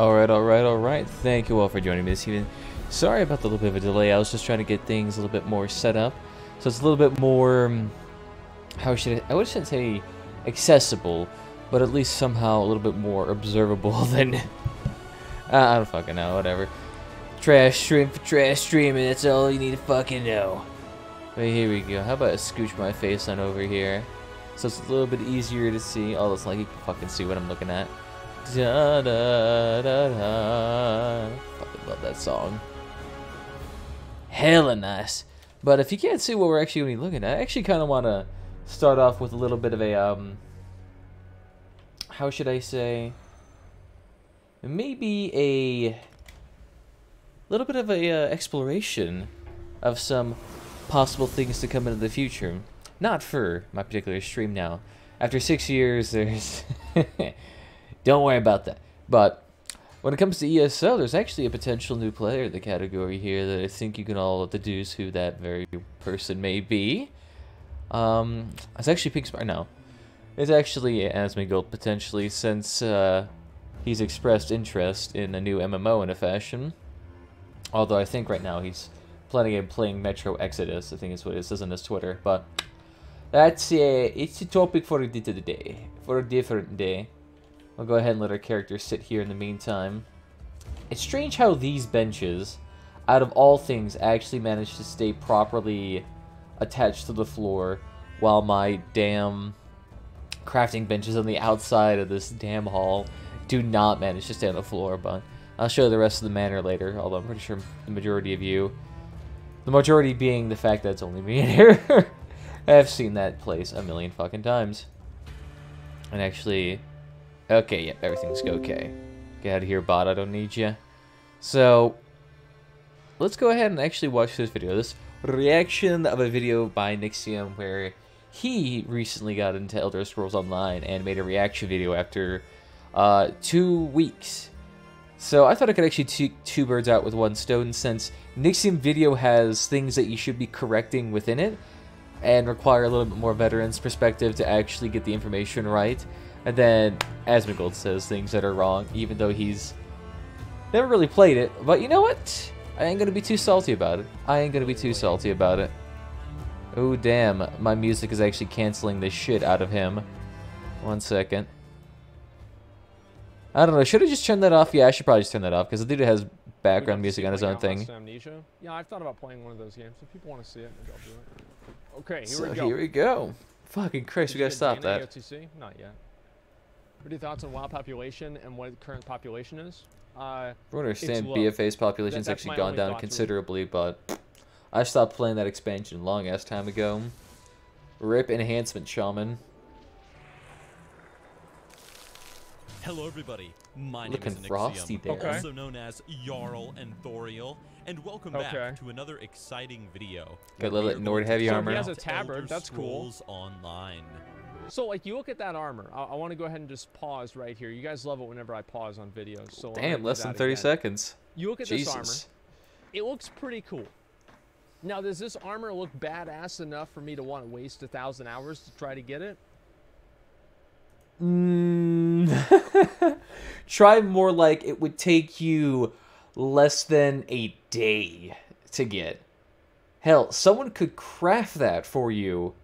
Alright. Thank you all for joining me this evening. Sorry about the little bit of a delay. I was just trying to get things a little bit more set up. So it's a little bit more, how should I shouldn't say accessible, but at least somehow a little bit more observable than, I don't fucking know, whatever. Trash stream for trash streaming, that's all you need to fucking know. But here we go. How about I scooch my face on over here? So it's a little bit easier to see. Oh, it's like you can fucking see what I'm looking at. Da, da, da, da. Fucking love that song. Hella nice. But if you can't see what we're actually going to be looking at, I actually kind of want to start off with a little bit of a, how should I say? Maybe a little bit of a exploration of some possible things to come into the future. Not for my particular stream now. After 6 years, there's... Don't worry about that. But when it comes to ESO, there's actually a potential new player in the category here that I think you can all deduce who that very person may be. It's actually Pink Spire. No. It's actually Asmongold, potentially, since he's expressed interest in a new MMO in a fashion. Although I think right now he's planning on playing Metro Exodus. I think is what it says on his Twitter. But that's it's a topic for a different day. For a different day. I'll go ahead and let our character sit here in the meantime. It's strange how these benches, out of all things, actually manage to stay properly attached to the floor, while my damn crafting benches on the outside of this damn hall do not manage to stay on the floor. But I'll show you the rest of the manor later, although I'm pretty sure the majority of you, the majority being the fact that it's only me in here, I've seen that place a million fucking times. And actually... Okay, yep, everything's okay. Get out of here, bot, I don't need you. So, let's go ahead and actually watch this video. This reaction of a video by Nixium where he recently got into Elder Scrolls Online and made a reaction video after 2 weeks. So I thought I could actually take two birds out with one stone, since Nixium video has things that you should be correcting within it and require a little bit more veteran's perspective to actually get the information right. And then Asmongold says things that are wrong, even though he's never really played it. But you know what? I ain't gonna be too salty about it. Oh, damn. My music is actually canceling the shit out of him. 1 second. I don't know. Should I just turn that off? Yeah, I should probably just turn that off, because the dude has background music on his own thing. Amnesia? Yeah, I've thought about playing one of those games. If people want to see it, maybe I'll do it. Okay, Here we go. Fucking Christ, we gotta stop that. OTC? Not yet. What are your thoughts on WoW population and what the current population is? I understand BFA's population's actually gone down considerably, but I stopped playing that expansion a long-ass time ago. RIP Enhancement Shaman. Hello everybody, my name Looking is frosty Nixium, there. also known as Jarl and Thoriel, and welcome back to another exciting video. Got a little Nord heavy armor. He has a tabard, that's cool. Online. So, like, you look at that armor. I want to go ahead and just pause right here. You guys love it whenever I pause on videos. So damn, less than 30 seconds. You look at this armor. It looks pretty cool. Now, does this armor look badass enough for me to want to waste 1,000 hours to try to get it? Try more like it would take you less than a day to get. Hell, someone could craft that for you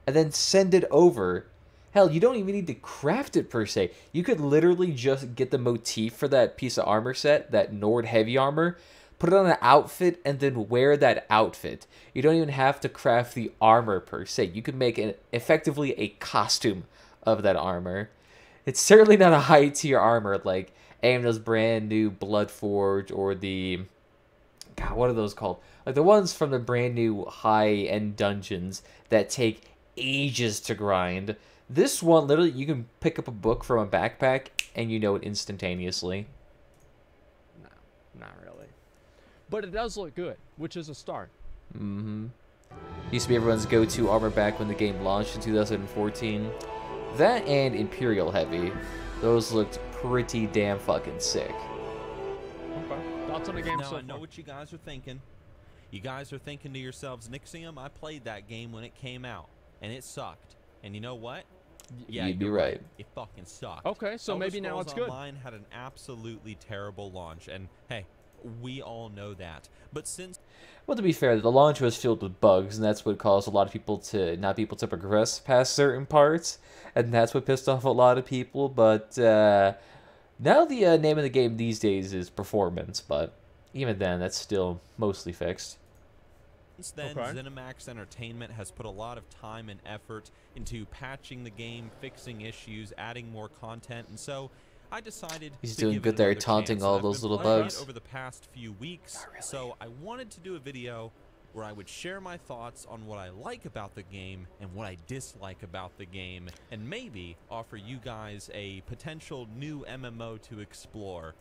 and then send it over. Hell, you don't even need to craft it per se. You could literally just get the motif for that piece of armor set, that Nord heavy armor, put it on an outfit, and then wear that outfit. You don't even have to craft the armor per se. You could make effectively a costume of that armor. It's certainly not a high tier armor like AMD's brand new Bloodforge or the... God, what are those called? Like the ones from the brand new high-end dungeons that take ages to grind. This one, literally, you can pick up a book from a backpack and you know it instantaneously. No, not really. But it does look good, which is a start. Used to be everyone's go-to armor back when the game launched in 2014. That and Imperial Heavy. Those looked pretty damn fucking sick. Okay. Thoughts on the game now, so far? I know what you guys are thinking. You guys are thinking to yourselves, Nixium, I played that game when it came out, and it sucked. And you know what? Yeah, you'd be you're right. It fucking sucked. Okay, so Elder maybe now Scrolls it's good. Online had an absolutely terrible launch, and hey, we all know that. But since... Well, to be fair, the launch was filled with bugs, and that's what caused a lot of people to not be able to progress past certain parts, and that's what pissed off a lot of people. But now the name of the game these days is performance, but even then, that's still mostly fixed. Since then, ZeniMax Entertainment has put a lot of time and effort into patching the game, fixing issues, adding more content, and so I decided he's to doing give good it there, another taunting chance. all I've those been little playing bugs. it over the past few weeks, so I wanted to do a video where I would share my thoughts on what I like about the game and what I dislike about the game, and maybe offer you guys a potential new MMO to explore.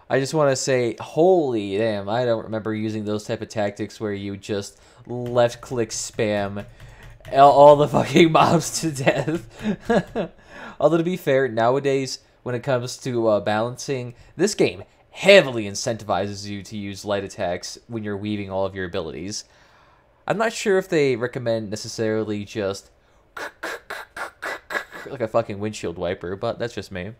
I just want to say, holy damn, I don't remember using those type of tactics where you just left-click spam all the fucking mobs to death. Although, to be fair, nowadays, when it comes to balancing, this game heavily incentivizes you to use light attacks when you're weaving all of your abilities. I'm not sure if they recommend necessarily just like a fucking windshield wiper, but that's just me.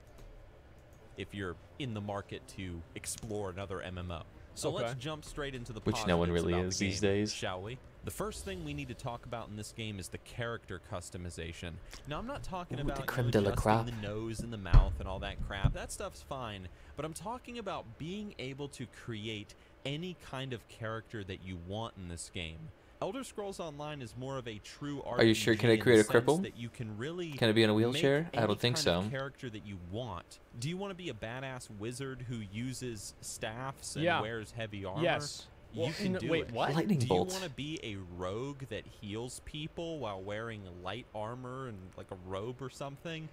If you're in the market to explore another MMO. So let's jump straight into the positives, which no one really about is the these game, days. Shall we? The first thing we need to talk about in this game is the character customization. Now, I'm not talking about creme de la adjusting the nose and the mouth and all that crap. That stuff's fine. But I'm talking about being able to create any kind of character that you want in this game. Elder Scrolls Online is more of a true RPG. Are you sure? Can I create a cripple? That you can really Can it be in a wheelchair? I don't think so. Character that you want. Do you want to be a badass wizard who uses staffs and wears heavy armor? Yes. You can do it. What? Lightning bolt. Do you want to be a rogue that heals people while wearing light armor and like a robe or something?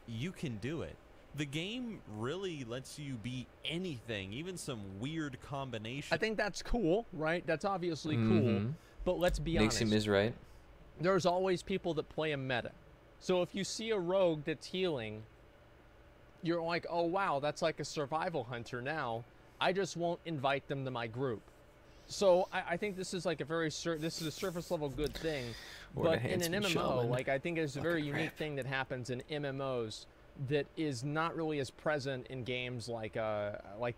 You can do it. The game really lets you be anything, even some weird combination. I think that's cool, right? That's obviously cool. But let's be honest. Nixim is right. There's always people that play a meta. So if you see a rogue that's healing, you're like, oh wow, that's like a survival hunter now. I just won't invite them to my group. So I think this is like a this is a surface level good thing. But in an MMO, like I think there's a very unique thing that happens in MMOs that is not really as present in games like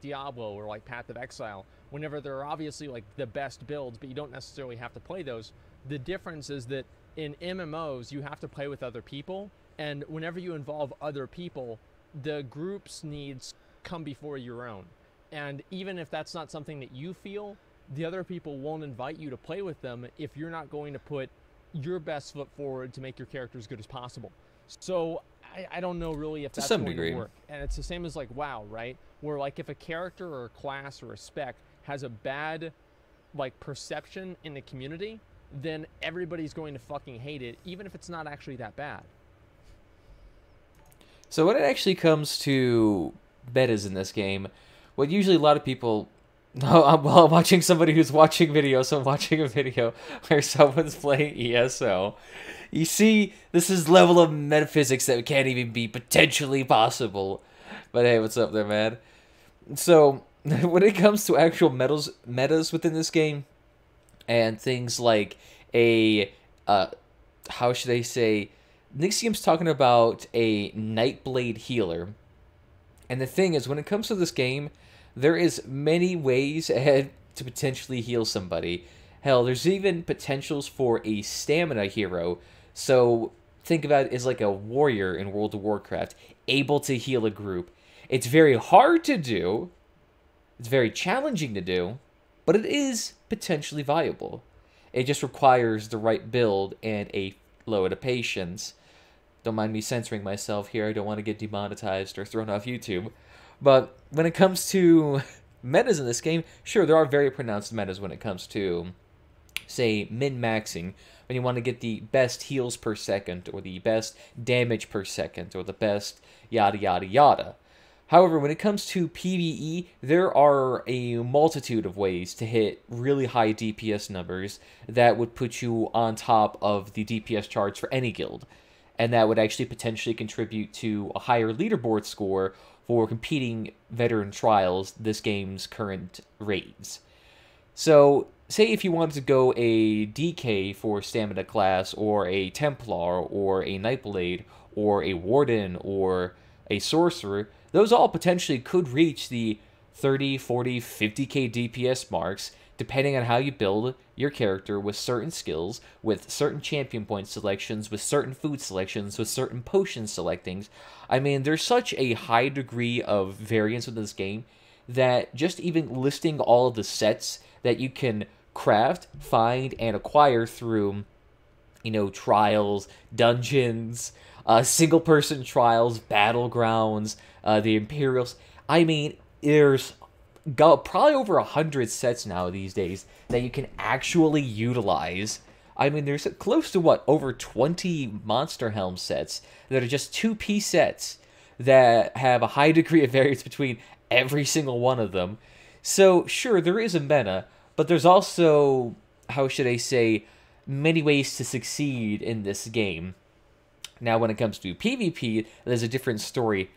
Diablo or like Path of Exile. Whenever there are obviously like the best builds, but you don't necessarily have to play those. The difference is that in MMOs, you have to play with other people. And whenever you involve other people, the group's needs come before your own. And even if that's not something that you feel, the other people won't invite you to play with them if you're not going to put your best foot forward to make your character as good as possible. So I don't know really if that's going to work. And it's the same as like WoW, right? Where like if a character or a class or a spec has a bad like perception in the community, then everybody's going to fucking hate it, even if it's not actually that bad. So when it actually comes to metas in this game, what usually a lot of people... No, I'm watching somebody who's watching video, so I'm watching a video where someone's playing ESO. You see, this is level of metaphysics that can't even be potentially possible. But hey, what's up there, man? So, when it comes to actual metas within this game, and things like how should I say, Nixium's talking about a Nightblade healer. And the thing is, when it comes to this game, there is many ways ahead to potentially heal somebody. Hell, there's even potentials for a stamina hero. So think about it as like a warrior in World of Warcraft, able to heal a group. It's very hard to do. It's very challenging to do, but it is potentially viable. It just requires the right build and a load of patience. Don't mind me censoring myself here. I don't want to get demonetized or thrown off YouTube. But when it comes to metas in this game, sure, there are very pronounced metas when it comes to, say, min-maxing, when you want to get the best heals per second, or the best damage per second, or the best yada yada yada. However, when it comes to PvE, there are a multitude of ways to hit really high DPS numbers that would put you on top of the DPS charts for any guild. And that would actually potentially contribute to a higher leaderboard score for competing veteran trials, this game's current raids. So, say if you wanted to go a DK for Stamina class, or a Templar, or a Nightblade, or a Warden, or a Sorcerer, those all potentially could reach the 30, 40, 50k DPS marks, depending on how you build your character with certain skills, with certain champion point selections, with certain food selections, with certain potion selectings. I mean, there's such a high degree of variance with this game that just even listing all of the sets that you can craft, find, and acquire through, you know, trials, dungeons, single-person trials, battlegrounds, the Imperials. I mean, there's probably over 100 sets now these days that you can actually utilize. I mean, there's close to, what, over 20 Monster Helm sets that are just 2P sets that have a high degree of variance between every single one of them. So, sure, there is a meta, but there's also, how should I say, many ways to succeed in this game. Now, when it comes to PvP, there's a different story.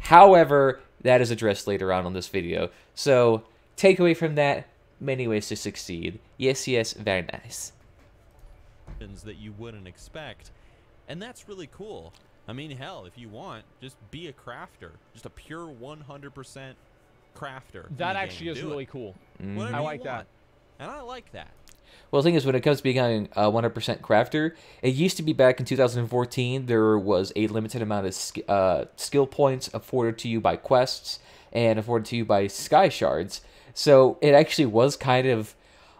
However, that is addressed later on this video. So, takeaway from that, many ways to succeed. Yes, yes, very nice. That you wouldn't expect, and that's really cool. I mean, hell, if you want, just be a crafter, just a pure 100% crafter. That actually is really cool. Whatever I you like that. want. And I like that. Well, the thing is, when it comes to becoming a 100% crafter, it used to be back in 2014, there was a limited amount of skill points afforded to you by quests and afforded to you by sky shards. So it actually was kind of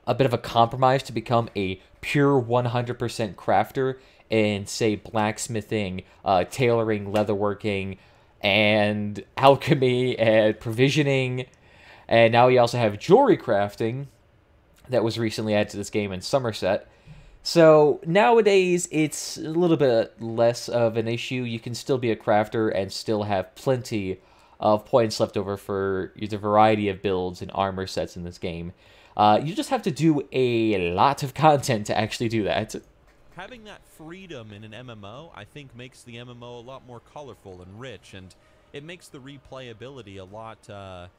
a bit of a compromise to become a pure 100% crafter in, say, blacksmithing, tailoring, leatherworking, and alchemy, and provisioning. And now we also have jewelry crafting that was recently added to this game in Somerset. So nowadays, it's a little bit less of an issue. You can still be a crafter and still have plenty of points left over for the variety of builds and armor sets in this game. You just have to do a lot of content to actually do that. Having that freedom in an MMO, I think, makes the MMO a lot more colorful and rich, and it makes the replayability a lot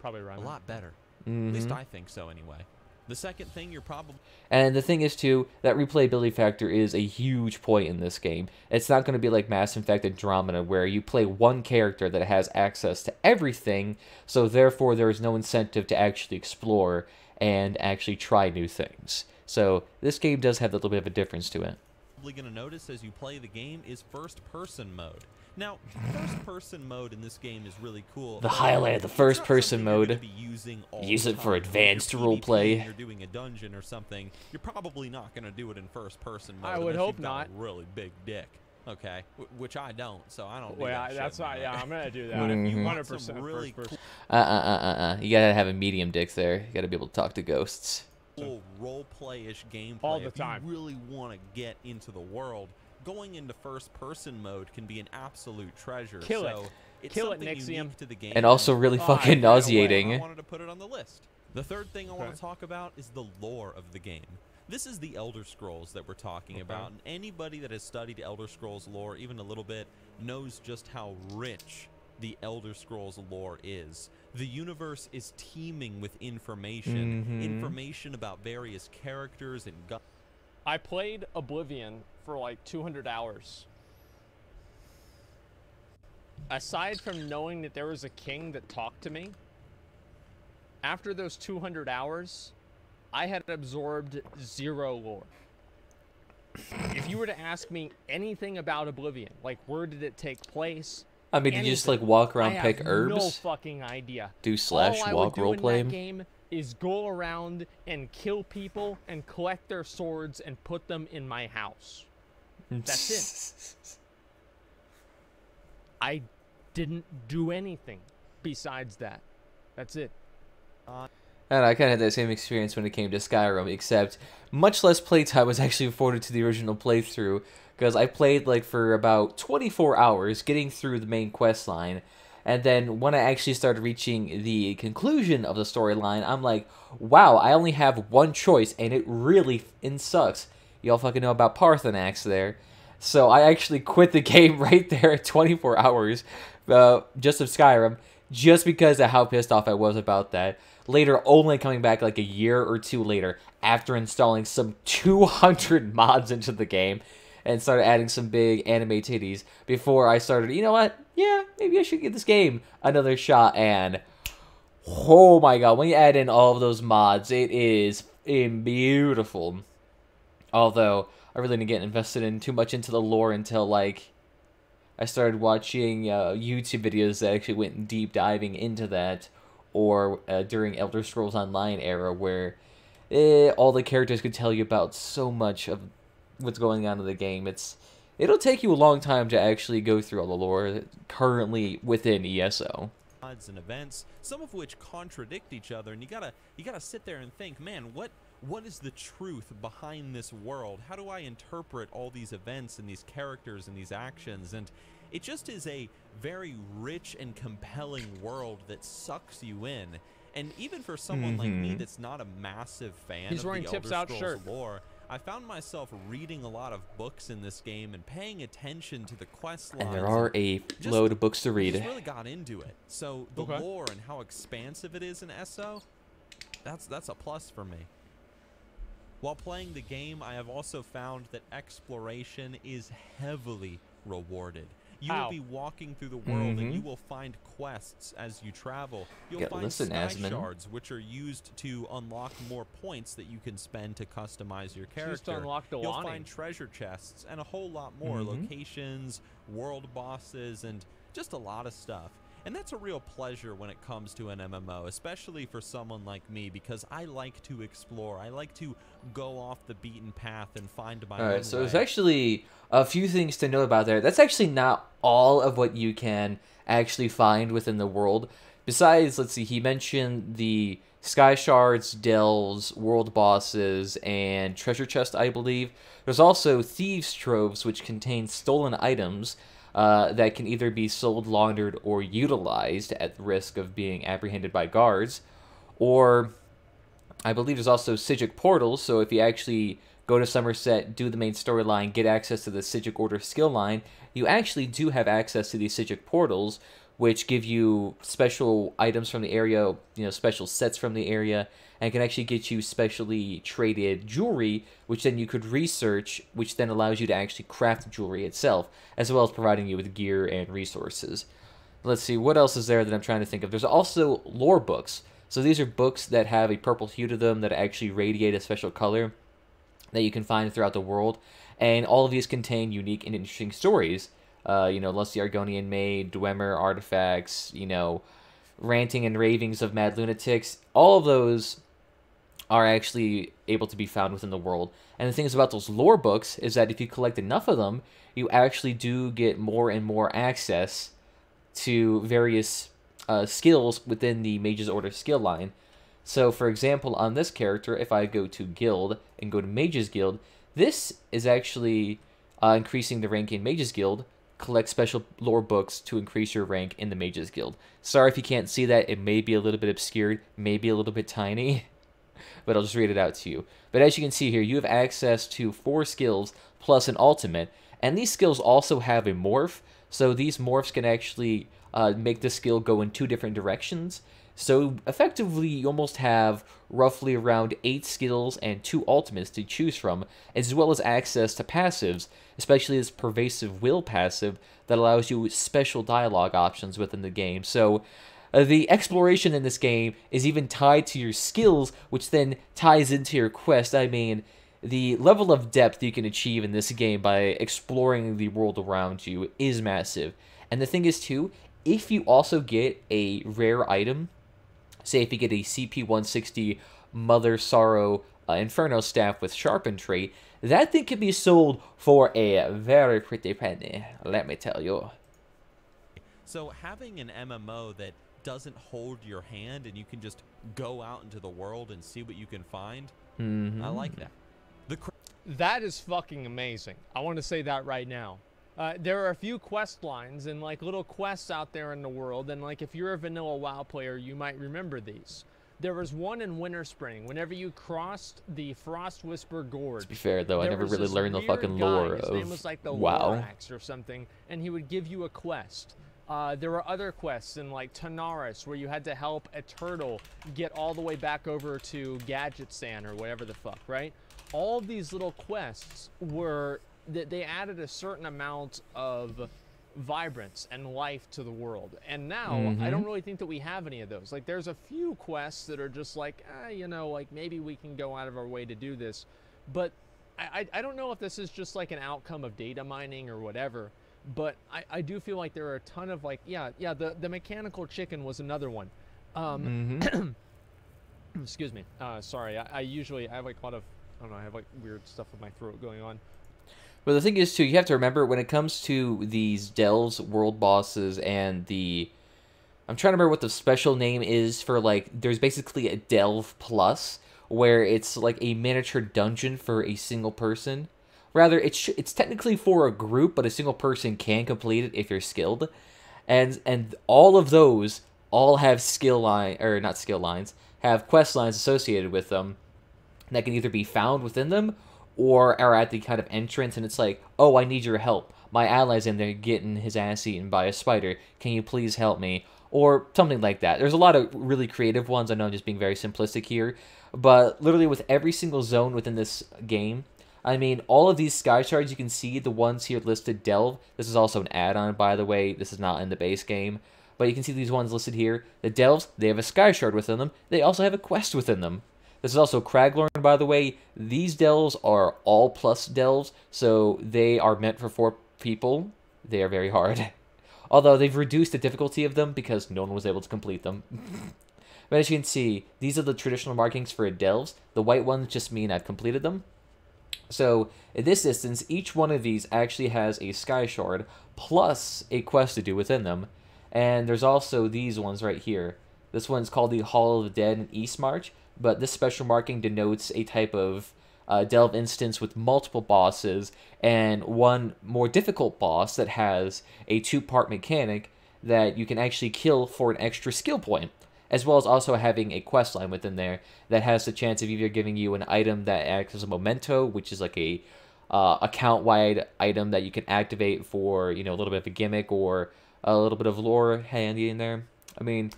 Probably right. a lot better. At least I think so, anyway. The second thing you're probably... And the thing is, too, that replayability factor is a huge point in this game. It's not going to be like Mass Effect Andromeda, where you play one character that has access to everything, so therefore there is no incentive to actually explore and actually try new things. So this game does have a little bit of a difference to it. going to notice as you play the game is first-person mode. Now, first-person mode in this game is really cool. The highlight of the first-person mode. Use it for advanced roleplay. You're doing a dungeon or something. You're probably not going to do it in first-person mode. I would hope not. A really big dick. Okay, which I don't, so I don't. Well, that's not. Yeah, I'm gonna do that. But if you want 100% some really first person. You gotta have a medium dick there. You gotta be able to talk to ghosts. cool role-play-ish gameplay, All the if time. you really want to get into the world, going into first-person mode can be an absolute treasure. Kill it. So it's Kill it, something Nixium. unique to the game. And also really fucking nauseating. I wanted to put it on the list. The third thing I want to talk about is the lore of the game. This is the Elder Scrolls that we're talking about, and anybody that has studied Elder Scrolls lore even a little bit knows just how rich the Elder Scrolls lore is. The universe is teeming with information, information about various characters and I played Oblivion for like 200 hours. Aside from knowing that there was a king that talked to me, after those 200 hours, I had absorbed zero lore. If you were to ask me anything about Oblivion, like where did it take place? I mean, did you just like walk around, pick I have herbs? no fucking idea. Do slash All I walk would do in roleplay? that game is go around and kill people and collect their swords and put them in my house. That's it. I didn't do anything besides that. That's it. And I kind of had that same experience when it came to Skyrim, except much less playtime was actually afforded to the original playthrough, because I played like for about 24 hours getting through the main quest line, and then when I actually started reaching the conclusion of the storyline, I'm like, wow, I only have one choice, and it really sucks. Y'all fucking know about Parthenax there. So I actually quit the game right there at 24 hours just of Skyrim, just because of how pissed off I was about that. later only coming back like a year or two later after installing some 200 mods into the game and started adding some big anime titties before I started, you know what? Yeah, maybe I should give this game another shot. And oh my god, when you add in all of those mods, it is beautiful. Although I really didn't get invested in too much into the lore until like I started watching YouTube videos that actually went deep diving into that, or during Elder Scrolls Online era, where all the characters could tell you about so much of what's going on in the game. It'll take you a long time to actually go through all the lore currently within ESO. And events, some of which contradict each other, and you gotta sit there and think, man, what is the truth behind this world? How do I interpret all these events and these characters and these actions? And it just is a very rich and compelling world that sucks you in. And even for someone like me that's not a massive fan of the Elder Scrolls lore, I found myself reading a lot of books in this game and paying attention to the quest lines. And there are a load of books to read. I just really got into it. So the lore and how expansive it is in ESO, that's a plus for me. While playing the game, I have also found that exploration is heavily rewarded. You will be walking through the world and you will find quests as you travel. You'll find sky shards, which are used to unlock more points that you can spend to customize your character. You'll find treasure chests and a whole lot more, locations, world bosses, and just a lot of stuff. And that's a real pleasure when it comes to an MMO, especially for someone like me, because I like to explore. I like to go off the beaten path and find my own way. Alright, so there's actually a few things to know about there. That's actually not all of what you can actually find within the world. Besides, let's see, he mentioned the sky shards, delves, world bosses, and treasure chest, I believe. There's also thieves' troves, which contain stolen items that can either be sold, laundered, or utilized at the risk of being apprehended by guards. Or, I believe there's also Psijic portals, so if you actually go to Somerset, do the main storyline, get access to the Psijic Order skill line, you actually do have access to these Psijic portals, which give you special items from the area, special sets from the area, and can actually get you specially traded jewelry, which then you could research, which then allows you to actually craft jewelry itself, as well as providing you with gear and resources. Let's see, what else is there that I'm trying to think of? There's also lore books. So these are books that have a purple hue to them that actually radiate a special color that you can find throughout the world. And all of these contain unique and interesting stories. Lusty Argonian Maid, Dwemer artifacts, ranting and ravings of mad lunatics. All of those are actually able to be found within the world. And the things about those lore books is that if you collect enough of them, you actually do get more and more access to various skills within the Mage's Order skill line. So, for example, on this character, if I go to Guild and go to Mage's Guild, this is actually increasing the rank in Mage's Guild. Collect special lore books to increase your rank in the Mage's Guild. Sorry if you can't see that. It may be a little bit obscured, maybe a little bit tiny, but I'll just read it out to you. But as you can see here, you have access to 4 skills plus an ultimate, and these skills also have a morph, so these morphs can actually make the skill go in 2 different directions. So effectively, you almost have roughly around 8 skills and 2 ultimates to choose from, as well as access to passives, especially this pervasive will passive that allows you special dialogue options within the game. So the exploration in this game is even tied to your skills, which then ties into your quest. I mean, the level of depth you can achieve in this game by exploring the world around you is massive. And the thing is, too, if you also get a rare item, say if you get a CP-160 Mother Sorrow Inferno Staff with Sharpen trait, that thing can be sold for a very pretty penny, let me tell you. So having an MMO that doesn't hold your hand and you can just go out into the world and see what you can find, I like that. That is fucking amazing. I want to say that right now. There are a few quest lines and like little quests out there in the world, and like if you're a vanilla WoW player, you might remember these. There was one in Winter Spring. Whenever you crossed the Frost Whisper Gorge. To be fair, though, I never really learned the fucking lore of his name was like the WoW. Lorax or something, and he would give you a quest. There were other quests in like Tanaris where you had to help a turtle get all the way back over to Gadgetstan or whatever the fuck, right? All of these little quests were that they added a certain amount of vibrance and life to the world. And now I don't really think that we have any of those. Like there's a few quests that are just like, you know, like maybe we can go out of our way to do this. But I don't know if this is just like an outcome of data mining or whatever. But I do feel like there are a ton of like, the mechanical chicken was another one. Excuse me. Sorry, I have like a lot of, I don't know, I have like weird stuff with my throat going on. But the thing is, too, you have to remember, when it comes to these Delves world bosses and the... I'm trying to remember what the special name is for, like, there's basically a Delve Plus, where it's like a miniature dungeon for a single person. Rather, it's technically for a group, but a single person can complete it if you're skilled. And all of those all have have quest lines associated with them that can either be found within them or are at the kind of entrance, and it's like, oh, I need your help. My ally's in there getting his ass eaten by a spider. Can you please help me? Or something like that. There's a lot of really creative ones. I know I'm just being very simplistic here. But literally with every single zone within this game, I mean, all of these sky shards, you can see the ones here listed Delve. This is also an add-on, by the way. This is not in the base game. But you can see these ones listed here. The Delves, they have a sky shard within them. They also have a quest within them. This is also Craglorn, by the way. These Delves are all plus Delves, so they are meant for 4 people. They are very hard. Although they've reduced the difficulty of them because no one was able to complete them. But as you can see, these are the traditional markings for Delves. The white ones just mean I've completed them. So in this instance, each one of these actually has a sky shard plus a quest to do within them. And there's also these ones right here. This one's called the Hall of the Dead in Eastmarch. But this special marking denotes a type of Delve instance with multiple bosses and one more difficult boss that has a 2-part mechanic that you can actually kill for an extra skill point, as well as also having a quest line within there that has the chance of either giving you an item that acts as a memento, which is like a account-wide item that you can activate for, you know, a little bit of a gimmick or a little bit of lore handy in there. I mean,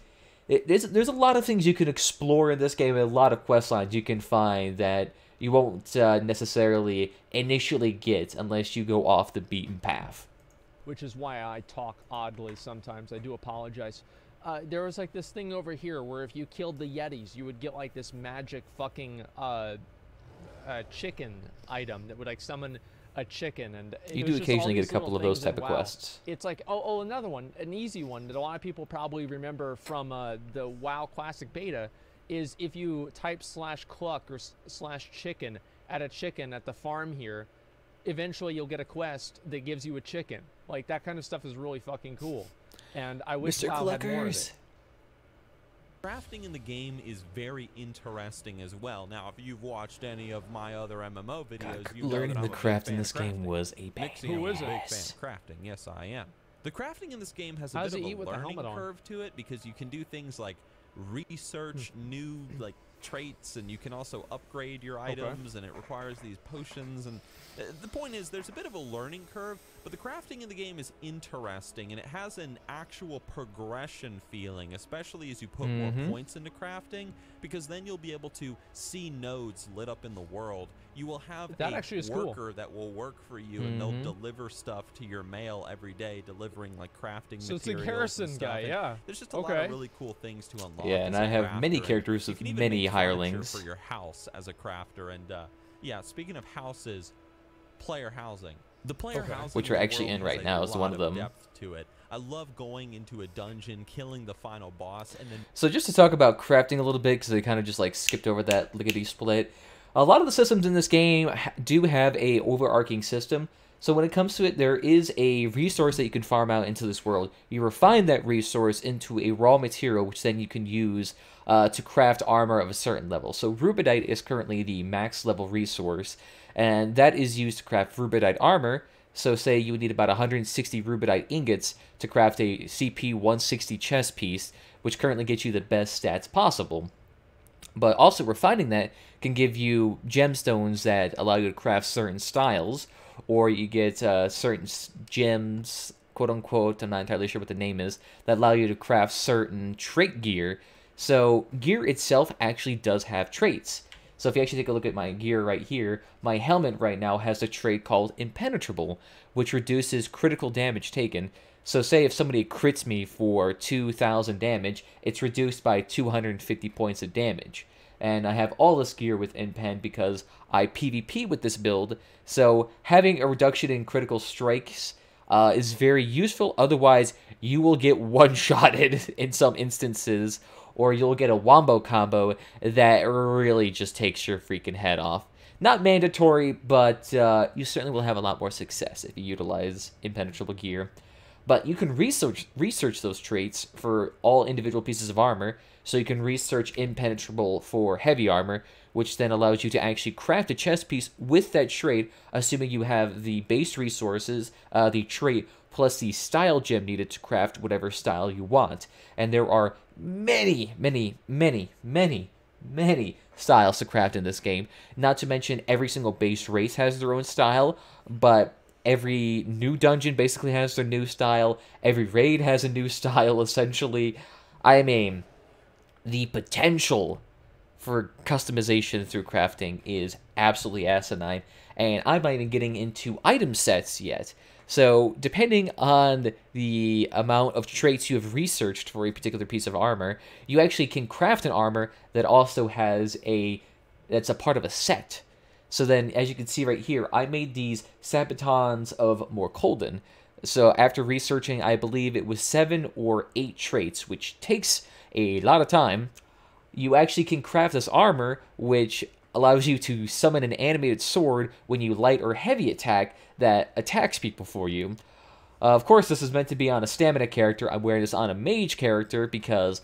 there's a lot of things you can explore in this game, and a lot of quest lines you can find that you won't necessarily initially get unless you go off the beaten path. Which is why I talk oddly sometimes. I do apologize. There was like this thing over here where if you killed the Yetis, you would get like this magic fucking chicken item that would like summon a chicken, and you do occasionally get a couple of those type of quests. It's like, oh, another one, an easy one that a lot of people probably remember from the WoW Classic Beta is if you type /cluck or /chicken at a chicken at the farm here, eventually you'll get a quest that gives you a chicken. Like, that kind of stuff is really fucking cool. And I wish WoW had more of it. Crafting in the game is very interesting as well. Now, if you've watched any of my other MMO videos, you know that learning I'm the a big craft in fan this of game crafting. was a pain. Who is a big fan of crafting? Yes, I am. The crafting in this game has a bit of a learning curve to it because you can do things like research new like traits, and you can also upgrade your items, and it requires these potions, and the point is there's a bit of a learning curve, but the crafting in the game is interesting, and it has an actual progression feeling, especially as you put more points into crafting, because then you'll be able to see nodes lit up in the world. You will have a worker that will work for you, and they'll deliver stuff to your mail every day, delivering like crafting materials. So it's like Harrison guy, yeah. There's just a lot of really cool things to unlock. Yeah, and I have many characters with many hirelings for your house as a crafter. And yeah, speaking of houses, player housing. The player housing, which we're actually in right now, is one of them. Depth to it. I love going into a dungeon, killing the final boss, and then. So just to talk about crafting a little bit, because I kind of just like skipped over that lickety split. A lot of the systems in this game do have a overarching system. So when it comes to it, there is a resource that you can farm out into this world. You refine that resource into a raw material, which then you can use to craft armor of a certain level. So rubedite is currently the max level resource, and that is used to craft rubedite armor. So say you would need about 160 rubedite ingots to craft a CP 160 chest piece, which currently gets you the best stats possible. But also refining that can give you gemstones that allow you to craft certain styles, or you get certain gems quote-unquote, I'm not entirely sure what the name is, that allow you to craft certain trait gear. So gear itself actually does have traits. So if you actually take a look at my gear right here, my helmet right now has a trait called Impenetrable, which reduces critical damage taken. So say if somebody crits me for 2,000 damage, it's reduced by 250 points of damage. And I have all this gear with Impen because I PvP with this build, so having a reduction in critical strikes is very useful. Otherwise, you will get one-shotted in some instances, or you'll get a wombo combo that really just takes your freaking head off. Not mandatory, but you certainly will have a lot more success if you utilize Impenetrable gear. But you can research those traits for all individual pieces of armor. So you can research Impenetrable for heavy armor, which then allows you to actually craft a chest piece with that trait, assuming you have the base resources, the trait, plus the style gem needed to craft whatever style you want. And there are many, many, many, many, many styles to craft in this game. Not to mention every single base race has their own style, but every new dungeon basically has their new style. Every raid has a new style, essentially. I mean, the potential for customization through crafting is absolutely asinine. And I'm not even getting into item sets yet. So, depending on the amount of traits you have researched for a particular piece of armor, you actually can craft an armor that also has that's a part of a set. So then, as you can see right here, I made these Sabatons of Morkolden. So after researching, I believe it was 7 or 8 traits, which takes a lot of time, you actually can craft this armor, which allows you to summon an animated sword when you light or heavy attack that attacks people for you. Of course, this is meant to be on a stamina character. I'm wearing this on a mage character because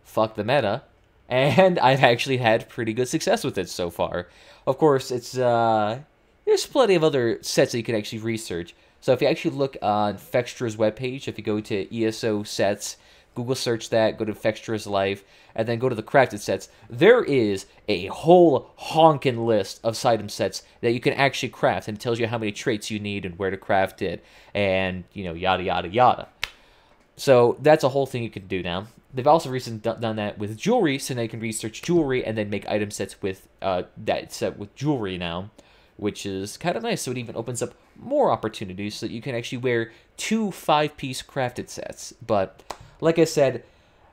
fuck the meta. And I've actually had pretty good success with it so far. Of course, it's there's plenty of other sets that you can actually research. So if you actually look on Fextra's webpage, if you go to ESO sets, Google search that, go to Fextra's Life, and then go to the crafted sets, there is a whole honkin' list of item sets that you can actually craft, and it tells you how many traits you need and where to craft it, and, you know, yada, yada, yada. So that's a whole thing you can do now. They've also recently done that with jewelry, so now you can research jewelry and then make item sets with that set with jewelry now, which is kind of nice. So it even opens up more opportunities so that you can actually wear 2 5-piece crafted sets. But like I said,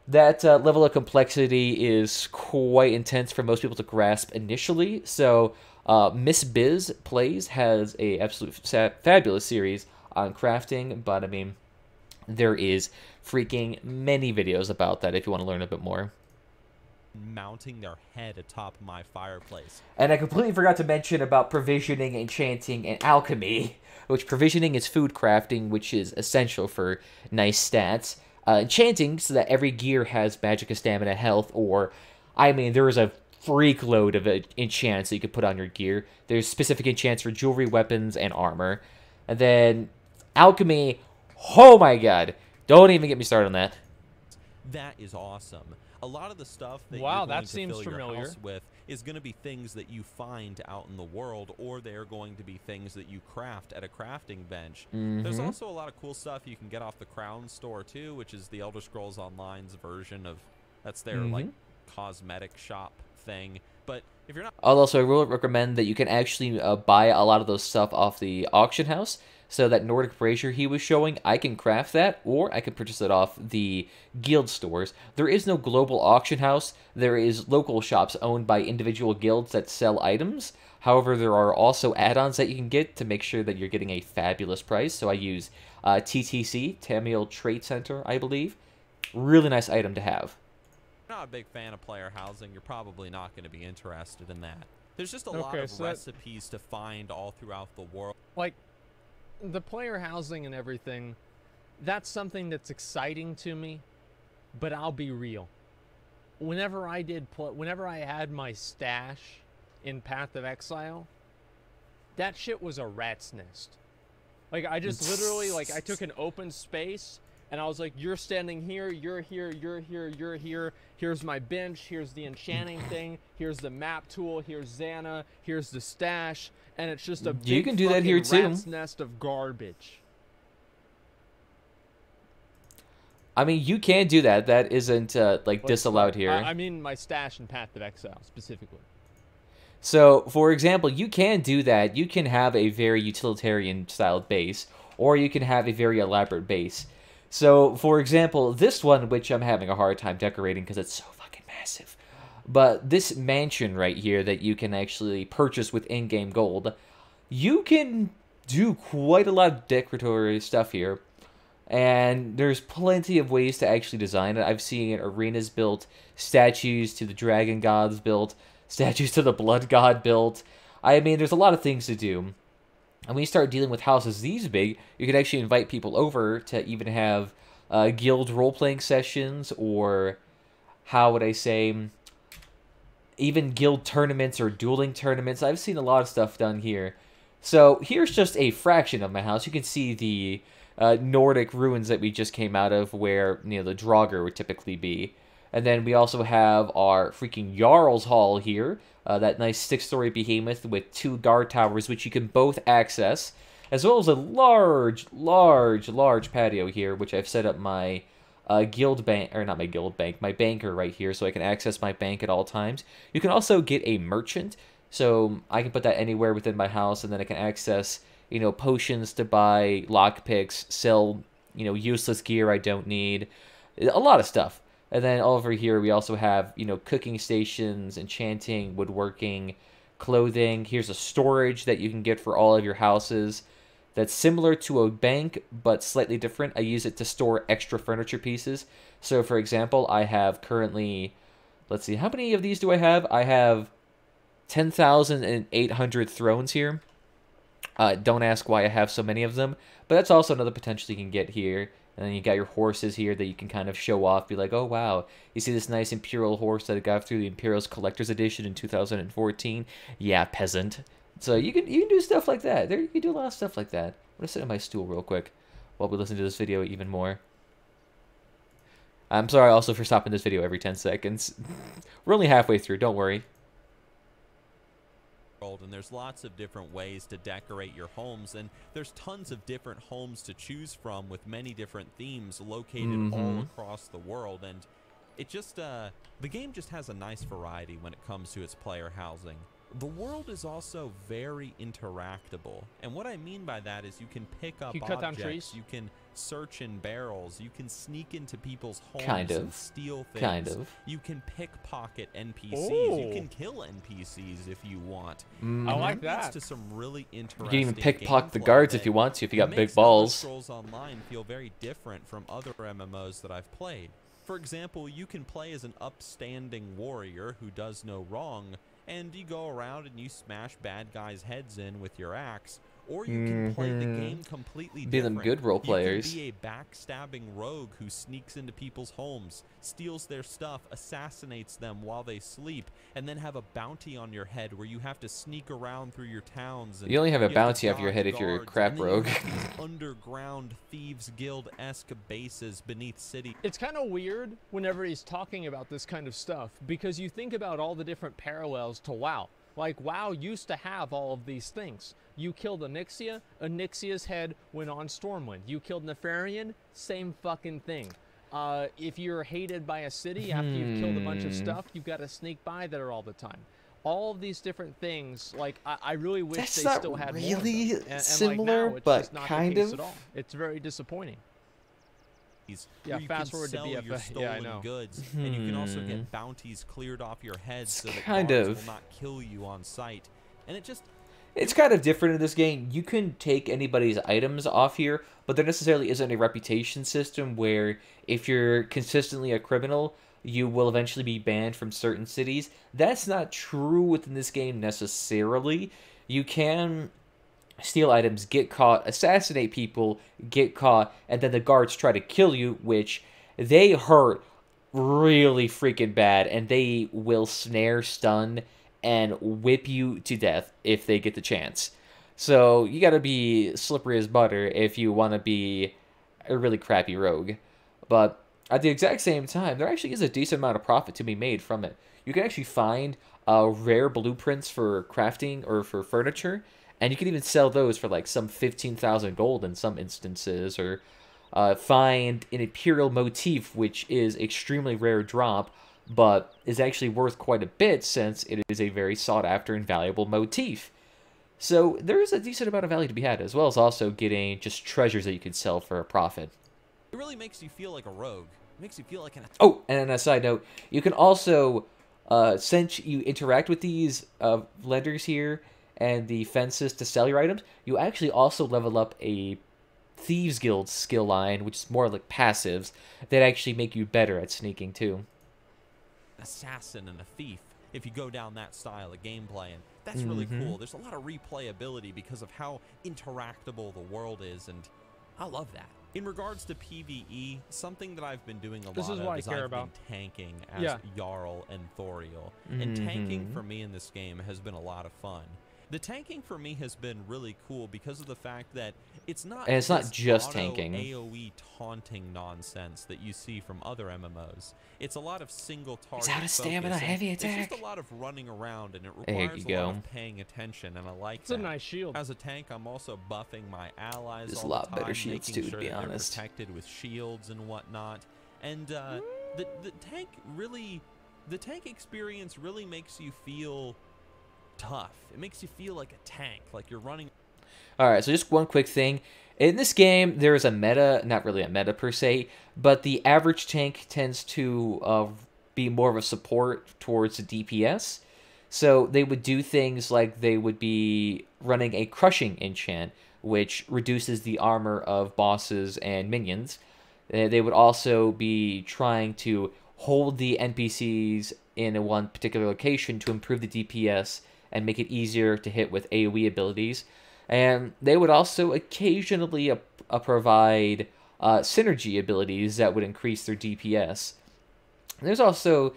that level of complexity is quite intense for most people to grasp initially. So Miss Biz Plays has a absolute fabulous series on crafting, but I mean, there is freaking many videos about that if you want to learn a bit more. Mounting their head atop my fireplace. And I completely forgot to mention about provisioning, enchanting, and alchemy, which provisioning is food crafting, which is essential for nice stats. Enchanting, so that every gear has magic, stamina, health, or, I mean, there is a freak load of enchants that you can put on your gear. There's specific enchants for jewelry, weapons, and armor. And then alchemy, oh my god, don't even get me started on that. That is awesome. A lot of the stuff that wow, you're going that to seems fill familiar. your house with is going to be things that you find out in the world, or they're going to be things that you craft at a crafting bench. There's also a lot of cool stuff you can get off the Crown store too, which is the Elder Scrolls Online's version of, that's their like cosmetic shop thing. But if you're not, also, I will recommend that you can actually buy a lot of those stuff off the auction house. So that Nordic brazier he was showing, I can craft that, or I can purchase it off the guild stores. There is no global auction house. There is local shops owned by individual guilds that sell items. However, there are also add-ons that you can get to make sure that you're getting a fabulous price. So I use TTC, Tamil Trade Center, I believe. Really nice item to have. if you're not a big fan of player housing, you're probably not going to be interested in that. There's just a lot of recipes to find all throughout the world. Like, the player housing and everything, that's something that's exciting to me, but I'll be real. Whenever I had my stash in Path of Exile, that shit was a rat's nest. Like, I just literally, like, I took an open space, and I was like, you're standing here, you're here, you're here, you're here. Here's my bench, here's the enchanting thing, here's the map tool, here's Xana, here's the stash, and it's just a big you can do that here too. rat's nest of garbage. I mean, you can do that. That isn't like But, disallowed like, here. I mean my stash and Path of Exile specifically. So, for example, you can do that. You can have a very utilitarian styled base, or you can have a very elaborate base. So, for example, this one, which I'm having a hard time decorating because it's so fucking massive, but this mansion right here that you can actually purchase with in-game gold, you can do quite a lot of decoratory stuff here. And there's plenty of ways to actually design it. I've seen arenas built, statues to the dragon gods built, statues to the blood god built. I mean, there's a lot of things to do. And when you start dealing with houses these big, you can actually invite people over to even have guild role-playing sessions, or how would I say, even guild tournaments or dueling tournaments. I've seen a lot of stuff done here. So here's just a fraction of my house. You can see the Nordic ruins that we just came out of, where the Draugr would typically be. And then we also have our freaking Jarl's Hall here, that nice 6-story behemoth with 2 guard towers, which you can both access, as well as a large patio here, which I've set up my guild bank, or not my guild bank, my banker right here, so I can access my bank at all times. You can also get a merchant, so I can put that anywhere within my house, and then I can access potions to buy, lockpicks, sell, useless gear I don't need, a lot of stuff. And then over here we also have, cooking stations, enchanting, woodworking, clothing. Here's a storage that you can get for all of your houses that's similar to a bank, but slightly different. I use it to store extra furniture pieces. So, for example, I have currently, let's see, how many of these do I have? I have 10,800 thrones here. Don't ask why I have so many of them, but that's also another potential you can get here. And then you got your horses here that you can kind of show off, be like, oh wow, you see this nice Imperial horse that I got through the Imperial's Collector's Edition in 2014? Yeah, peasant. So you can do stuff like that. You can do a lot of stuff like that. I'm gonna sit on my stool real quick while we listen to this video even more. I'm sorry also for stopping this video every 10 seconds. We're only halfway through, don't worry. And there's lots of different ways to decorate your homes, and there's tons of different homes to choose from with many different themes located all across the world. And it just the game just has a nice variety when it comes to its player housing. The world is also very interactable, and what I mean by that is you can pick up objects, you can search in barrels, you can sneak into people's homes and steal things, you can pickpocket NPCs, you can kill NPCs if you want. I like that. Leads to some really interesting. You can even pickpocket the guards if you want to, if you got big balls. Scrolls Online feel very different from other MMOs that I've played. For example, you can play as an upstanding warrior who does no wrong, and you go around and you smash bad guys' heads in with your axe, or you can play the game completely Be different. them good role players. You can be a backstabbing rogue who sneaks into people's homes, steals their stuff, assassinates them while they sleep, and then have a bounty on your head where you have to sneak around through your towns. And you only have a bounty off your head if you're a crap rogue. Underground thieves guild-esque bases beneath cities. It's kind of weird whenever he's talking about this kind of stuff, because you think about all the different parallels to WoW. Like, WoW used to have all of these things. You killed Onyxia, Onyxia's head went on Stormwind. You killed Nefarian, same fucking thing. If you're hated by a city after you've killed a bunch of stuff, you've got to sneak by there all the time. All of these different things, like, I really wish That's they still had really more of them. And similar, like now, it's but just not kind the case of. at all. It's very disappointing. Yeah, fast forward to your BFA. stolen Yeah, I know. goods, and you can also get bounties cleared off your head so that kind guards of will not kill you on sight. And it's kind of different in this game. You can take anybody's items off here, but there necessarily isn't a reputation system where if you're consistently a criminal, you will eventually be banned from certain cities. That's not true within this game necessarily. You can steal items, get caught, assassinate people, get caught, and then the guards try to kill you, which they hurt really freaking bad, and they will snare, stun, and whip you to death if they get the chance. So you gotta be slippery as butter if you want to be a really crappy rogue. But at the exact same time, there actually is a decent amount of profit to be made from it. You can actually find rare blueprints for crafting or for furniture, and you can even sell those for like some 15,000 gold in some instances, or find an Imperial motif, which is extremely rare drop, but is actually worth quite a bit since it is a very sought-after and valuable motif. So there is a decent amount of value to be had, as well as also getting just treasures that you can sell for a profit. It really makes you feel like a rogue. It makes you feel like an... Oh, and on a side note, you can also, since you interact with these lenders here and the fences to sell your items, you actually also level up a Thieves Guild skill line, which is more like passives, that actually make you better at sneaking too. Assassin and a thief, if you go down that style of gameplay, and that's really cool. There's a lot of replayability because of how interactable the world is, and I love that. In regards to PvE, something that I've been doing a lot of is I've been tanking as Jarl and Thoriel. And tanking for me in this game has been a lot of fun. The tanking for me has been really cool because of the fact that it's not just tanking. AoE taunting nonsense that you see from other MMOs. It's a lot of single target. It's out of stamina, heavy attack. It's just a lot of running around, and it requires a lot of paying attention, and I like that. It's a nice shield. As a tank, I'm also buffing my allies There's all a lot the time, better shields too, to be honest. Protected with shields and whatnot, and the tank experience really makes you feel tough. It makes you feel like a tank, like you're running. Alright, so just one quick thing. In this game, there is a meta, not really a meta per se, but the average tank tends to be more of a support towards the DPS. So they would do things like they would be running a crushing enchant, which reduces the armor of bosses and minions. They would also be trying to hold the NPCs in one particular location to improve the DPS and make it easier to hit with AoE abilities. And they would also occasionally provide synergy abilities that would increase their DPS. There's also,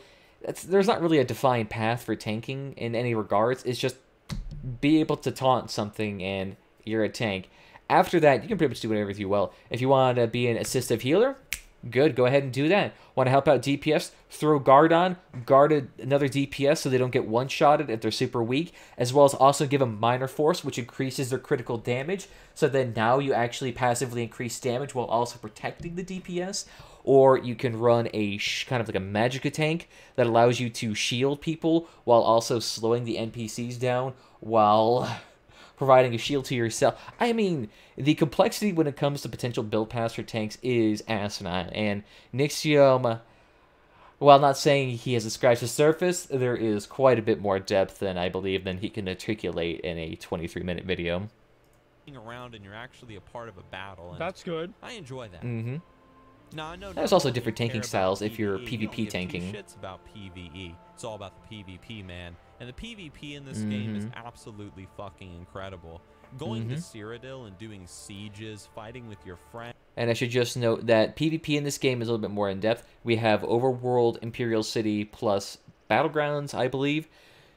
there's not really a defined path for tanking in any regards. It's just be able to taunt something and you're a tank. After that, you can pretty much do whatever you will. If you want to be an assistive healer, good, go ahead and do that. Want to help out DPS? Throw guard on, guard another DPS so they don't get one-shotted if they're super weak, as well as also give them minor force, which increases their critical damage, so then now you actually passively increase damage while also protecting the DPS. Or you can run a kind of like a Magicka tank that allows you to shield people while also slowing the NPCs down while providing a shield to yourself. I mean, the complexity when it comes to potential build paths for tanks is asinine. And Nixium, while not saying he has scratched the surface, there is quite a bit more depth than I believe than he can articulate in a 23-minute video. Around and you're actually a part of a battle. And that's good. I enjoy that. Now, I know there's also different tanking styles if you're PvP tanking. Shits about PvE. It's all about the PvP, man. And the PvP in this game is absolutely fucking incredible. Going to Cyrodiil and doing sieges, fighting with your friends. And I should just note that PvP in this game is a little bit more in-depth. We have Overworld, Imperial City, plus Battlegrounds, I believe.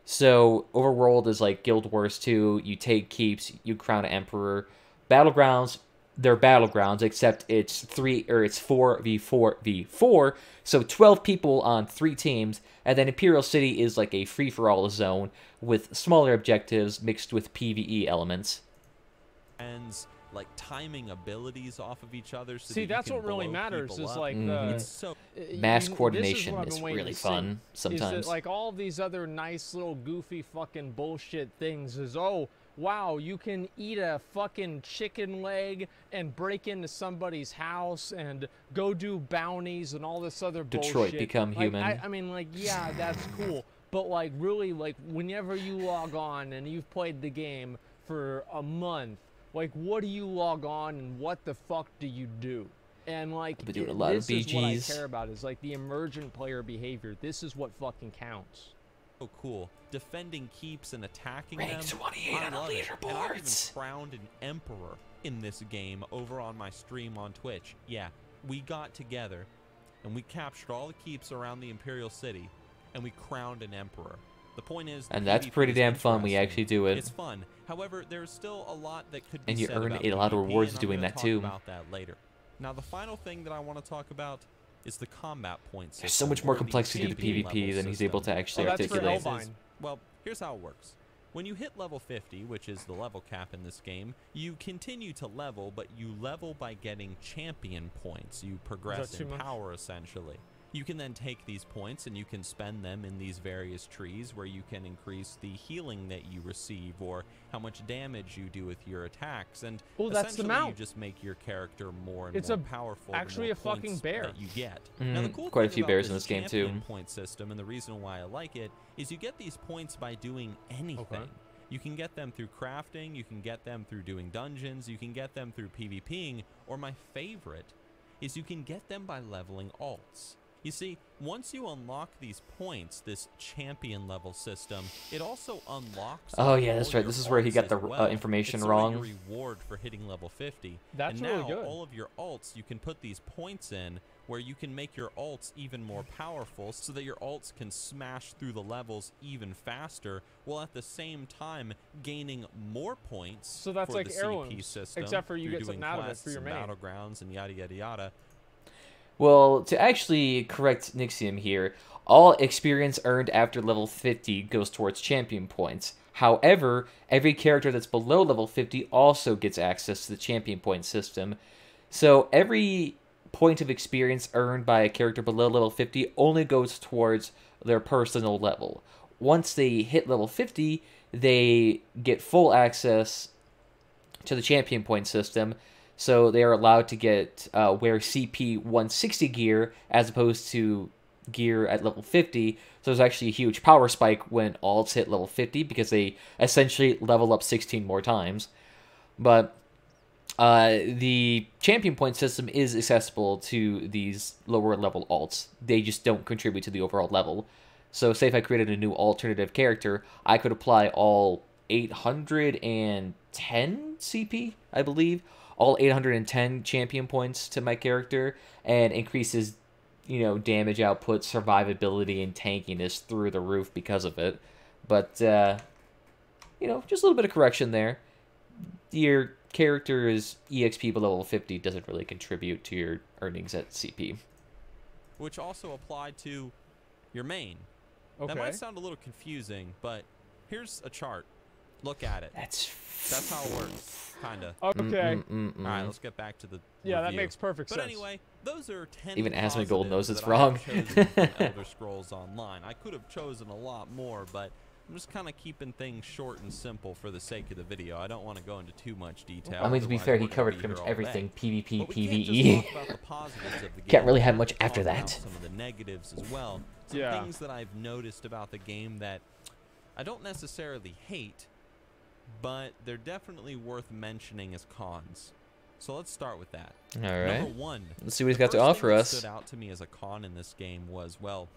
So, Overworld is like Guild Wars 2. You take keeps, you crown an Emperor. Battlegrounds, they're Battlegrounds, except it's 4v4v4, so 12 people on 3 teams, and then Imperial City is like a free-for-all zone with smaller objectives mixed with PvE elements. And like timing abilities off of each other. So see, that's what really matters is like the mass coordination is really fun sometimes. Is that, like, all these other nice little goofy fucking bullshit things is, oh, wow, you can eat a fucking chicken leg and break into somebody's house and go do bounties and all this other bullshit. Detroit Become Human. I mean, like, yeah, that's cool. But, like, really, like, whenever you log on and you've played the game for a month, like, what do you log on and what the fuck do you do? And, like, I've been doing a lot of BGs. Is what I care about is, like, the emergent player behavior. This is what fucking counts. So cool. Defending keeps and attacking Rank them. 28 on the leaderboards. And I've even crowned an emperor in this game over on my stream on Twitch. Yeah, we got together and we captured all the keeps around the Imperial City and we crowned an emperor. The point is, and that's pretty damn fun. We actually do it. It's fun. However, there's still a lot that could be and you said earn about a lot of PvP, rewards and doing I'm that gonna too. talk about that later. Now, the final thing that I want to talk about is the combat points. There's so much more complexity to the PvP than he's able to actually articulate. Well, here's how it works. when you hit level 50, which is the level cap in this game, you continue to level, but you level by getting champion points. You progress in power, essentially. You can then take these points and you can spend them in these various trees where you can increase the healing that you receive or how much damage you do with your attacks. And essentially you just make your character more and more powerful. Actually a fucking bear that you get. Now, the cool quite a thing few about bears in this game too. Point system, and the reason why I like it, is you get these points by doing anything. You can get them through crafting, you can get them through doing dungeons, you can get them through PvPing, or my favorite is you can get them by leveling alts. You see, once you unlock these points, this champion level system, it also unlocks. Oh yeah, that's right. This is where he got the information wrong. It's a reward for hitting level 50. That's and really now, good. all of your alts, you can put these points in where you can make your alts even more powerful so that your alts can smash through the levels even faster, while at the same time gaining more points. So that's for like the heirlooms, CP system, except for you through get doing something out of it quests for your and main. battlegrounds and yada yada yada. Well, to actually correct Nixium here, all experience earned after level 50 goes towards champion points. However, every character that's below level 50 also gets access to the champion point system. So every point of experience earned by a character below level 50 only goes towards their personal level. Once they hit level 50, they get full access to the champion point system. So they are allowed to get wear CP 160 gear as opposed to gear at level 50. So there's actually a huge power spike when alts hit level 50 because they essentially level up 16 more times. But the champion point system is accessible to these lower level alts. They just don't contribute to the overall level. So say if I created a new alternative character, I could apply all 810 CP, I believe, all 810 champion points to my character, and increases, damage output, survivability, and tankiness through the roof because of it. But, just a little bit of correction there. Your character's EXP below level 50 doesn't really contribute to your earnings at CP. Which also applied to your main. Okay. That might sound a little confusing, but here's a chart. Look at it. That's how it works, kinda. Okay. All right, let's get back to the Yeah, that review. makes perfect sense. But anyway, those are 10 Even Asmongold knows it's positives that I wrong. have chosen from Elder Scrolls Online. I could have chosen a lot more, but I'm just kind of keeping things short and simple for the sake of the video. I don't want to go into too much detail. I mean, to be otherwise fair, we're he gonna covered be pretty here much all everything. day. PvP, But we can't just PvE. talk about the positives of the game. Can't really have We much have to after talk about that. some of the negatives as well. Some Yeah. things that I've noticed about the game that I don't necessarily hate, but they're definitely worth mentioning as cons. So let's start with that. All right. Number one. Let's see what he's got to First thing offer that us. stood out to me as a con in this game was, well,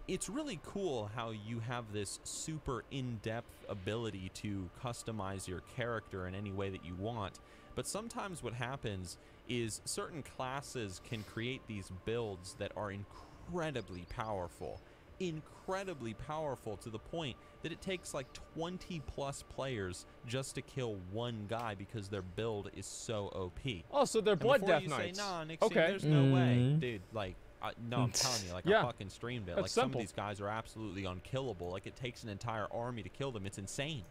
it's really cool how you have this super in-depth ability to customize your character in any way that you want. But sometimes what happens is certain classes can create these builds that are incredibly powerful. Incredibly powerful to the point that it takes like 20 plus players just to kill one guy because their build is so OP. Oh, so they're And blood before death you knights. say, nah, Nick, Okay. there's no way, dude. Like, no, I'm telling you, like, Yeah. I fucking streamed it. That's Like, some simple. of these guys are absolutely unkillable. Like, it takes an entire army to kill them. It's insane.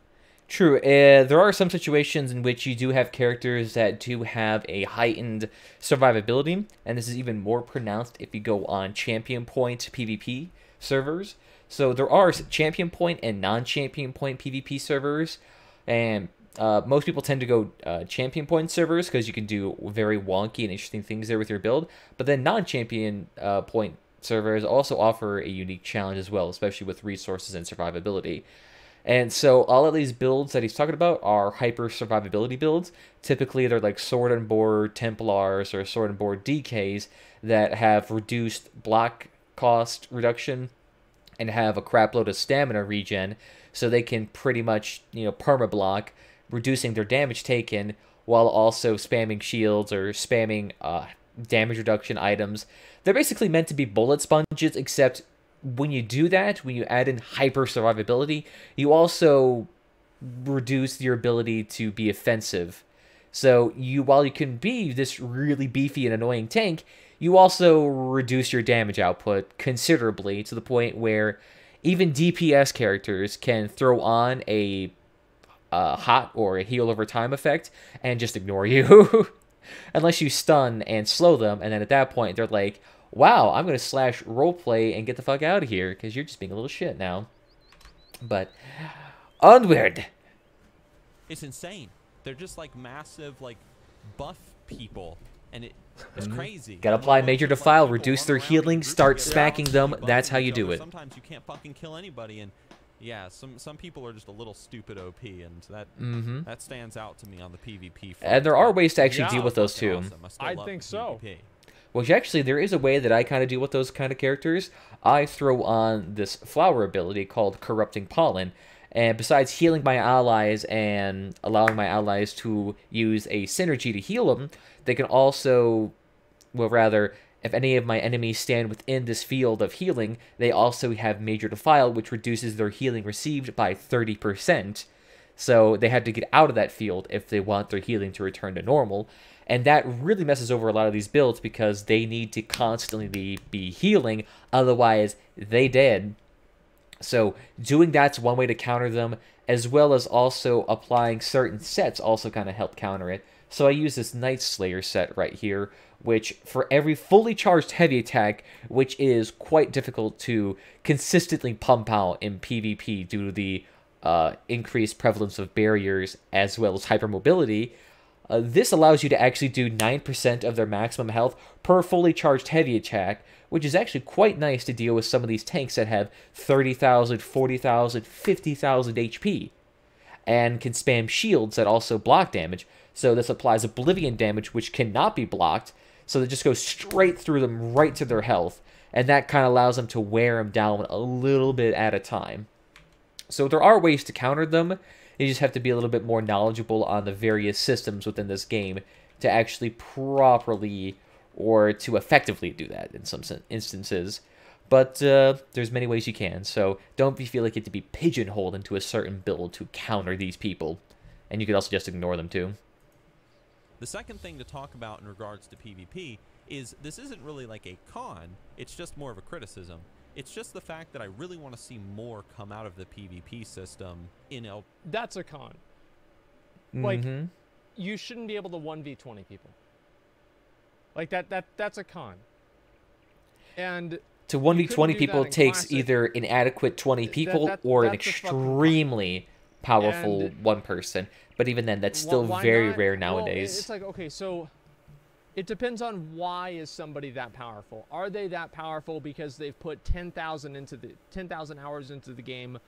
True. There are some situations in which you do have characters that do have a heightened survivability, and this is even more pronounced if you go on champion point PvP servers. So there are champion point and non-champion point PvP servers, and most people tend to go champion point servers because you can do very wonky and interesting things there with your build. But then non-champion point servers also offer a unique challenge as well, especially with resources and survivability. And so all of these builds that he's talking about are hyper survivability builds. Typically, they're like Sword and Board Templars or Sword and Board DKs that have reduced block cost reduction and have a crap load of stamina regen, so they can pretty much, perma-block, reducing their damage taken while also spamming shields or spamming damage reduction items. They're basically meant to be bullet sponges, except when you do that, when you add in hyper survivability, you also reduce your ability to be offensive. So while you can be this really beefy and annoying tank, you also reduce your damage output considerably to the point where even DPS characters can throw on a hot or a heal over time effect and just ignore you. Unless you stun and slow them, and then at that point, they're like, wow, I'm going to slash roleplay and get the fuck out of here, because you're just being a little shit now. But, onward! It's insane. They're just like massive, like, buff people, and it's crazy. Gotta apply Major Defile, reduce their healing, start smacking them, that's how you do it. Sometimes you can't fucking kill anybody, and yeah, some people are just a little stupid OP, and that that stands out to me on the PvP front. And there are ways to actually deal with those too. Awesome. I think so. PvP. Which actually, there is a way that I kind of deal with those kind of characters. I throw on this flower ability called Corrupting Pollen, and besides healing my allies and allowing my allies to use a synergy to heal them, they can also, well, rather, if any of my enemies stand within this field of healing, they also have Major Defile, which reduces their healing received by 30%. So they have to get out of that field if they want their healing to return to normal. And that really messes over a lot of these builds because they need to constantly be healing, otherwise they dead. So doing that's one way to counter them, as well as also applying certain sets also kind of help counter it. So I use this Night Slayer set right here, which for every fully charged heavy attack, which is quite difficult to consistently pump out in PvP due to the increased prevalence of barriers as well as hypermobility, this allows you to actually do 9% of their maximum health per fully charged heavy attack, which is actually quite nice to deal with some of these tanks that have 30,000, 40,000, 50,000 HP, and can spam shields that also block damage. So this applies Oblivion damage, which cannot be blocked, so it just goes straight through them, right to their health, and that kind of allows them to wear them down a little bit at a time. So there are ways to counter them. You just have to be a little bit more knowledgeable on the various systems within this game to actually properly or to effectively do that in some instances. But there's many ways you can, so don't feel like you have to be pigeonholed into a certain build to counter these people. And you could also just ignore them too. The second thing to talk about in regards to PvP is this isn't really like a con, it's just more of a criticism. It's just the fact that I really want to see more come out of the PvP system in El... That's a con. Like, you shouldn't be able to 1v20 people. Like, that's a con. And to 1v20 people takes either an adequate 20 people or an extremely powerful one person. But even then, that's still very rare nowadays. Well, it's like, okay, so it depends on why is somebody that powerful. Are they that powerful because they've put 10,000 hours into the game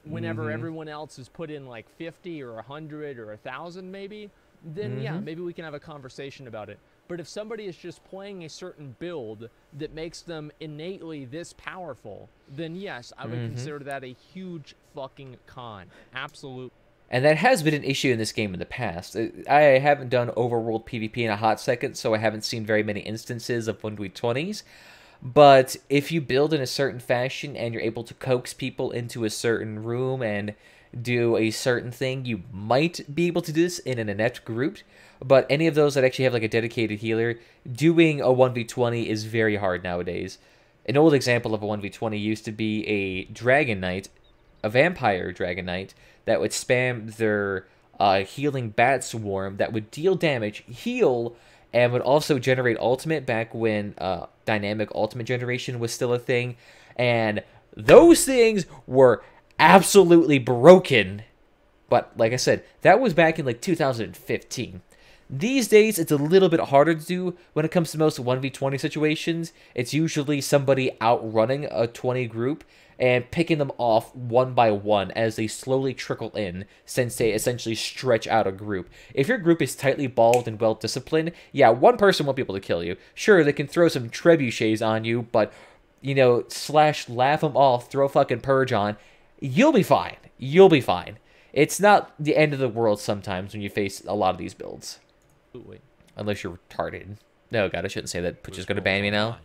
whenever everyone else has put in like 50 or 100 or 1,000 maybe? Then yeah, maybe we can have a conversation about it. But if somebody is just playing a certain build that makes them innately this powerful, then yes, I would consider that a huge fucking con. Absolutely. And that has been an issue in this game in the past. I haven't done overworld PvP in a hot second, so I haven't seen very many instances of 1v20s. But if you build in a certain fashion and you're able to coax people into a certain room and do a certain thing, you might be able to do this in an inept group. But any of those that actually have like a dedicated healer, doing a 1v20 is very hard nowadays. An old example of a 1v20 used to be a Dragon Knight, a Vampire Dragon Knight, that would spam their healing bat swarm that would deal damage, heal, and would also generate ultimate back when dynamic ultimate generation was still a thing. And those things were absolutely broken. But like I said, that was back in like 2015. These days, it's a little bit harder to do when it comes to most 1v20 situations. It's usually somebody outrunning a 20 group and picking them off one by one as they slowly trickle in, since they essentially stretch out a group. If your group is tightly balled and well-disciplined, yeah, one person won't be able to kill you. Sure, they can throw some trebuchets on you, but, you know, laugh them off, throw fucking purge on, you'll be fine. You'll be fine. It's not the end of the world sometimes when you face a lot of these builds. Unless you're retarded. No, God, I shouldn't say that. Twitch is going to ban me now.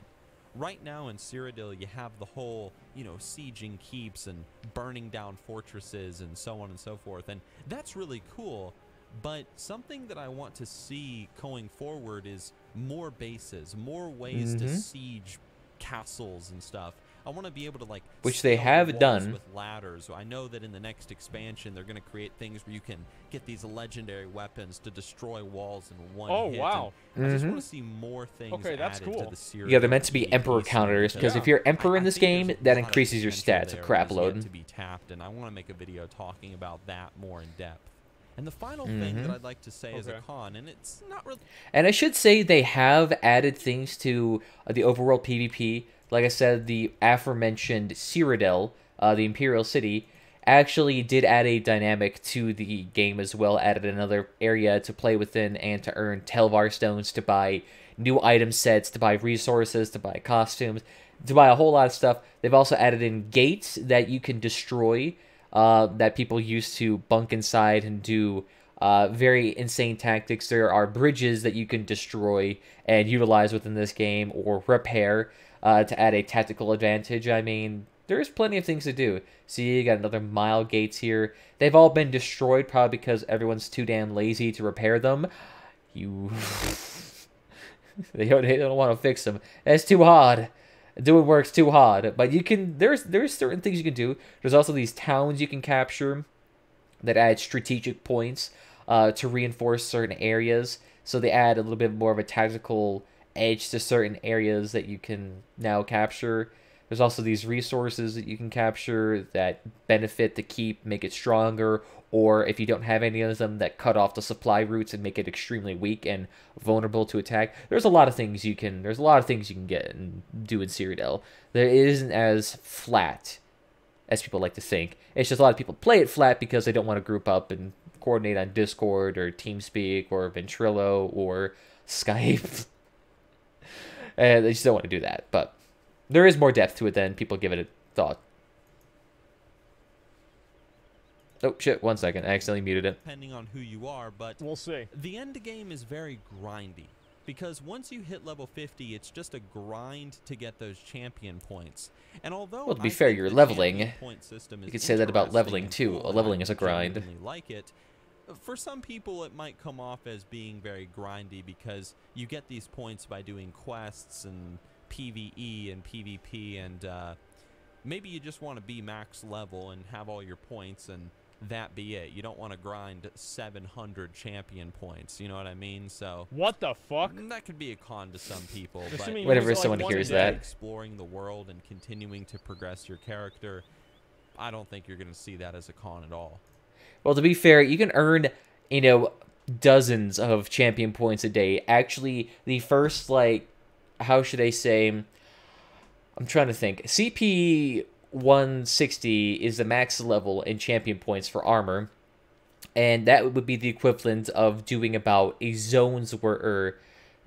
Right now in Cyrodiil, you have the whole, you know, sieging keeps and burning down fortresses and so on and so forth. And that's really cool. But something that I want to see going forward is more bases, more ways to siege castles and stuff. I want to be able to like which they scale the have walls done. with ladders. I know that in the next expansion they're going to create things where you can get these legendary weapons to destroy walls in one Oh, hit. wow. And I just want to see more things Okay, that's added cool. to the series. Yeah, they're meant to be Emperor counters, because if you're Emperor in this game, that increases your stats a crap load. To be tapped, and I want to make a video talking about that more in depth. And the final thing that I'd like to say as a con, and it's not really... And I should say they have added things to the overworld PvP. Like I said, the aforementioned Cyrodiil, the Imperial City, actually did add a dynamic to the game as well. Added another area to play within and to earn Telvar stones, to buy new item sets, to buy resources, to buy costumes, to buy a whole lot of stuff. They've also added in gates that you can destroy, that people used to bunk inside and do very insane tactics. There are bridges that you can destroy and utilize within this game, or repair to add a tactical advantage. I mean, there's plenty of things to do. See, you got another mile gates here. They've all been destroyed, probably because everyone's too damn lazy to repair them. They don't want to fix them. It's too hard. Doing work's too hard, but you can. There's certain things you can do. There's also these towns you can capture that add strategic points to reinforce certain areas. So they add a little bit more of a tactical edge to certain areas that you can now capture. There's also these resources that you can capture that benefit the keep, make it stronger, or if you don't have any of them, that cut off the supply routes and make it extremely weak and vulnerable to attack. There's a lot of things you can get and do in Cyrodiil. There isn't as flat as people like to think. It's just a lot of people play it flat because they don't want to group up and coordinate on Discord or TeamSpeak or Ventrilo or Skype. And they just don't want to do that. But there is more depth to it than people give it a thought. Oh, shit, 1 second. I accidentally muted it. Depending on who you are, but We'll see. the end game is very grindy. Because once you hit level 50, it's just a grind to get those champion points. And although Well, to be fair, you're leveling. Point system is You could say that about interesting leveling, and too. cool, Leveling and is a I grind. genuinely like it. For some people, it might come off as being very grindy because you get these points by doing quests and PvE and PvP, and maybe you just want to be max level and have all your points and that be it. You don't want to grind 700 champion points, you know what I mean? So What the fuck? that could be a con to some people, Just but to me, Whenever it was like someone one hears day. that. exploring the world and continuing to progress your character, I don't think you're going to see that as a con at all. Well, to be fair, you can earn, dozens of champion points a day. Actually, the first, how should I say? I'm trying to think. CP 160 is the max level in champion points for armor. And that would be the equivalent of doing about a zone's worth, or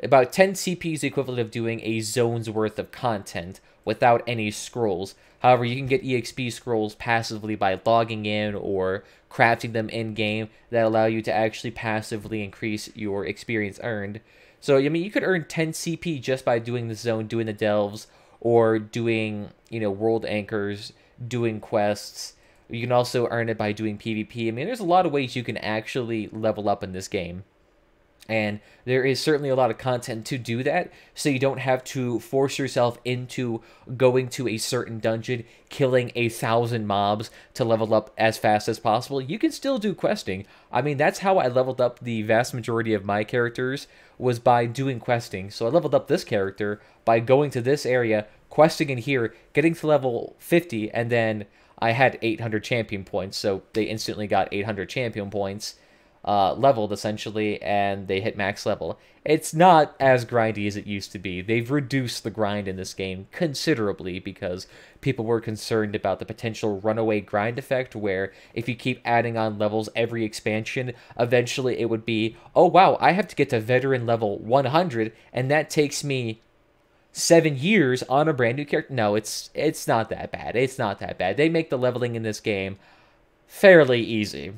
about 10 CP is the equivalent of doing a zone's worth of content without any scrolls. However, you can get EXP scrolls passively by logging in or crafting them in-game that allow you to actually passively increase your experience earned. So, I mean, you could earn 10 CP just by doing the zone, doing the delves, or doing, world anchors, doing quests. You can also earn it by doing PvP. I mean, there's a lot of ways you can actually level up in this game. And there is certainly a lot of content to do that, so you don't have to force yourself into going to a certain dungeon, killing 1,000 mobs to level up as fast as possible. You can still do questing. I mean, that's how I leveled up the vast majority of my characters, was by doing questing. So I leveled up this character by going to this area, questing in here, getting to level 50, and then I had 800 champion points, so they instantly got 800 champion points. Leveled, essentially, and they hit max level. It's not as grindy as it used to be. They've reduced the grind in this game considerably because people were concerned about the potential runaway grind effect, where if you keep adding on levels every expansion, eventually it would be, oh wow, I have to get to veteran level 100, and that takes me 7 years on a brand new character. No, it's not that bad. It's not that bad. They make the leveling in this game fairly easy.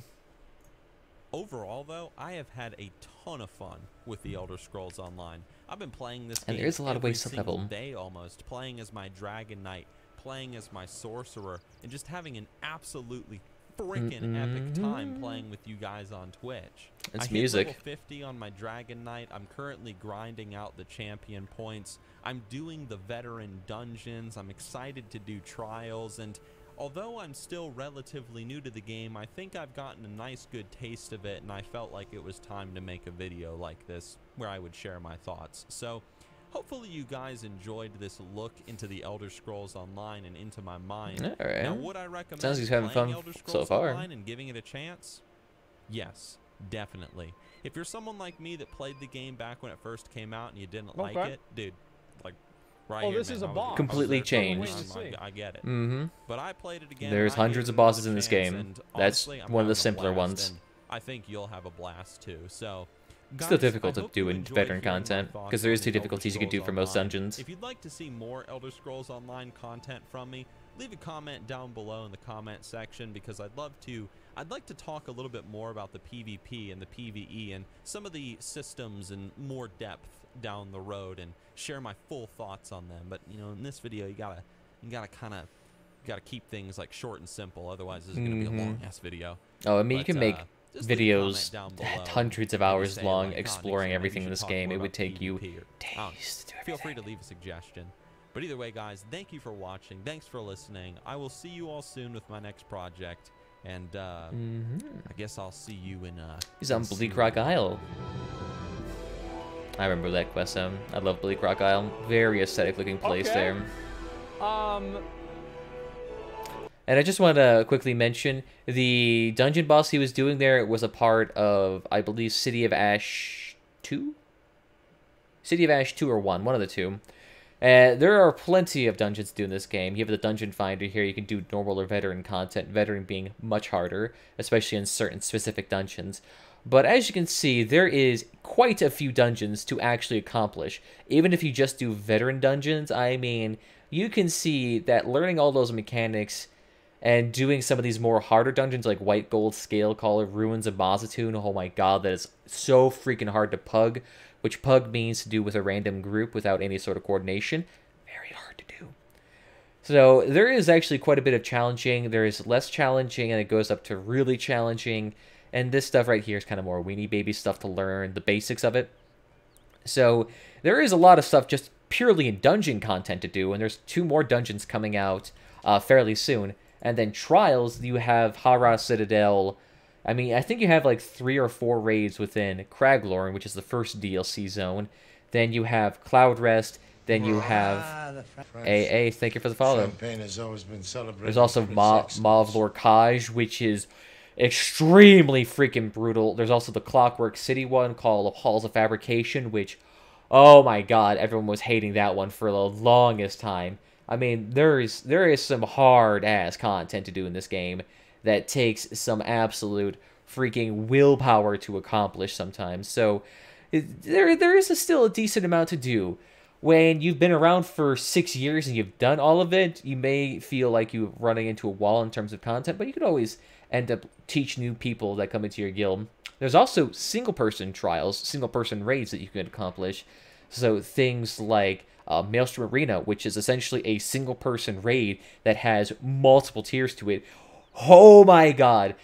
Overall, though, I have had a ton of fun with the Elder Scrolls Online. I've been playing this game And there's a lot of every ways to single level. day almost, playing as my Dragon Knight, playing as my Sorcerer, and just having an absolutely freaking epic time playing with you guys on Twitch. It's I music. hit level 50 on my Dragon Knight. I'm currently grinding out the champion points. I'm doing the veteran dungeons. I'm excited to do trials, and although I'm still relatively new to the game, I think I've gotten a nice good taste of it, and I felt like it was time to make a video like this where I would share my thoughts. So hopefully you guys enjoyed this look into the Elder Scrolls Online and into my mind. All right. Now, would I recommend Sounds like you're having playing fun Elder so Scrolls far. Online and giving it a chance? Yes, definitely. If you're someone like me that played the game back when it first came out and you didn't like it, dude, like right here, this man, is a I was- boss. I was Completely there for changed. the time. I get it. Mm-hmm. But I played it again. There's and I hundreds gave of it bosses another in this chance, game. and That's honestly, I'm one of the having a simpler blast, ones. and I think you'll have a blast too. So, Still guys, difficult I to hope do you in enjoyed veteran hearing my content, thoughts because there is on two Elder difficulties you can do Scrolls for most Online. dungeons. If you'd like to see more Elder Scrolls Online content from me, leave a comment down below in the comment section, because I'd like to talk a little bit more about the PvP and the PvE and some of the systems in more depth down the road, and share my full thoughts on them. But you know, in this video, you gotta keep things like short and simple. Otherwise, this is gonna be a long ass video. Oh, I mean, you But, can make just leave a comment videos down below hundreds of and hours say, long like, "Oh, exploring Nixon, everything maybe in you this should talk game. more It would about take you PvP," or- I don't know. days to do Feel free everything. to leave a suggestion. But either way, guys, thank you for watching. Thanks for listening. I will see you all soon with my next project. And I guess I'll see you in He's on Bleak Rock Isle. I remember that quest zone. I love Bleak Rock Isle. Very aesthetic looking place Okay. there. And I just want to quickly mention, the dungeon boss he was doing there was a part of, I believe, City of Ash 2? City of Ash 2 or 1, one of the two. There are plenty of dungeons to do in this game. You have the Dungeon Finder here. You can do normal or veteran content, veteran being much harder, especially in certain specific dungeons. But as you can see, there is quite a few dungeons to actually accomplish. Even if you just do veteran dungeons, I mean, you can see that learning all those mechanics and doing some of these more harder dungeons like White Gold, Scale Caller, Ruins of Mazatoon, oh my god, that is so freaking hard to pug, which pug means to do with a random group without any sort of coordination. Very hard to do. So there is actually quite a bit of challenging. There is less challenging, and it goes up to really challenging. And this stuff right here is kind of more weenie baby stuff to learn, the basics of it. So there is a lot of stuff just purely in dungeon content to do, and there's 2 more dungeons coming out fairly soon. And then Trials, you have Hara Citadel. I mean, I think you have like 3 or 4 raids within Craglorn, which is the first DLC zone. Then you have Cloud Rest. Then you have AA. Thank you for the follow. Champagne has always been celebrated. There's also for its Mauve excellence. Lorcage, which is extremely freaking brutal. There's also the Clockwork City one called Halls of Fabrication, which, oh my god, everyone was hating that one for the longest time. I mean, there is some hard-ass content to do in this game that takes some absolute freaking willpower to accomplish sometimes. So there is still a decent amount to do. When you've been around for 6 years and you've done all of it, you may feel like you're running into a wall in terms of content, but you could always end up teach new people that come into your guild. There's also single-person trials, single-person raids that you can accomplish. So things like Maelstrom Arena, which is essentially a single-person raid that has multiple tiers to it. Oh my god!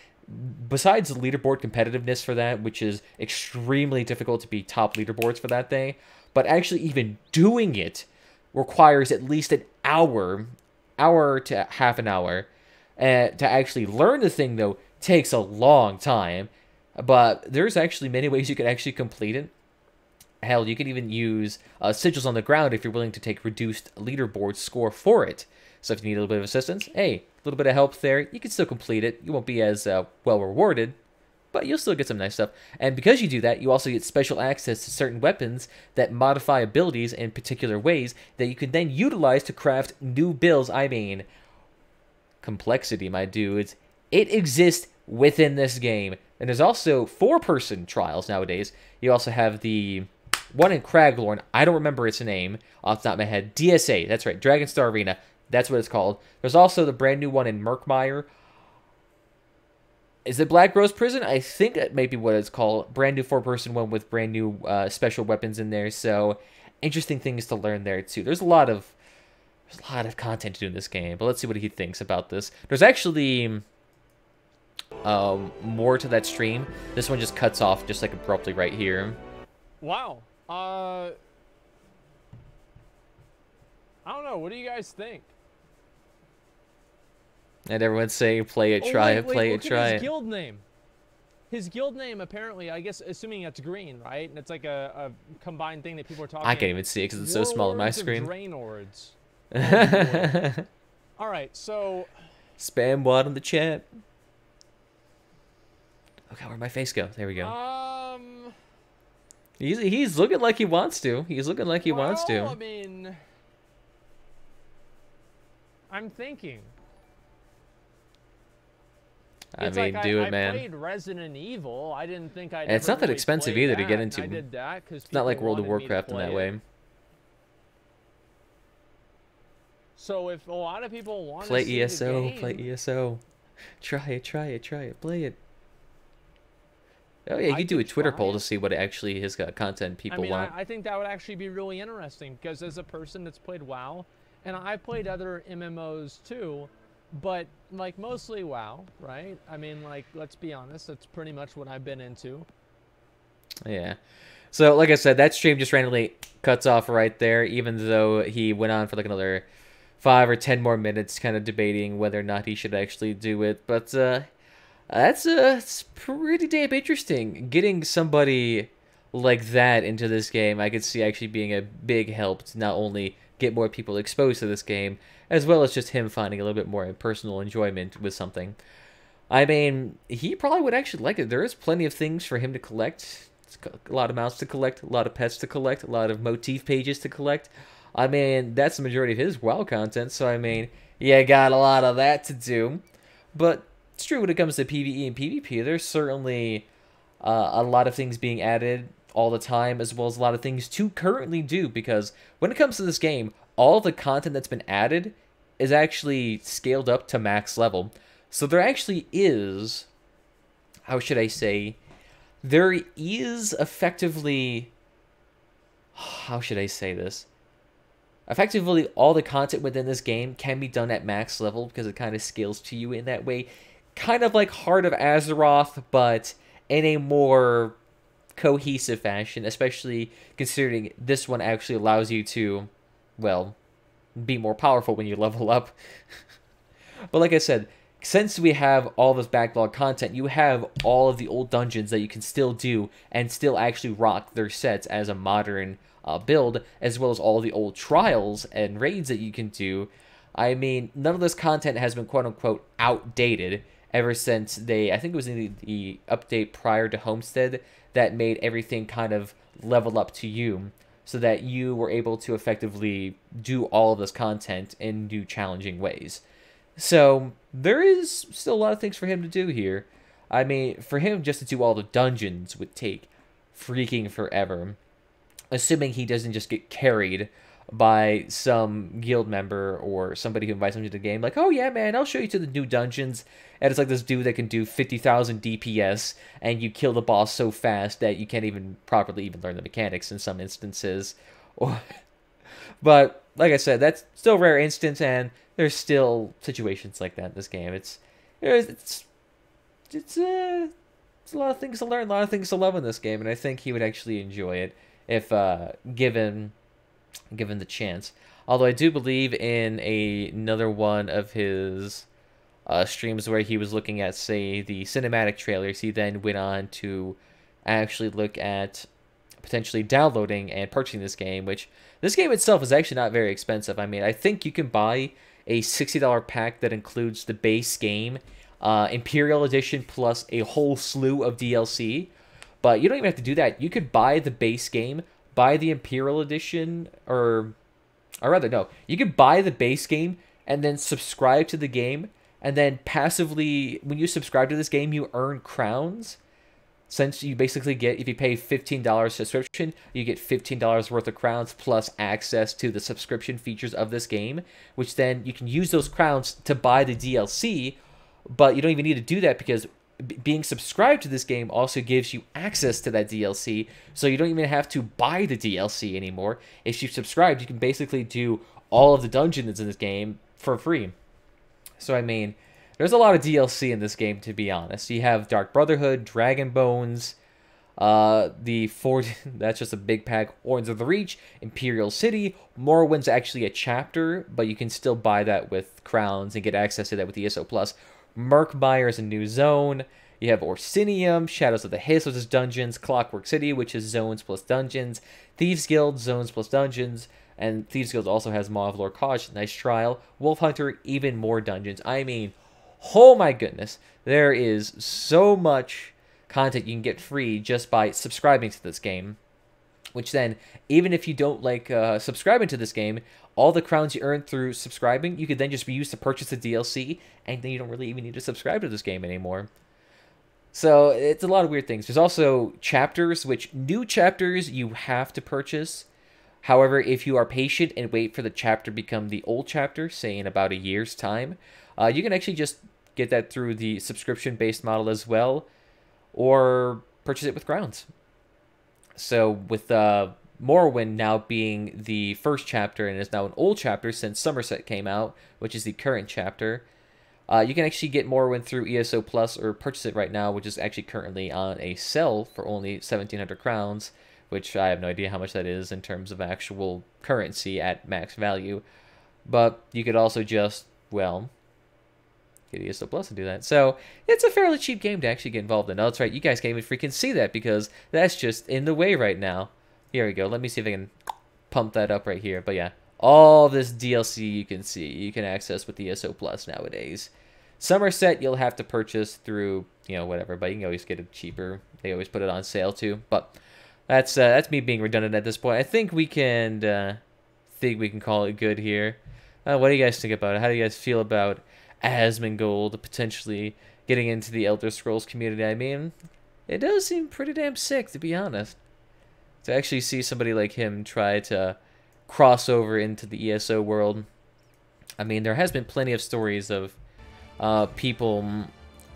Besides the leaderboard competitiveness for that, which is extremely difficult to be top leaderboards for that thing, but actually even doing it requires at least an hour to half an hour. To actually learn the thing, though, takes a long time. But there's actually many ways you can actually complete it. Hell, you can even use sigils on the ground if you're willing to take reduced leaderboard score for it. So if you need a little bit of assistance, hey, a little bit of help there, you can still complete it. You won't be as well rewarded, but you'll still get some nice stuff. And because you do that, you also get special access to certain weapons that modify abilities in particular ways that you can then utilize to craft new builds. I mean, complexity, my dudes. It exists within this game. And there's also 4-person trials nowadays. You also have the one in Craglorn. I don't remember its name off the top of my head. DSA, that's right, Dragonstar Arena. That's what it's called. There's also the brand new one in Murkmire. Is it Black Rose Prison? I think that may be what it's called. Brand new 4-person one with brand new special weapons in there. So interesting things to learn there too. There's a lot of content to do in this game. But let's see what he thinks about this. There's actually more to that stream. This one just cuts off just like abruptly right here. Wow. I don't know. What do you guys think? And everyone's saying, play it, try it, play it, try it. His guild name. His guild name, apparently, I guess, assuming that's green, right? And it's like a combined thing that people are talking. I can't even see it because it's so small on my screen. Draenords. All right, so spam what in the chat? Okay, where'd my face go? There we go. He's looking like he wants to. He's looking like he wants to. I mean, I'm thinking. I mean, do it, man. I played Resident Evil. I didn't think I'd. And it's not that expensive either to get into. I did that because it's not like World of Warcraft in that way. So if a lot of people want to see ESO, the game, play ESO, try it, play it. Oh yeah, you could do a Twitter poll to see what actually his content people want. I think that would actually be really interesting because as a person that's played WoW, and I played other MMOs too. But, like, mostly WoW, right? I mean, like, let's be honest. That's pretty much what I've been into. Yeah. So, like I said, that stream just randomly cuts off right there, even though he went on for, like, another 5 or 10 more minutes kind of debating whether or not he should actually do it. But, it's pretty damn interesting. Getting somebody like that into this game, I could see actually being a big help to not only get more people exposed to this game, as well as just him finding a little bit more personal enjoyment with something. I mean, he probably would actually like it. There is plenty of things for him to collect. It's a lot of mounts to collect, a lot of pets to collect, a lot of motif pages to collect. I mean, that's the majority of his WoW content, so I mean, yeah, got a lot of that to do. But it's true when it comes to PvE and PvP, there's certainly a lot of things being added all the time, as well as a lot of things to currently do, because when it comes to this game, all the content that's been added is actually scaled up to max level. So there actually is, how should I say, there is effectively, how should I say this? Effectively, all the content within this game can be done at max level because it kind of scales to you in that way. Kind of like Heart of Azeroth, but in a more cohesive fashion, especially considering this one actually allows you to, well, be more powerful when you level up. But like I said, since we have all this backlog content, you have all of the old dungeons that you can still do and still actually rock their sets as a modern build, as well as all the old trials and raids that you can do. I mean, none of this content has been quote-unquote outdated ever since I think it was in the update prior to Homestead that made everything kind of level up to you, so that you were able to effectively do all of this content in new challenging ways. So there is still a lot of things for him to do here. I mean, for him just to do all the dungeons would take freaking forever, assuming he doesn't just get carried by some guild member or somebody who invites him to the game, like, oh yeah, man, I'll show you to the new dungeons. And it's like this dude that can do 50,000 DPS, and you kill the boss so fast that you can't even properly learn the mechanics in some instances. But like I said, that's still a rare instance, and there's still situations like that in this game. It's a lot of things to learn, a lot of things to love in this game, and I think he would actually enjoy it if given the chance. Although I do believe in another one of his streams where he was looking at, say, the cinematic trailers, he then went on to actually look at potentially downloading and purchasing this game, which this game itself is actually not very expensive. I mean, I think you can buy a $60 pack that includes the base game, Imperial Edition, plus a whole slew of DLC. But you don't even have to do that. You could buy the base game, buy the Imperial Edition, or rather, no. You could buy the base game and then subscribe to the game, and then passively, when you subscribe to this game, you earn crowns. Since you basically get, if you pay $15 subscription, you get $15 worth of crowns plus access to the subscription features of this game, which then you can use those crowns to buy the DLC, but you don't even need to do that because being subscribed to this game also gives you access to that DLC, so you don't even have to buy the DLC anymore. If you subscribe, you can basically do all of the dungeons in this game for free. So I mean, There's a lot of DLC in this game, to be honest. You have Dark Brotherhood, Dragon Bones, that's just a big pack, Horns of the Reach, Imperial City. Morrowind's actually a chapter, but you can still buy that with crowns and get access to that with ESO Plus. Murkmire is a new zone. You have Orsinium, Shadows of the Haze, which is dungeons, Clockwork City, which is zones plus dungeons, Thieves Guild, zones plus dungeons, and Thieves Guild also has Maw of Lord Kosh, nice trial. Wolf Hunter, even more dungeons. I mean, oh my goodness, there is so much content you can get free just by subscribing to this game. Which then, even if you don't like subscribing to this game, all the crowns you earn through subscribing, you could then just be used to purchase the DLC, and then you don't really even need to subscribe to this game anymore. So, it's a lot of weird things. There's also chapters, which new chapters you have to purchase. However, if you are patient and wait for the chapter to become the old chapter, say in about a year's time, you can actually just get that through the subscription-based model as well, or purchase it with crowns. So, with Morrowind now being the first chapter and is now an old chapter since Somerset came out, which is the current chapter, you can actually get Morrowind through ESO Plus or purchase it right now, which is actually currently on a sale for only 1,700 crowns, which I have no idea how much that is in terms of actual currency at max value. But you could also just, well, get ESO Plus and do that. So it's a fairly cheap game to actually get involved in. Oh, that's right, you guys can't even freaking see that because that's just in the way right now. Here we go. Let me see if I can pump that up right here. But yeah, all this DLC you can see, you can access with ESO Plus nowadays. Somerset you'll have to purchase through, you know, whatever, but you can always get it cheaper. They always put it on sale too. But that's me being redundant at this point. I think we can call it good here. What do you guys think about it? How do you guys feel about Asmongold potentially getting into the Elder Scrolls community? I mean, it does seem pretty damn sick, to be honest. To actually see somebody like him try to cross over into the ESO world. I mean, there has been plenty of stories of people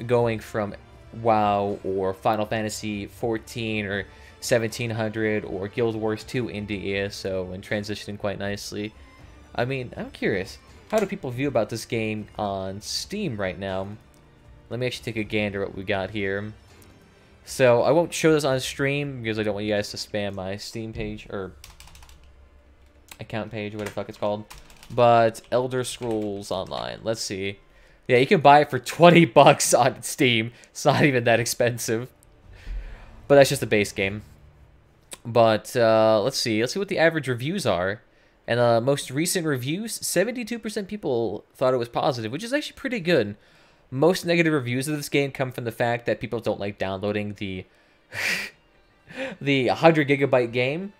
going from WoW or Final Fantasy 14 or 1700 or Guild Wars 2 into ESO and transitioning quite nicely. I mean, I'm curious. How do people view about this game on Steam right now? Let me actually take a gander at what we got here. So, I won't show this on stream because I don't want you guys to spam my Steam page, or account page, or what the fuck it's called. But, Elder Scrolls Online. Let's see. Yeah, you can buy it for 20 bucks on Steam. It's not even that expensive. But that's just the base game. But, let's see. Let's see what the average reviews are. And most recent reviews, 72% people thought it was positive, which is actually pretty good. Most negative reviews of this game come from the fact that people don't like downloading the the 100 gigabyte game,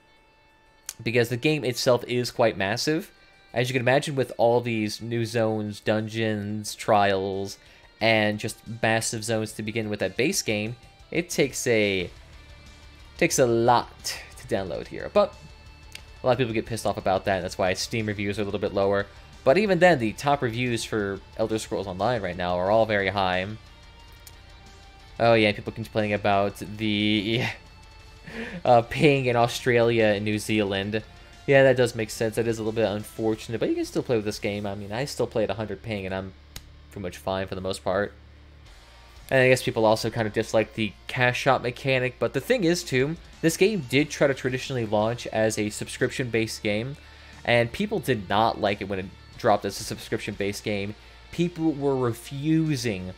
because the game itself is quite massive. As you can imagine, with all these new zones, dungeons, trials, and just massive zones to begin with that base game, it takes a lot to download here. But a lot of people get pissed off about that, and that's why Steam reviews are a little bit lower. But even then, the top reviews for Elder Scrolls Online right now are all very high. Oh yeah, people complaining about the ping in Australia and New Zealand. Yeah, that does make sense. That is a little bit unfortunate, but you can still play with this game. I mean, I still play at 100 ping, and I'm pretty much fine for the most part. And I guess people also kind of dislike the cash shop mechanic, but the thing is, too, this game did try to traditionally launch as a subscription-based game, and people did not like it when it dropped as a subscription-based game. People were refusing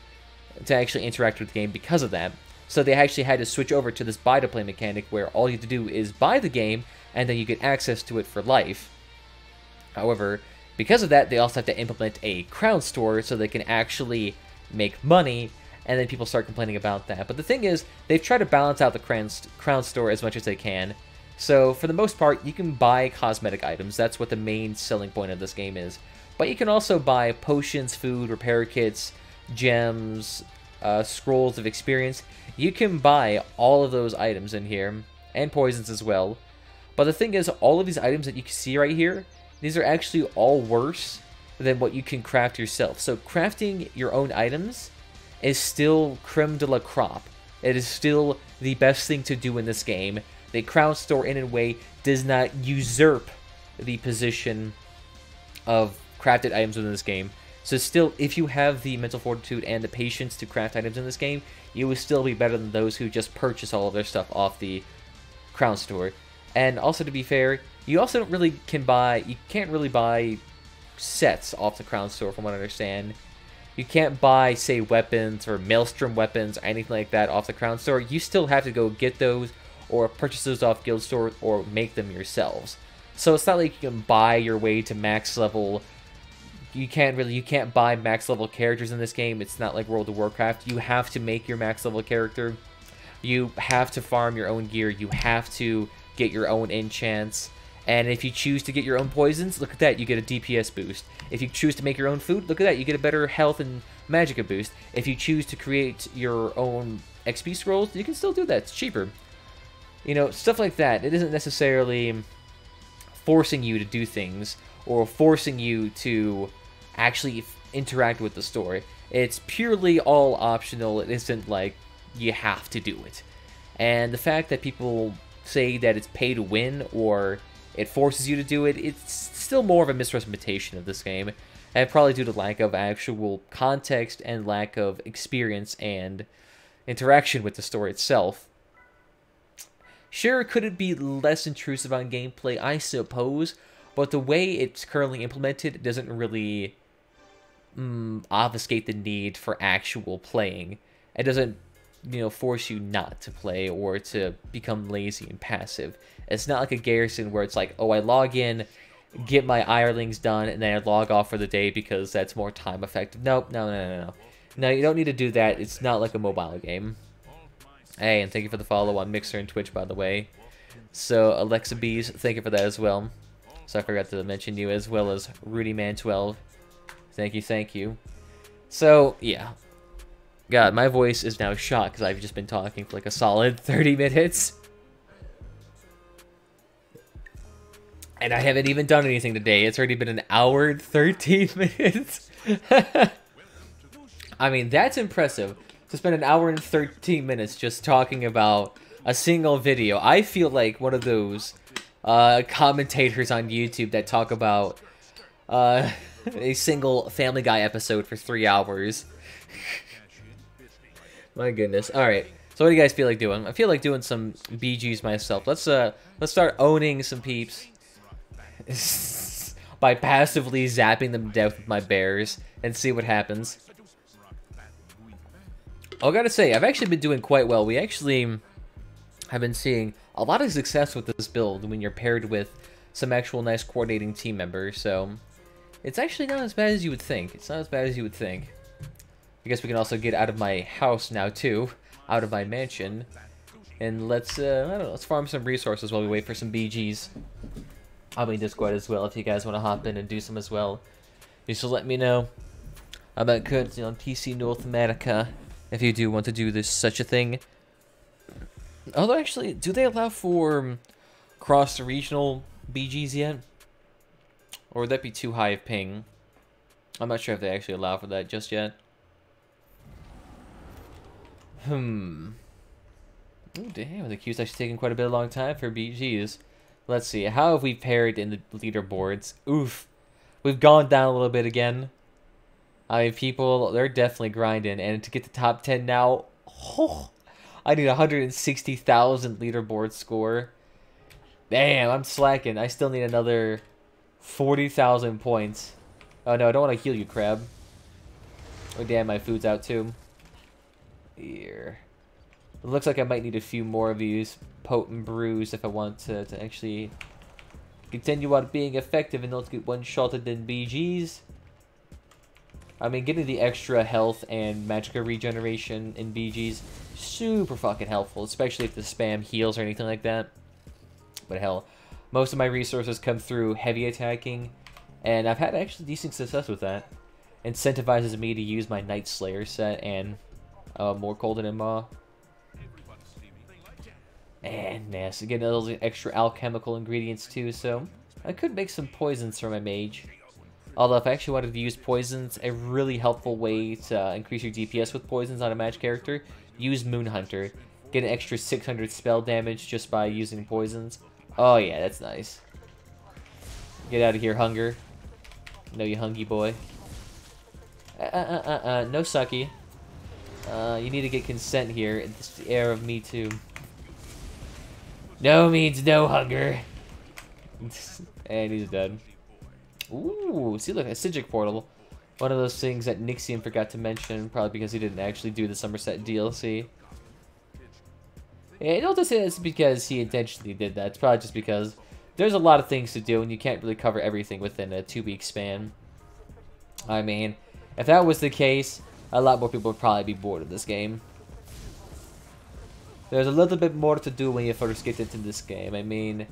to actually interact with the game because of that. So they actually had to switch over to this buy-to-play mechanic where all you have to do is buy the game, and then you get access to it for life. However, because of that, they also have to implement a crown store so they can actually make money, and then people start complaining about that. But the thing is, they've tried to balance out the crown store as much as they can. So, for the most part, you can buy cosmetic items. That's what the main selling point of this game is. But you can also buy potions, food, repair kits, gems, scrolls of experience. You can buy all of those items in here, and poisons as well. But the thing is, all of these items that you can see right here, these are actually all worse than what you can craft yourself. So, crafting your own items is still creme de la crop. It is still the best thing to do in this game. The crown store, in a way, does not usurp the position of crafted items within this game. So still, if you have the mental fortitude and the patience to craft items in this game, you will still be better than those who just purchase all of their stuff off the Crown Store. And also, to be fair, you also you can't really buy sets off the Crown Store, from what I understand. You can't buy, say, weapons or Maelstrom weapons or anything like that off the Crown Store. You still have to go get those or purchase those off Guild Store or make them yourselves. So it's not like you can buy your way to max level. You can't buy max level characters in this game. It's not like World of Warcraft. You have to make your max level character. You have to farm your own gear. You have to get your own enchants. And if you choose to get your own poisons, look at that, you get a DPS boost. If you choose to make your own food, look at that, you get a better health and magicka boost. If you choose to create your own XP scrolls, you can still do that. It's cheaper. You know, stuff like that. It isn't necessarily forcing you to do things or forcing you to actually interact with the story. It's purely all optional. It isn't like you have to do it. And the fact that people say that it's pay to win or it forces you to do it, it's still more of a misrepresentation of this game. And probably due to lack of actual context and lack of experience and interaction with the story itself. Sure, could it be less intrusive on gameplay? I suppose. But the way it's currently implemented doesn't really obfuscate the need for actual playing. It doesn't, you know, force you not to play or to become lazy and passive. It's not like a Garrison where it's like, oh, I log in, get my Irelings done, and then I log off for the day because that's more time effective. Nope, no. No, you don't need to do that. It's not like a mobile game. Hey, and thank you for the follow on Mixer and Twitch, by the way. So, Alexa Bees, thank you for that as well. So I forgot to mention you, as well as RudyMan12. Thank you. So, yeah. God, my voice is now shot because I've just been talking for like a solid 30 minutes. And I haven't even done anything today. It's already been an hour and 13 minutes. I mean, that's impressive. To spend an hour and 13 minutes just talking about a single video. I feel like one of those commentators on YouTube that talk about a single Family Guy episode for 3 hours. My goodness. Alright. So what do you guys feel like doing? I feel like doing some BGs myself. Let's start owning some peeps. By passively zapping them to death with my bears and see what happens. I gotta say, I've actually been doing quite well. We actually have been seeing a lot of success with this build when you're paired with some actual nice coordinating team members, so it's actually not as bad as you would think. It's not as bad as you would think. I guess we can also get out of my house now, too. Out of my mansion. And let's, I don't know, let's farm some resources while we wait for some BGs. I'll be in Discord as well if you guys want to hop in and do some as well. You should let me know about currency on PC North America if you do want to do this such a thing. Although, actually, do they allow for cross-regional BGs yet? Or would that be too high of ping? I'm not sure if they actually allow for that just yet. Oh, damn, the queue's actually taking quite a bit of long time for BGs. Let's see, how have we paired in the leaderboards? Oof. We've gone down a little bit again. I mean, people, they're definitely grinding. And to get the top 10 now, oh, I need 160,000 leaderboard score. Damn, I'm slacking. I still need another 40,000 points. Oh no, I don't want to heal you, crab. Oh damn, my food's out too. Here. It looks like I might need a few more of these potent brews if I want to actually continue on being effective and not get one-shotted in BGs. I mean, getting the extra health and magicka regeneration in BGs, super fucking helpful, especially if the spam heals or anything like that. But hell, most of my resources come through heavy attacking, and I've had actually decent success with that. Incentivizes me to use my Night Slayer set and more Golden and Maw. And nasty, getting those extra alchemical ingredients too, so I could make some poisons for my mage. Although if I actually wanted to use poisons, a really helpful way to increase your DPS with poisons on a match character, use Moonhunter. Get an extra 600 spell damage just by using poisons. Oh yeah, that's nice. Get out of here, Hunger. No, you hungry boy. No sucky. You need to get consent here. It's the air of me too. No means no hunger. And he's dead. Ooh, see, look, a Sigic portal. One of those things that Nixium forgot to mention, probably because he didn't actually do the Somerset DLC. Yeah, don't just say it's because he intentionally did that. It's probably just because there's a lot of things to do, and you can't really cover everything within a 2-week span. I mean, if that was the case, a lot more people would probably be bored of this game. There's a little bit more to do when you first get into this game. I mean,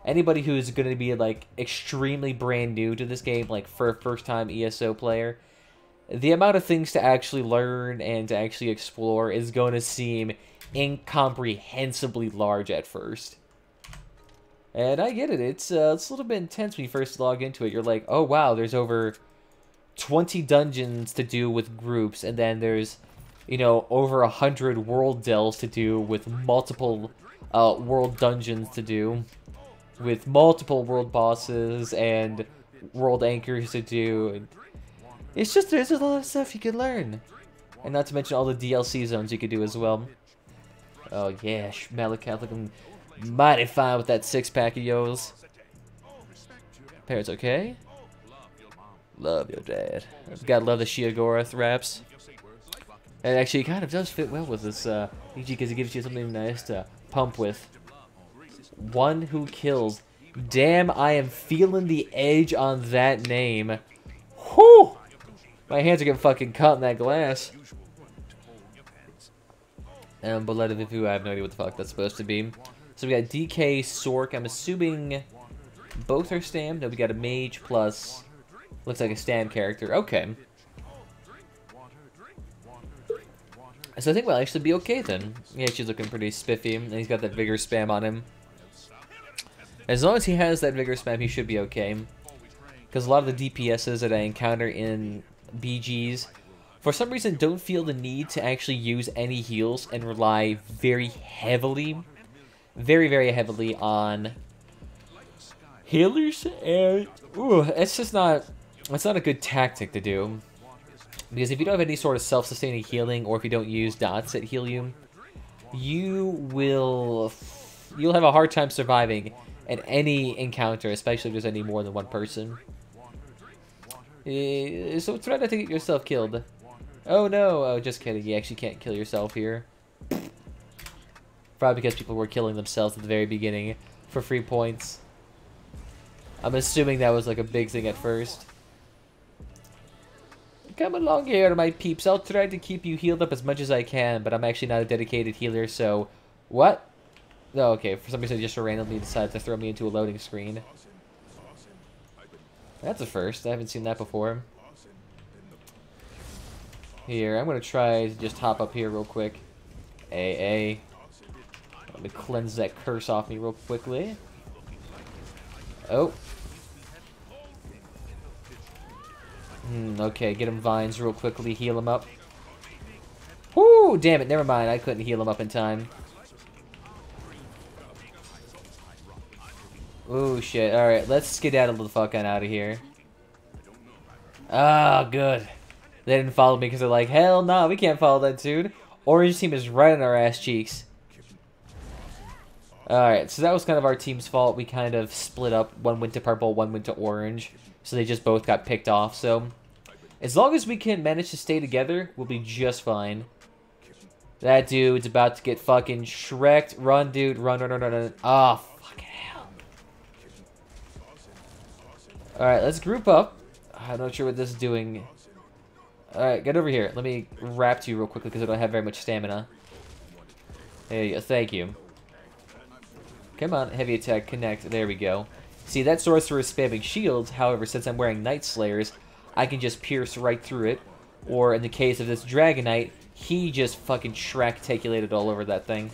anybody who's going to be, like, extremely brand new to this game, like, for a first-time ESO player, the amount of things to actually learn and to actually explore is going to seem incomprehensibly large at first. And I get it. It's a little bit intense when you first log into it. You're like, oh, wow, there's over 20 dungeons to do with groups, and then there's, you know, over 100 world delves to do with multiple world dungeons to do, with multiple world bosses and world anchors to do. And it's just, there's a lot of stuff you can learn. And not to mention all the DLC zones you could do as well. Oh yeah, Malacath looking mighty fine with that 6-pack of yours. Parents okay? Love your dad. Gotta love the Shiagora raps. And actually, it kind of does fit well with this EG because it gives you something nice to pump with. One who kills. Damn, I am feeling the edge on that name. Whew! My hands are getting fucking caught in that glass. Bullet of Vivu, I have no idea what the fuck that's supposed to be. So we got DK, Sork, I'm assuming both are Stam. No, we got a Mage plus, looks like a Stam character. Okay. So I think we'll actually be okay then. Yeah, she's looking pretty spiffy, and he's got that Vigor spam on him. As long as he has that Vigor spam, he should be okay. Because a lot of the DPSs that I encounter in BGs, for some reason, don't feel the need to actually use any heals and rely very heavily, very heavily on healers. And ooh, it's just not, it's not a good tactic to do. Because if you don't have any sort of self-sustaining healing, or if you don't use dots that heal you, you'll have a hard time surviving at any encounter, especially if there's any more than one person. So try not to get yourself killed. Oh no, oh just kidding, you actually can't kill yourself here. Probably because people were killing themselves at the very beginning for free points. I'm assuming that was like a big thing at first. Come along here, my peeps. I'll try to keep you healed up as much as I can, but I'm actually not a dedicated healer, so... What? Oh, okay, for some reason it just randomly decided to throw me into a loading screen. That's a first. I haven't seen that before. Here, I'm going to try to just hop up here real quick. AA. Let me cleanse that curse off me real quickly. Oh. Okay, get him vines real quickly, heal him up. Whoo, damn it, never mind, I couldn't heal him up in time. Oh shit, alright, let's skedaddle the fuck on out of here. Ah, good. They didn't follow me because they're like, hell no, we can't follow that dude. Orange team is right on our ass cheeks. Alright, so that was kind of our team's fault. We kind of split up. One went to purple, one went to orange. So they just both got picked off, so... As long as we can manage to stay together, we'll be just fine. That dude's about to get fucking shreked. Run, dude. Run, run, run, run, run. Oh, fucking hell. Alright, let's group up. I'm not sure what this is doing. Alright, get over here. Let me wrap to you real quickly because I don't have very much stamina. There you go. Thank you. Come on, heavy attack, connect. There we go. See, that sorcerer is spamming shields. However, since I'm wearing Night Slayers, I can just pierce right through it. Or in the case of this Dragonite, he just fucking Shrek-ticulated all over that thing.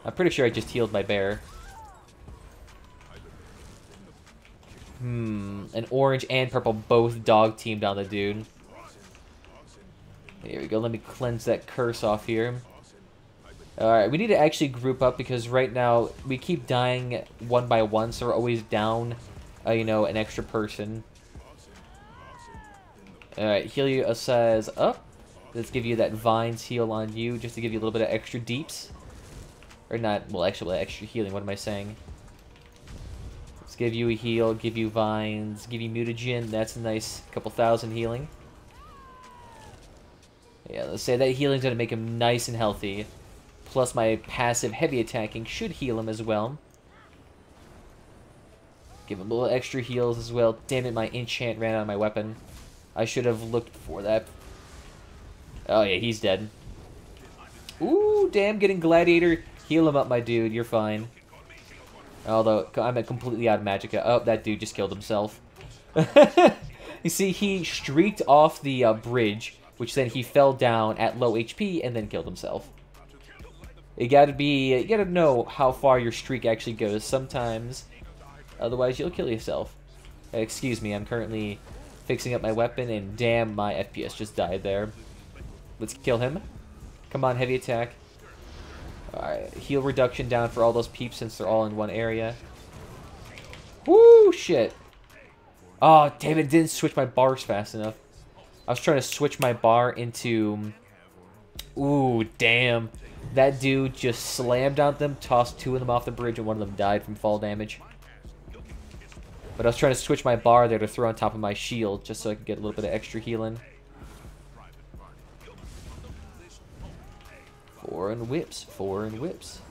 I'm pretty sure I just healed my bear. And orange and purple both dog teamed on the dude. Here we go. Let me cleanse that curse off here. Alright, we need to actually group up because right now we keep dying one by one, so we're always down, you know, an extra person. Alright, heal you size up. Let's give you that Vines heal on you, just to give you a little bit of extra deeps. Or not, well, actually, extra healing, what am I saying? Let's give you a heal, give you Vines, give you Mutagen, that's a nice couple thousand healing. Yeah, let's say that healing's gonna make him nice and healthy. Plus my passive heavy attacking should heal him as well. Give him a little extra heals as well. Damn it, my enchant ran out of my weapon. I should have looked for that. Oh yeah, he's dead. Ooh, damn, getting Gladiator. Heal him up, my dude. You're fine. Although, I'm completely out of magicka. Oh, that dude just killed himself. You see, he streaked off the bridge, which then he fell down at low HP and then killed himself. You gotta know how far your streak actually goes sometimes. Otherwise, you'll kill yourself. Excuse me, I'm currently fixing up my weapon, and damn, my FPS just died there. Let's kill him. Come on, heavy attack. Alright, heal reduction down for all those peeps since they're all in one area. Woo, shit. Oh, damn it, didn't switch my bars fast enough. I was trying to switch my bar into... Ooh, damn. That dude just slammed on them, tossed two of them off the bridge, and one of them died from fall damage. But I was trying to switch my bar there to throw on top of my shield, just so I could get a little bit of extra healing. Foreign whips, foreign whips.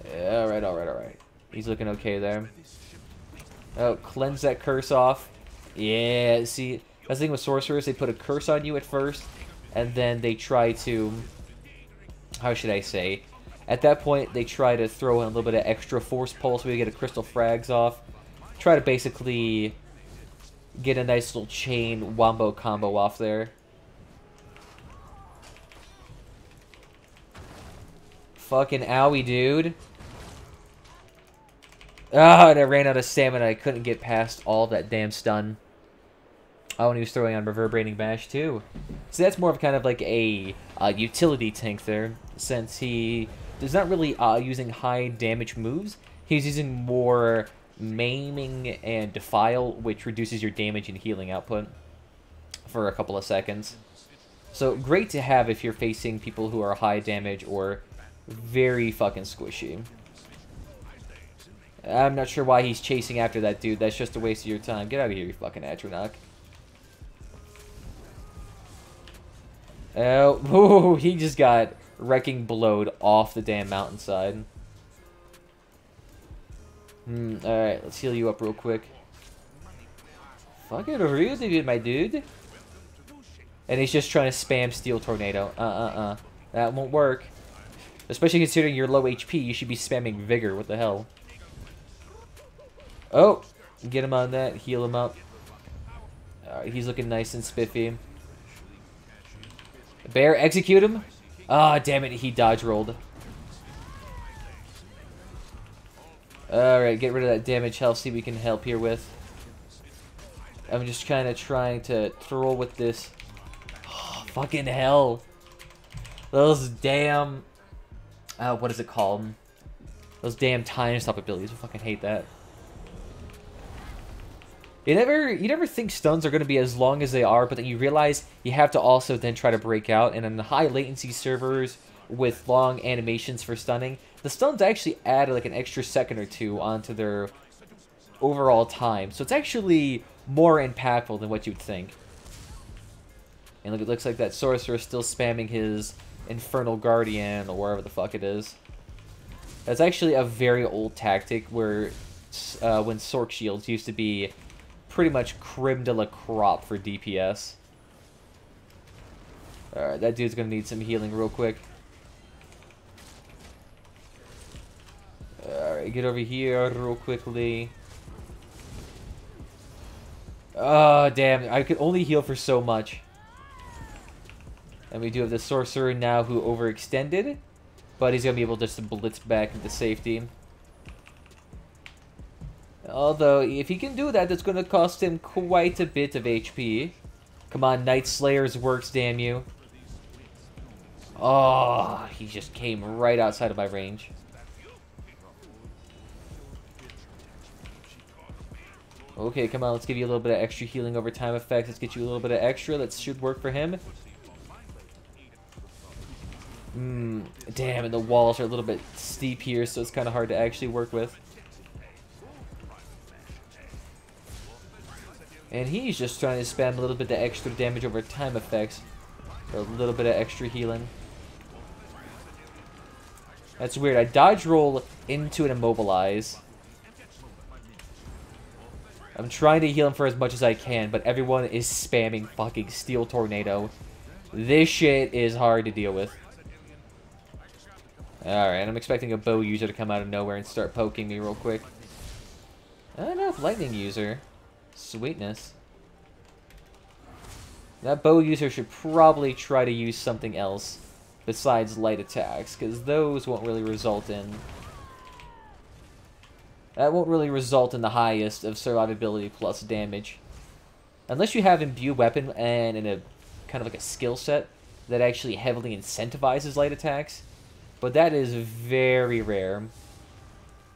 Yeah, alright, alright, alright. He's looking okay there. Oh, cleanse that curse off. Yeah, see, that's the thing with sorcerers, they put a curse on you at first, and then they try to, how should I say, at that point they try to throw in a little bit of extra force pulse so we get a crystal frags off. Try to basically get a nice little chain wombo combo off there. Fucking owie, dude. Ah, and I ran out of stamina. I couldn't get past all of that damn stun. Oh, and he was throwing on Reverberating Bash, too. So that's more of kind of like a utility tank there, since he is not really using high damage moves. He's using more maiming and defile, which reduces your damage and healing output for a couple of seconds. So great to have if you're facing people who are high damage or very fucking squishy. I'm not sure why he's chasing after that dude. That's just a waste of your time. Get out of here, you fucking Atronach. Oh, he just got wrecking blowed off the damn mountainside. Alright, let's heal you up real quick. Fucking rude, my dude. And he's just trying to spam Steel Tornado. That won't work. Especially considering you're low HP, you should be spamming Vigor. What the hell? Oh! Get him on that. Heal him up. Alright, he's looking nice and spiffy. Bear, execute him! Ah, oh, damn it, he dodge rolled. Alright, get rid of that damage health, see what we can help here with. I'm just kind of trying to throw with this. Oh, fucking hell. Those damn... what is it called? Those damn time stop abilities. I fucking hate that. You never think stuns are going to be as long as they are, but then you realize you have to also then try to break out. And on the high latency servers with long animations for stunning, the stuns actually add like an extra second or two onto their overall time. So it's actually more impactful than what you'd think. And look, it looks like that sorcerer is still spamming his Infernal Guardian or wherever the fuck it is. That's actually a very old tactic where when Sorc Shields used to be pretty much creme de la crop for DPS. Alright, that dude's gonna need some healing real quick. Alright, get over here real quickly. Oh, damn. I could only heal for so much. And we do have the Sorcerer now who overextended. But he's gonna be able just to blitz back into safety. Although, if he can do that, that's going to cost him quite a bit of HP. Come on, Night Slayer's works, damn you. Oh, he just came right outside of my range. Okay, come on, let's give you a little bit of extra healing over time effects. Let's get you a little bit of extra. That should work for him. Damn, and the walls are a little bit steep here, so it's kind of hard to actually work with. And he's just trying to spam a little bit of extra damage over time effects. For a little bit of extra healing. That's weird. I dodge roll into an immobilize. I'm trying to heal him for as much as I can, but everyone is spamming fucking Steel Tornado. This shit is hard to deal with. Alright, I'm expecting a bow user to come out of nowhere and start poking me real quick. Enough lightning user. Sweetness. That bow user should probably try to use something else besides light attacks, because those won't really result in... That won't really result in the highest of survivability plus damage. Unless you have imbue weapon and in a kind of like a skill set that actually heavily incentivizes light attacks. But that is very rare.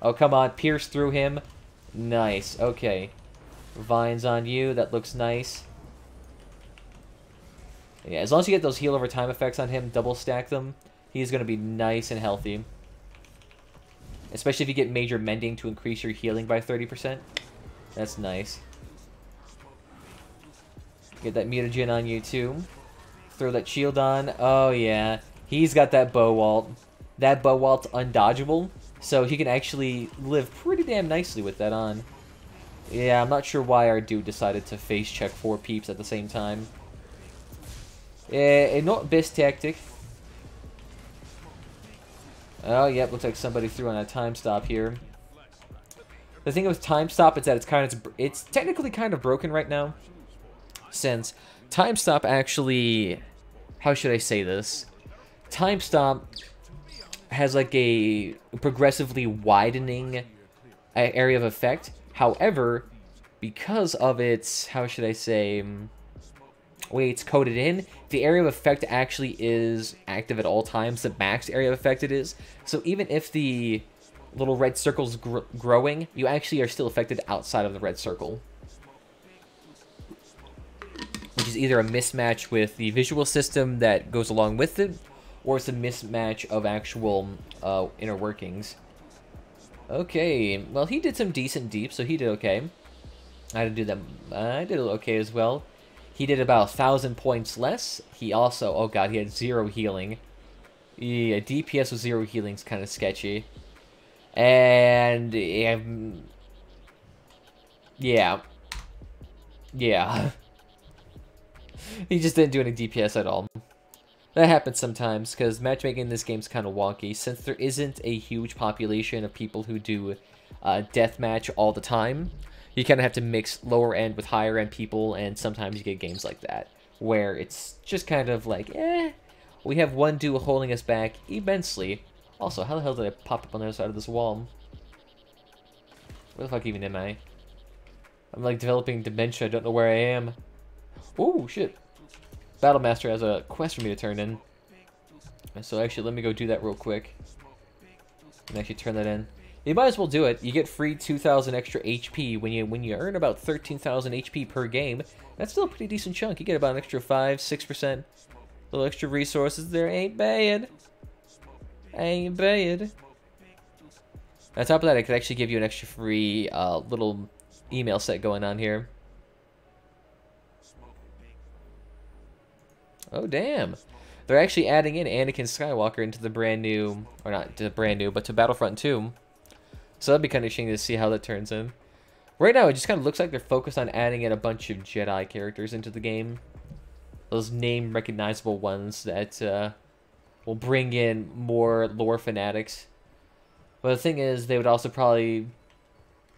Oh, come on. Pierce through him. Nice. Okay. Vines on you. That looks nice. Yeah, as long as you get those heal over time effects on him, double stack them, he's going to be nice and healthy. Especially if you get major mending to increase your healing by 30%. That's nice. Get that mutagen on you too. Throw that shield on. Oh yeah. He's got that bow walt. That bow walt's undodgeable. So he can actually live pretty damn nicely with that on. Yeah, I'm not sure why our dude decided to face check 4 peeps at the same time. Not best tactic. Oh, yep, looks like somebody threw on a time stop here. The thing with time stop is that it's technically kind of broken right now. Since time stop actually... How should I say this? Time stop has like a progressively widening area of effect. However, because of its... How should I say... way it's coded in, the area of effect actually is active at all times, the max area of effect it is. So even if the little red circle's growing, you actually are still affected outside of the red circle. Which is either a mismatch with the visual system that goes along with it, or it's a mismatch of actual inner workings. Okay, well he did some decent deep, so he did okay. I did okay as well. He did about 1,000 points less. He also... Oh god, he had 0 healing. Yeah, DPS with 0 healing is kind of sketchy. And... yeah. Yeah. He just didn't do any DPS at all. That happens sometimes, because matchmaking in this game is kind of wonky. Since there isn't a huge population of people who do deathmatch all the time... You kind of have to mix lower end with higher end people, and sometimes you get games like that, where it's just kind of like, we have one dude holding us back immensely. Also, how the hell did I pop up on the other side of this wall? Where the fuck even am I? I'm like developing dementia, I don't know where I am. Oh shit. Battlemaster has a quest for me to turn in. So actually, let me go do that real quick. And actually turn that in. You might as well do it. You get free 2,000 extra HP when you earn about 13,000 HP per game. That's still a pretty decent chunk. You get about an extra 5-6%. Little extra resources there. Ain't bad. Ain't bad. On top of that, I could actually give you an extra free little email set going on here. Oh, damn. They're actually adding in Anakin Skywalker into the brand new... Or not to the brand new, but to Battlefront 2. So that'd be kind of interesting to see how that turns in. Right now, it just kind of looks like they're focused on adding in a bunch of Jedi characters into the game. Those name-recognizable ones that will bring in more lore fanatics. But the thing is, they would also probably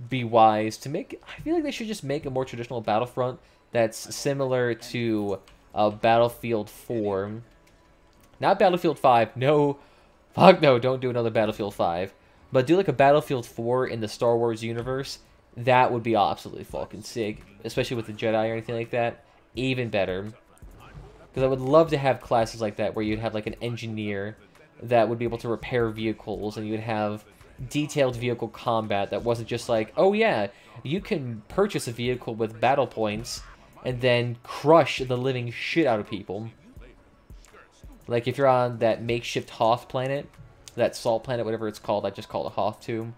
be wise to make... I feel like they should just make a more traditional Battlefront that's similar to Battlefield 4. Not Battlefield 5. No. Fuck no, don't do another Battlefield 5. But do like a Battlefield 4 in the Star Wars universe. That would be absolutely fucking sick. Especially with the Jedi or anything like that. Even better. Because I would love to have classes like that where you'd have like an engineer that would be able to repair vehicles. And you'd have detailed vehicle combat that wasn't just like, oh yeah, you can purchase a vehicle with battle points and then crush the living shit out of people. Like if you're on that makeshift Hoth planet, that salt planet, whatever it's called, I just call it Hoth too.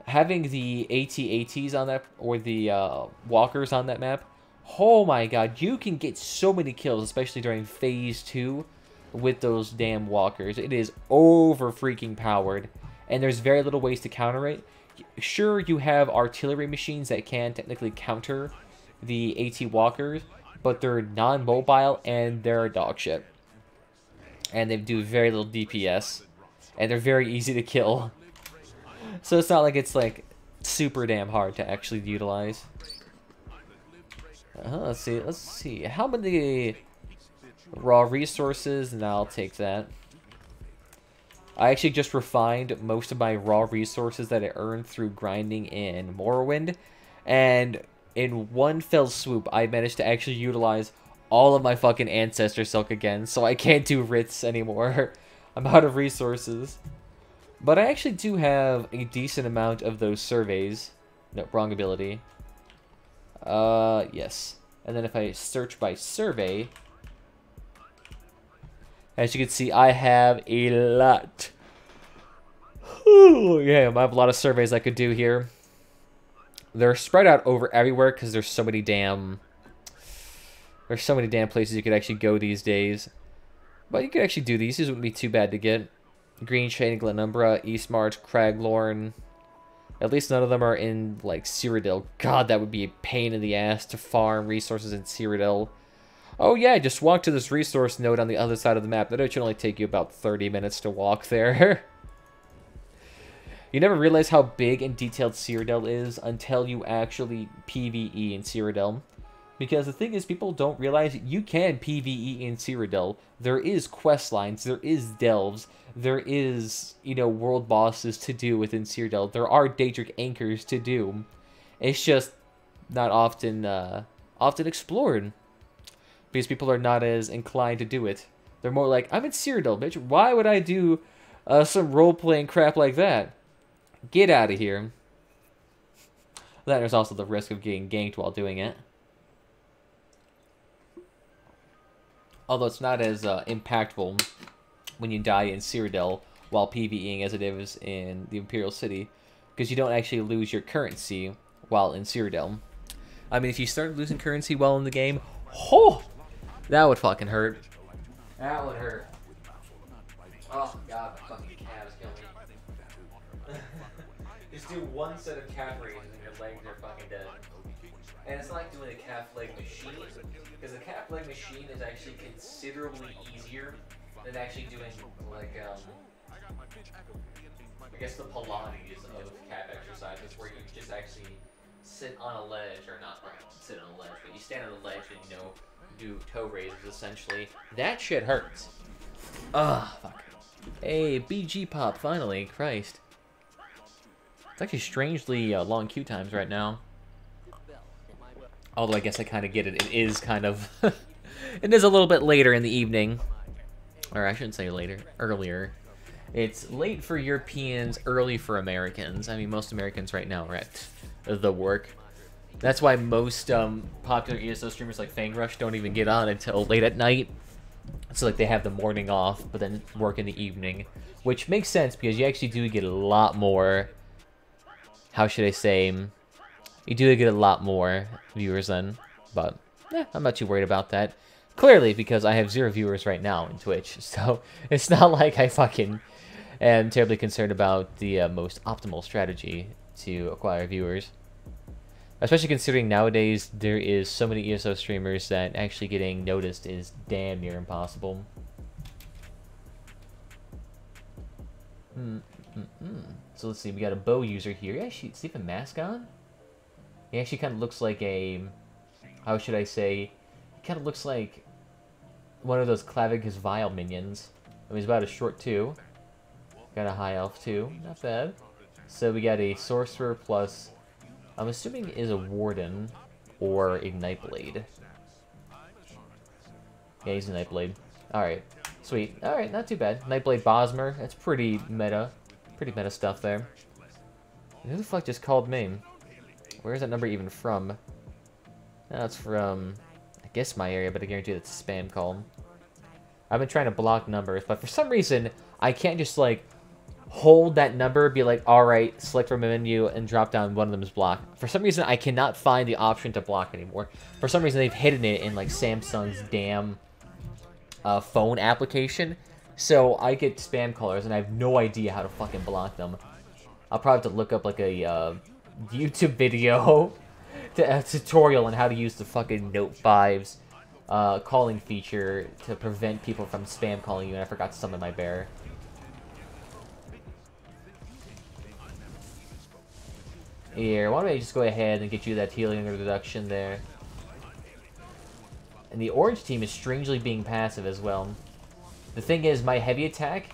Having the AT-ATs on that, or the walkers on that map, oh my god, you can get so many kills, especially during Phase 2 with those damn walkers. It is over freaking powered, and there's very little ways to counter it. Sure, you have artillery machines that can technically counter the AT walkers, but they're non-mobile and they're dog shit. And they do very little DPS, and they're very easy to kill. So it's not like it's like super damn hard to actually utilize. Let's see. How many raw resources? And I'll take that. I actually just refined most of my raw resources that I earned through grinding in Morrowind. And in one fell swoop, I managed to actually utilize all of my fucking Ancestor Silk again. So I can't do Writs anymore. I'm out of resources. But I actually do have a decent amount of those surveys. No, wrong ability. Yes. And then if I search by survey, as you can see, I have a lot. Yeah, I have a lot of surveys I could do here. They're spread out over everywhere because there's so many damn places you could actually go these days. But you could actually do these. These wouldn't be too bad to get. Green Chain, Glenumbra, Eastmarch, Craglorn. At least none of them are in, like, Cyrodiil. God, that would be a pain in the ass to farm resources in Cyrodiil. Oh yeah, just walk to this resource node on the other side of the map. That should only take you about 30 minutes to walk there. You never realize how big and detailed Cyrodiil is until you actually PvE in Cyrodiil. Because the thing is, people don't realize you can PvE in Cyrodiil. There is quest lines, there is delves, there is, you know, world bosses to do within Cyrodiil. There are Daedric anchors to do. It's just not often explored. Because people are not as inclined to do it. They're more like, I'm in Cyrodiil, bitch. Why would I do some role-playing crap like that? Get out of here. Then there's also the risk of getting ganked while doing it. Although it's not as impactful when you die in Cyrodiil while PvEing as it is in the Imperial City. Because you don't actually lose your currency while in Cyrodiil. I mean, if you start losing currency while in the game, oh, that would fucking hurt. That would hurt. Oh god, my fucking calves kill me. Just do one set of calf raises and your legs are fucking dead. And it's not like doing a calf leg machine, because the calf leg machine is actually considerably easier than actually doing, like, I guess the Pilates of calf exercises, where you just actually sit on a ledge, or not sit on a ledge, but you stand on a ledge and, you know, do toe raises, essentially. That shit hurts. Ugh, fuck. Hey, BG Pop, finally. Christ. It's actually strangely long queue times right now. Although I guess I kind of get it. It is kind of... it is a little bit later in the evening. Or I shouldn't say later. Earlier. It's late for Europeans, early for Americans. I mean, most Americans right now are at the work. That's why most popular ESO streamers like FangRush don't even get on until late at night. So like they have the morning off, but then work in the evening. Which makes sense because you actually do get a lot more... How should I say... You do get a lot more viewers then, but I'm not too worried about that. Clearly, because I have 0 viewers right now in Twitch, so it's not like I fucking am terribly concerned about the most optimal strategy to acquire viewers. Especially considering nowadays there is so many ESO streamers that actually getting noticed is damn near impossible. So let's see, we got a bow user here. Yeah, see if a mask on? He actually kind of looks like a, how should I say, he kind of looks like one of those Clavicus Vile minions. I mean, he's about as short too. Got a high elf too, not bad. So we got a sorcerer plus, I'm assuming is a warden or a Nightblade. Yeah, he's a Nightblade. Alright, sweet. Alright, not too bad. Nightblade Bosmer, that's pretty meta Pretty meta stuff there. Who the fuck just called me? Where is that number even from? That's from, I guess, my area, but I guarantee it's a spam call. I've been trying to block numbers, but for some reason, I can't just, like, hold that number, be like, alright, select from a menu, and drop down one of them is blocked. For some reason, I cannot find the option to block anymore. For some reason, they've hidden it in, like, Samsung's damn phone application. So I get spam callers, and I have no idea how to fucking block them. I'll probably have to look up, like, a YouTube video, a tutorial on how to use the fucking Note 5's calling feature to prevent people from spam calling you, and I forgot to summon my bear. Here, why don't I just go ahead and get you that healing reduction there. And the orange team is strangely being passive as well. The thing is, my heavy attack,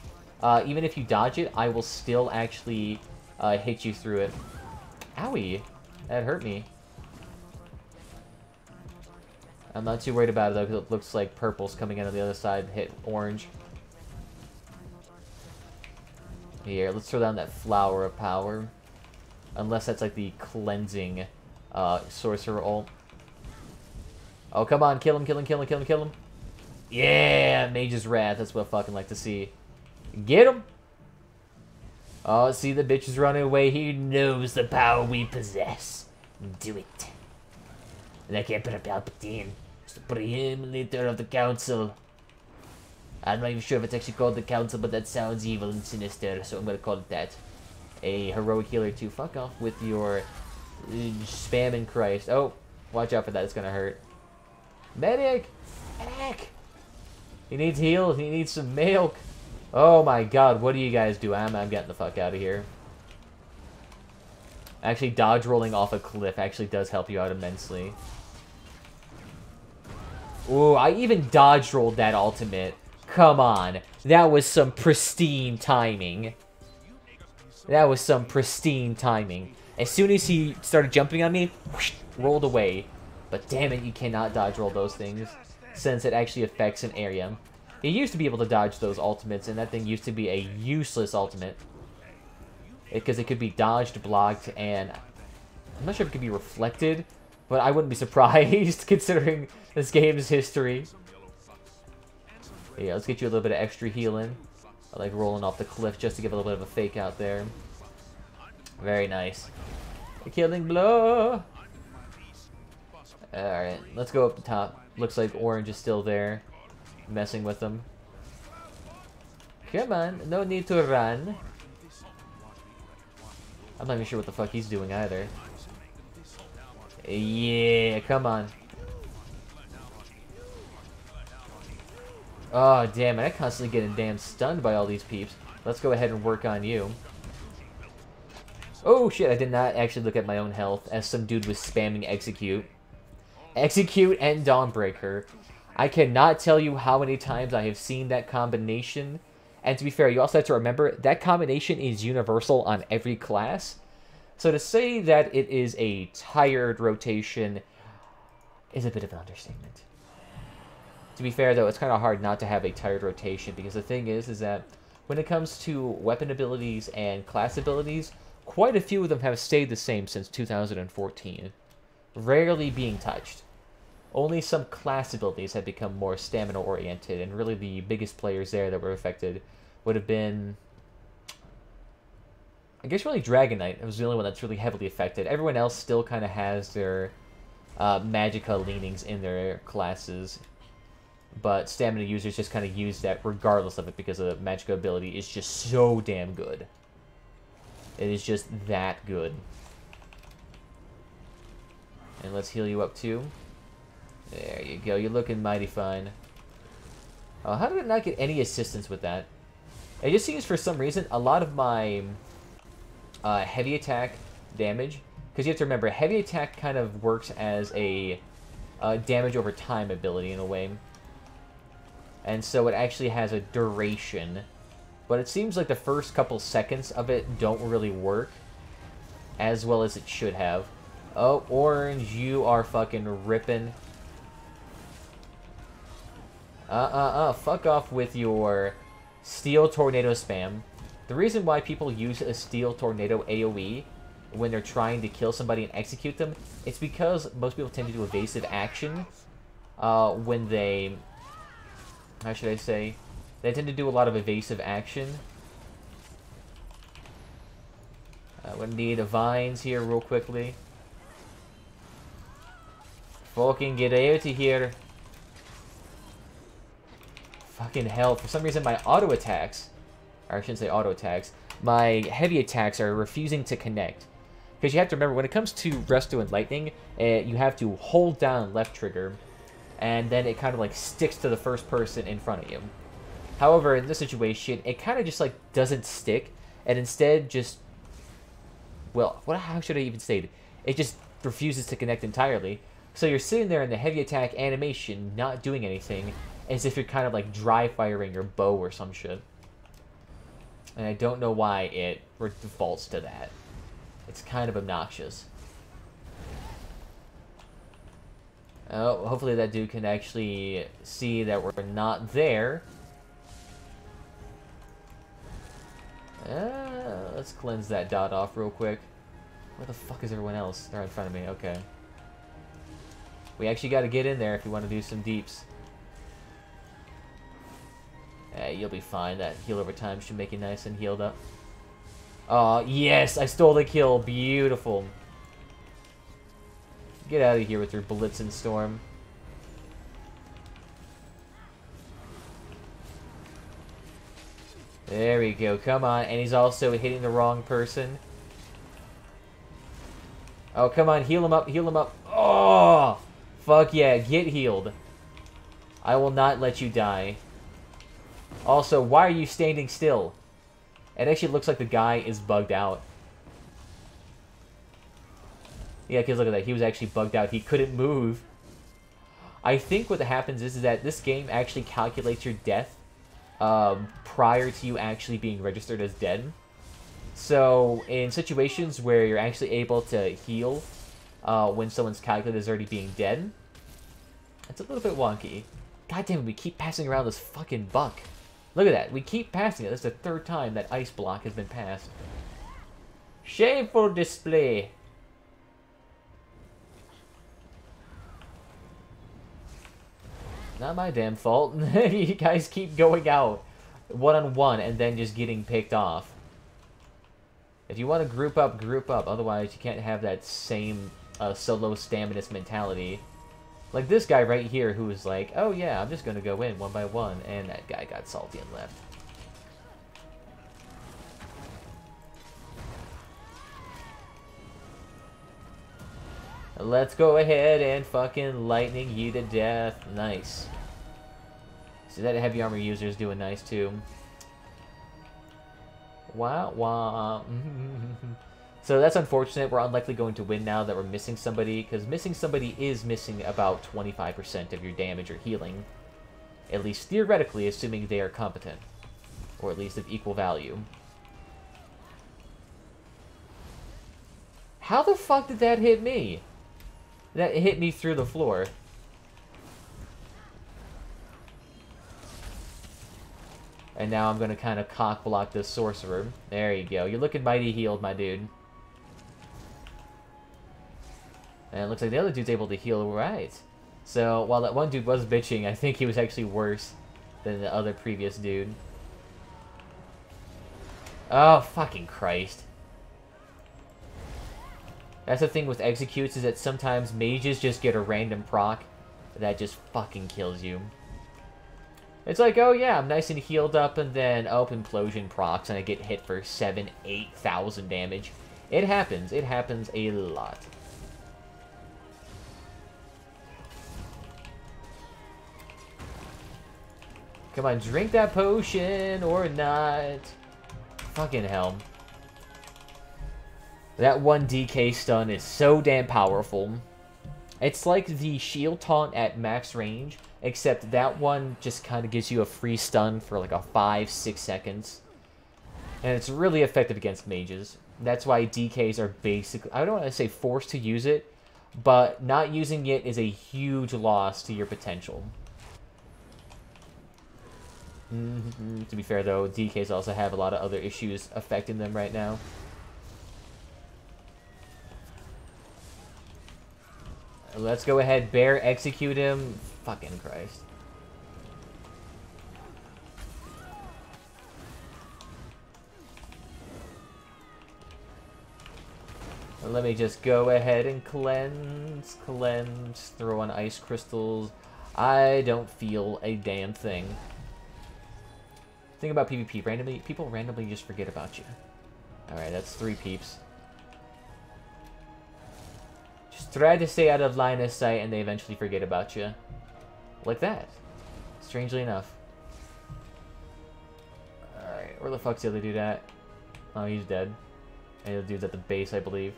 even if you dodge it, I will still actually hit you through it. Owie, that hurt me. I'm not too worried about it though, because it looks like purple's coming in on the other side and hit orange. Here, let's throw down that flower of power. Unless that's like the cleansing sorcerer ult. Oh, come on, kill him, kill him, kill him, kill him, kill him. Yeah, Mage's Wrath, that's what I fucking like to see. Get him! Oh, see, the bitch is running away. He knows the power we possess. Do it. And I can't put a Palpatine. Supreme leader of the council. I'm not even sure if it's actually called the council, but that sounds evil and sinister, so I'm gonna call it that. A heroic healer too. Fuck off with your spamming Christ. Oh, watch out for that. It's gonna hurt. Medic! Medic! He needs heal. He needs some milk. Oh my god, what do you guys do? I'm getting the fuck out of here. Actually, dodge rolling off a cliff actually does help you out immensely. Ooh, I even dodge rolled that ultimate. Come on. That was some pristine timing. That was some pristine timing. As soon as he started jumping on me, whoosh, rolled away. But damn it, you cannot dodge roll those things, since it actually affects an area. You used to be able to dodge those ultimates, and that thing used to be a useless ultimate. Because it could be dodged, blocked, and I'm not sure if it could be reflected, but I wouldn't be surprised considering this game's history. Yeah, let's get you a little bit of extra healing. I like rolling off the cliff just to give a little bit of a fake out there. Very nice. A killing blow. Alright, let's go up the top. Looks like orange is still there, messing with them. Come on, no need to run. I'm not even sure what the fuck he's doing either. Yeah, come on. Oh, damn it. I'm constantly getting damn stunned by all these peeps. Let's go ahead and work on you. Oh, shit. I did not actually look at my own health as some dude was spamming execute. Execute and Dawnbreaker. I cannot tell you how many times I have seen that combination. And to be fair, you also have to remember that combination is universal on every class. So to say that it is a tired rotation is a bit of an understatement. To be fair, though, it's kind of hard not to have a tired rotation, because the thing is that when it comes to weapon abilities and class abilities, quite a few of them have stayed the same since 2014, rarely being touched. Only some class abilities have become more stamina-oriented, and really the biggest players there that were affected would have been, I guess, really Dragon Knight. It was the only one that's really heavily affected. Everyone else still kind of has their Magicka leanings in their classes. But stamina users just kind of use that regardless of it, because the Magicka ability is just so damn good. It is just that good. And let's heal you up too. There you go. You're looking mighty fine. Oh, how did it not get any assistance with that? It just seems for some reason a lot of my heavy attack damage, because you have to remember, heavy attack kind of works as a damage over time ability in a way. And so it actually has a duration. But it seems like the first couple seconds of it don't really work as well as it should have. Oh, orange, you are fucking ripping. Fuck off with your steel tornado spam. The reason why people use a Steel Tornado AoE when they're trying to kill somebody and execute them, it's because most people tend to do evasive action when they... How should I say? They tend to do a lot of evasive action. We're gonna need a vines here real quickly. Fucking get out of here. Fucking hell. For some reason, my auto attacks, or I shouldn't say auto attacks, my heavy attacks are refusing to connect. Because you have to remember, when it comes to Resto and Lightning, you have to hold down left trigger, and then it kind of like sticks to the first person in front of you. However, in this situation, it kind of just like doesn't stick, and instead just, well, how should I even say it? It just refuses to connect entirely. So you're sitting there in the heavy attack animation, not doing anything, as if you're kind of like dry firing your bow or some shit. And I don't know why it defaults to that. It's kind of obnoxious. Oh, hopefully that dude can actually see that we're not there. Let's cleanse that dot off real quick. Where the fuck is everyone else? They're in front of me, okay. We actually got to get in there if we want to do some deeps. Hey, you'll be fine. That heal over time should make you nice and healed up. Oh, yes! I stole the kill. Beautiful. Get out of here with your Blitzen Storm. There we go. Come on. And he's also hitting the wrong person. Oh, come on. Heal him up. Heal him up. Oh! Fuck yeah. Get healed. I will not let you die. Also, why are you standing still? It actually looks like the guy is bugged out. Yeah, because look at that. He was actually bugged out. He couldn't move. I think what happens is that this game actually calculates your death prior to you actually being registered as dead. So, in situations where you're actually able to heal when someone's calculated as already being dead, it's a little bit wonky. God damn it, we keep passing around this fucking buck. Look at that. We keep passing it. This is the third time that ice block has been passed. Shameful display. Not my damn fault. You guys keep going out one-on-one and then just getting picked off. If you want to group up, group up. Otherwise, you can't have that same solo staminus mentality. Like this guy right here who was like, oh yeah, I'm just going to go in one by one. And that guy got salty and left. Let's go ahead and fucking lightning you to death. Nice. So that heavy armor user is doing nice too. Wah wah. So that's unfortunate. We're unlikely going to win now that we're missing somebody, because missing somebody is missing about 25% of your damage or healing. At least theoretically, assuming they are competent. Or at least of equal value. How the fuck did that hit me? That hit me through the floor. And now I'm going to kind of cock block this sorcerer. There you go. You're looking mighty healed, my dude. And it looks like the other dude's able to heal right. So, while that one dude was bitching, I think he was actually worse than the other previous dude. Oh, fucking Christ. That's the thing with executes, is that sometimes mages just get a random proc that just fucking kills you. It's like, oh yeah, I'm nice and healed up, and then, oh, implosion procs, and I get hit for 7,000-8,000 damage. It happens. It happens a lot. Come on, drink that potion, or not. Fucking hell. That one DK stun is so damn powerful. It's like the shield taunt at max range, except that one just kind of gives you a free stun for like a 5-6 seconds. And it's really effective against mages. That's why DKs are basically, I don't want to say forced to use it, but not using it is a huge loss to your potential. To be fair, though, DKs also have a lot of other issues affecting them right now. Let's go ahead, bear, execute him. Fucking Christ. Let me just go ahead and cleanse, throw on ice crystals. I don't feel a damn thing. Think about PvP. People randomly just forget about you. Alright, that's 3 peeps. Just try to stay out of line of sight and they eventually forget about you. Like that. Strangely enough. Alright, where the fuck's the other dude at? Oh, he's dead. And the dude's at the base, I believe.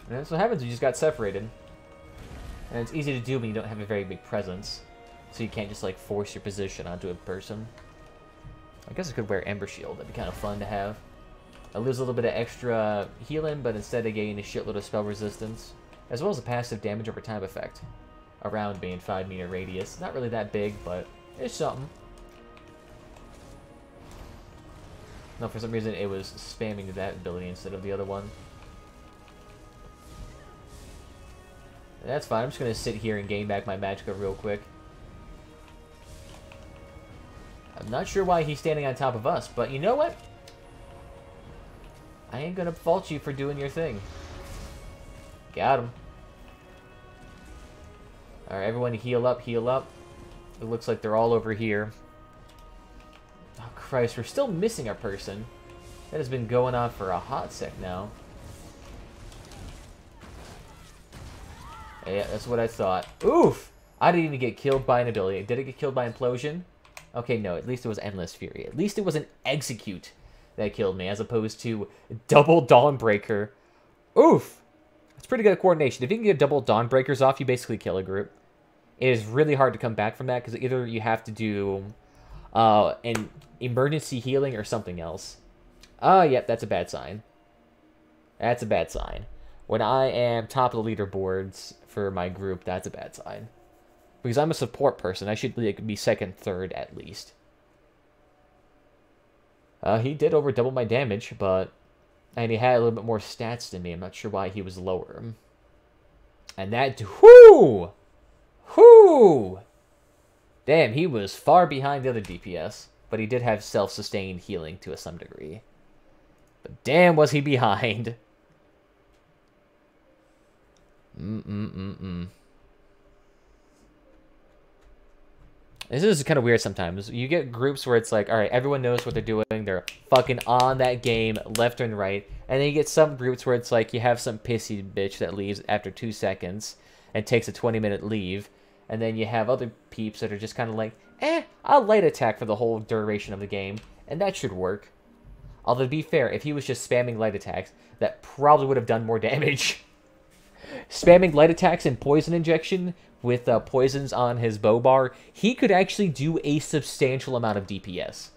And that's what happens, you just got separated. And it's easy to do when you don't have a very big presence. So you can't just, like, force your position onto a person. I guess I could wear Ember Shield, that'd be kind of fun to have. I lose a little bit of extra healing, but instead I gain a shitload of spell resistance. As well as a passive damage over time effect. Around being 5-meter radius. Not really that big, but it's something. No, for some reason it was spamming that ability instead of the other one. That's fine, I'm just going to sit here and gain back my magicka real quick. I'm not sure why he's standing on top of us, but you know what? I ain't going to fault you for doing your thing. Got him. Alright, everyone heal up, heal up. It looks like they're all over here. Oh, Christ, we're still missing our person. That has been going on for a hot sec now. Yeah, that's what I thought. Oof! I didn't even get killed by an ability. Did it get killed by implosion? Okay, no, at least it was Endless Fury. At least it was an execute that killed me, as opposed to double Dawnbreaker. Oof! It's pretty good at coordination. If you can get double Dawnbreakers off, you basically kill a group. It is really hard to come back from that, because either you have to do an emergency healing or something else. Yep, that's a bad sign. That's a bad sign. When I am top of the leaderboards for my group, that's a bad sign. Because I'm a support person, I should be second, third at least. He did over double my damage, but... And he had a little bit more stats than me. I'm not sure why he was lower. And that... Whoo! Whoo! Damn, he was far behind the other DPS. But he did have self-sustained healing to some degree. But damn, was he behind. This is kind of weird sometimes. You get groups where it's like, alright, everyone knows what they're doing. They're fucking on that game, left and right. And then you get some groups where it's like, you have some pissy bitch that leaves after 2 seconds and takes a 20-minute leave. And then you have other peeps that are just kind of like, I'll light attack for the whole duration of the game. And that should work. Although, to be fair, if he was just spamming light attacks, that probably would have done more damage. Spamming light attacks and poison injection with poisons on his bow bar, he could actually do a substantial amount of DPS.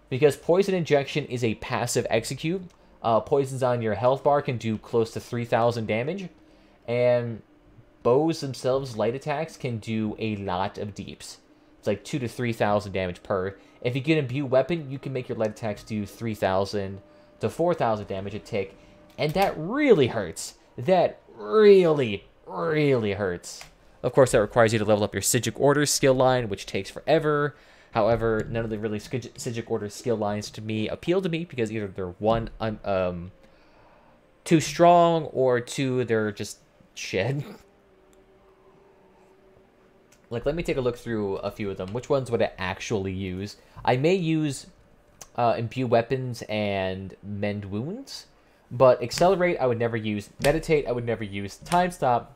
Because poison injection is a passive execute. Poisons on your health bar can do close to 3,000 damage. And bows themselves, light attacks, can do a lot of deeps. It's like 2,000 to 3,000 damage per. If you get an imbue weapon, you can make your light attacks do 3,000 to 4,000 damage a tick. And that really hurts. That really, really hurts. Of course, that requires you to level up your Sigic Order skill line, which takes forever. However, none of the really Sigic Order skill lines to me appeal to me because either they're one, too strong, or two, they're just shit. Like, let me take a look through a few of them. Which ones would I actually use? I may use Imbue Weapons and Mend Wounds. But Accelerate, I would never use. Meditate, I would never use. Time Stop,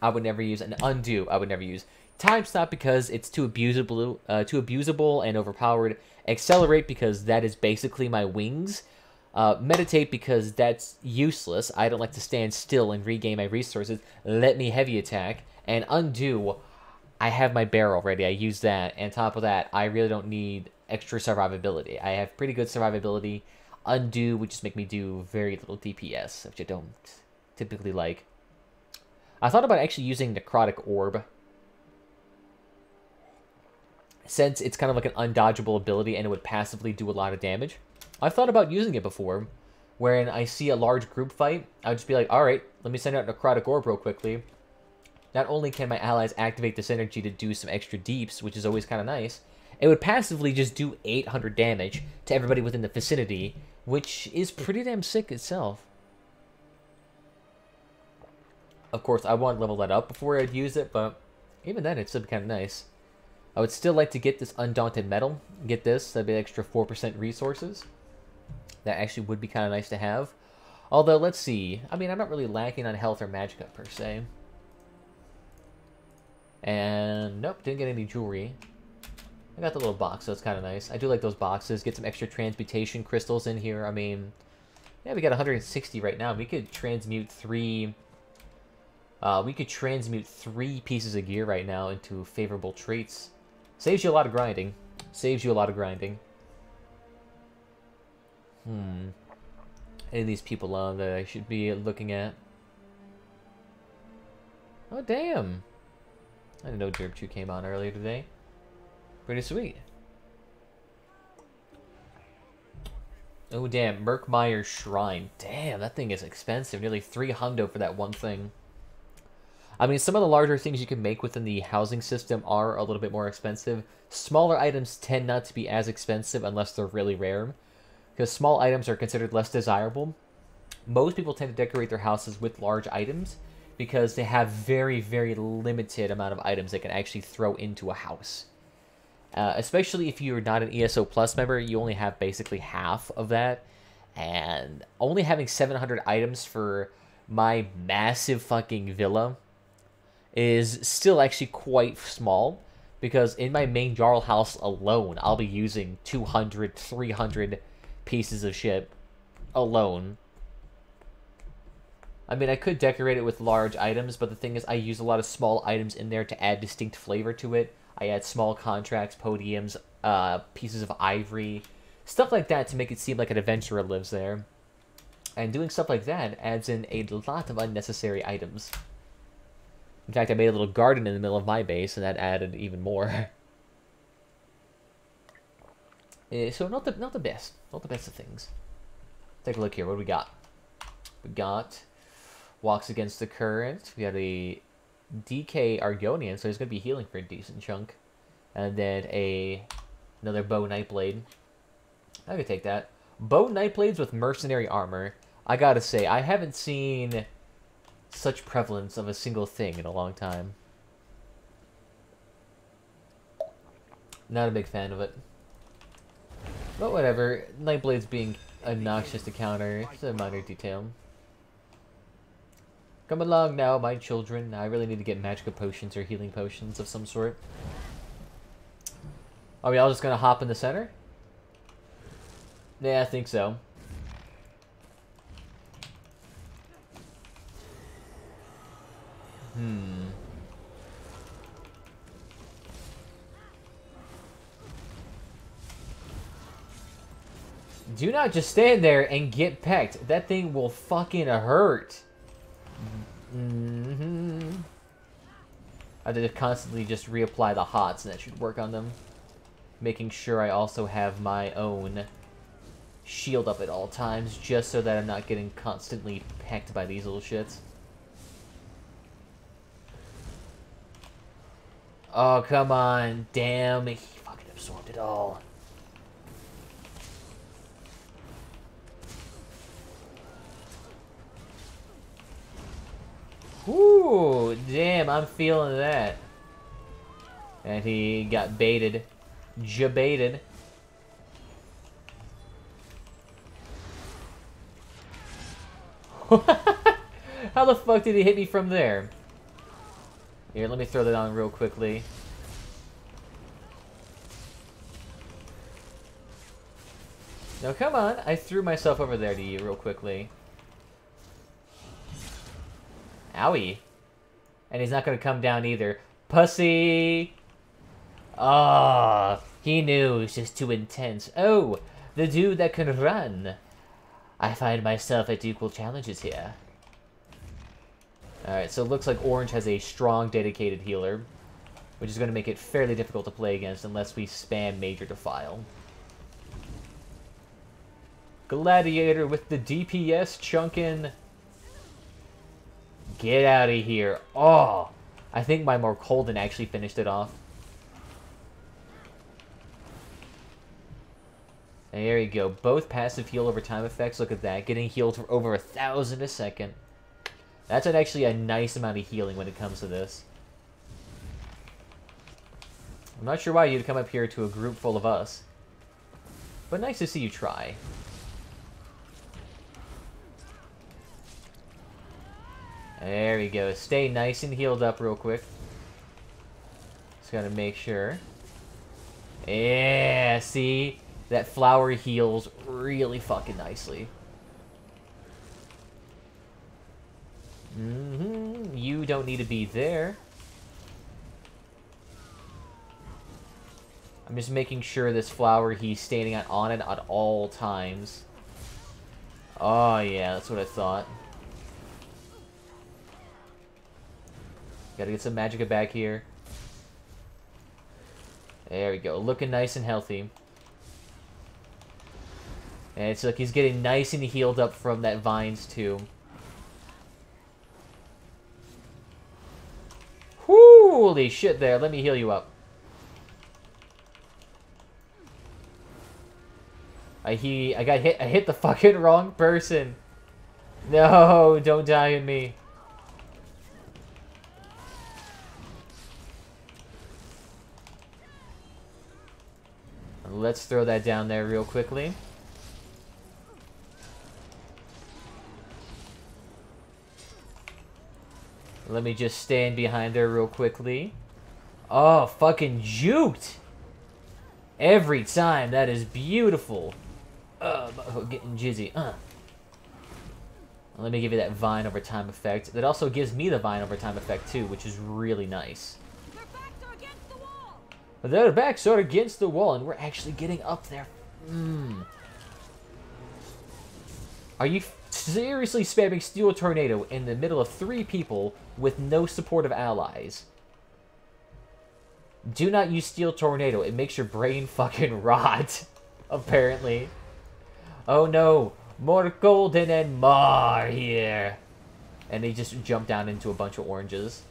I would never use. And Undo, I would never use. Time Stop because it's too abusable and overpowered. Accelerate because that is basically my wings. Meditate because that's useless. I don't like to stand still and regain my resources. Let me heavy attack. And Undo, I have my bear already. I use that. And on top of that, I really don't need extra survivability. I have pretty good survivability. Undo would just make me do very little DPS, which I don't typically like. I thought about actually using Necrotic Orb. since it's kind of like an undodgeable ability and it would passively do a lot of damage, I've thought about using it before, wherein I see a large group fight, I'll just be like, alright, let me send out a Necrotic Orb real quickly. Not only can my allies activate this energy to do some extra deeps, which is always kind of nice, it would passively just do 800 damage to everybody within the vicinity, which is pretty damn sick itself. Of course, I want to level that up before I'd use it, but even then, it's still kind of nice. I would still like to get this Undaunted Metal. Get this, that'd be an extra 4% resources. That actually would be kind of nice to have. Although, let's see. I mean, I'm not really lacking on health or magicka per se. And, nope, didn't get any jewelry. I got the little box, so it's kind of nice. I do like those boxes. Get some extra transmutation crystals in here. I mean, yeah, we got 160 right now. We could transmute 3... we could transmute 3 pieces of gear right now into favorable traits. Saves you a lot of grinding. Saves you a lot of grinding. Any of these people on that I should be looking at? Oh, damn. I didn't know Derp 2 came on earlier today. Pretty sweet. Oh, damn. Merkmeyer's Shrine. Damn, that thing is expensive. Nearly 3 hundo for that one thing. I mean, some of the larger things you can make within the housing system are a little bit more expensive. Smaller items tend not to be as expensive unless they're really rare, because small items are considered less desirable. Most people tend to decorate their houses with large items because they have very, very limited amount of items they can actually throw into a house. Especially if you're not an ESO Plus member, you only have basically half of that. And only having 700 items for my massive fucking villa is still actually quite small, because in my main Jarl house alone, I'll be using 200, 300 pieces of shit alone. I mean, I could decorate it with large items, but the thing is, I use a lot of small items in there to add distinct flavor to it. I add small contracts, podiums, pieces of ivory, stuff like that to make it seem like an adventurer lives there. And doing stuff like that adds in a lot of unnecessary items. In fact, I made a little garden in the middle of my base, and that added even more. So not the best. Not the best of things. Take a look here. What do we got? We got Walks Against the Current. We got a DK Argonian, so he's going to be healing for a decent chunk. And then another Bow Nightblade. I could take that. Bow Nightblades with Mercenary Armor. I gotta say, I haven't seen such prevalence of a single thing in a long time. Not a big fan of it. But whatever. Nightblades being obnoxious to counter, it's a minor detail. Come along now, my children. I really need to get magicka potions or healing potions of some sort. Are we all just gonna hop in the center? Yeah, I think so. Do not just stand there and get pecked. That thing will fucking hurt. I have to constantly just reapply the hots, and that should work on them. Making sure I also have my own shield up at all times, just so that I'm not getting constantly pecked by these little shits. Oh, come on. Damn, he fucking absorbed it all. Ooh, damn, I'm feeling that. And he got baited. Jabaited. How the fuck did he hit me from there? Here, let me throw that on real quickly. No, come on. I threw myself over there to you real quickly. Owie. And he's not going to come down either. Pussy! Ah, he knew. It was just too intense. Oh, the dude that can run. I find myself at equal challenges here. Alright, so it looks like Orange has a strong, dedicated healer. which is going to make it fairly difficult to play against unless we spam Major Defile. Gladiator with the DPS chunkin'. Get out of here. Oh, I think my Morkolden actually finished it off. There you go. Both passive heal over time effects. Look at that. Getting healed for over 1,000 a second. That's actually a nice amount of healing when it comes to this. I'm not sure why you'd come up here to a group full of us. But nice to see you try. There we go. Stay nice and healed up real quick. Just gotta make sure. Yeah, see? That flower heals really fucking nicely. You don't need to be there. I'm just making sure this flower he's standing on it at all times. Oh yeah, that's what I thought. Gotta get some magicka back here. There we go. Looking nice and healthy. And it's like he's getting nice and healed up from that vines too. Holy shit there. Let me heal you up. I hit the fucking wrong person. No, don't die on me. Let's throw that down there real quickly. Let me just stand behind there real quickly. Oh, fucking juked! Every time. That is beautiful. Getting jizzy. Let me give you that Vine over time effect. That also gives me the Vine over time effect too, which is really nice. Their backs are against the wall, and we're actually getting up there. Are you seriously spamming Steel Tornado in the middle of 3 people with no supportive allies? Do not use Steel Tornado. It makes your brain fucking rot, apparently. Oh no, more golden and more here. And they just jump down into a bunch of oranges.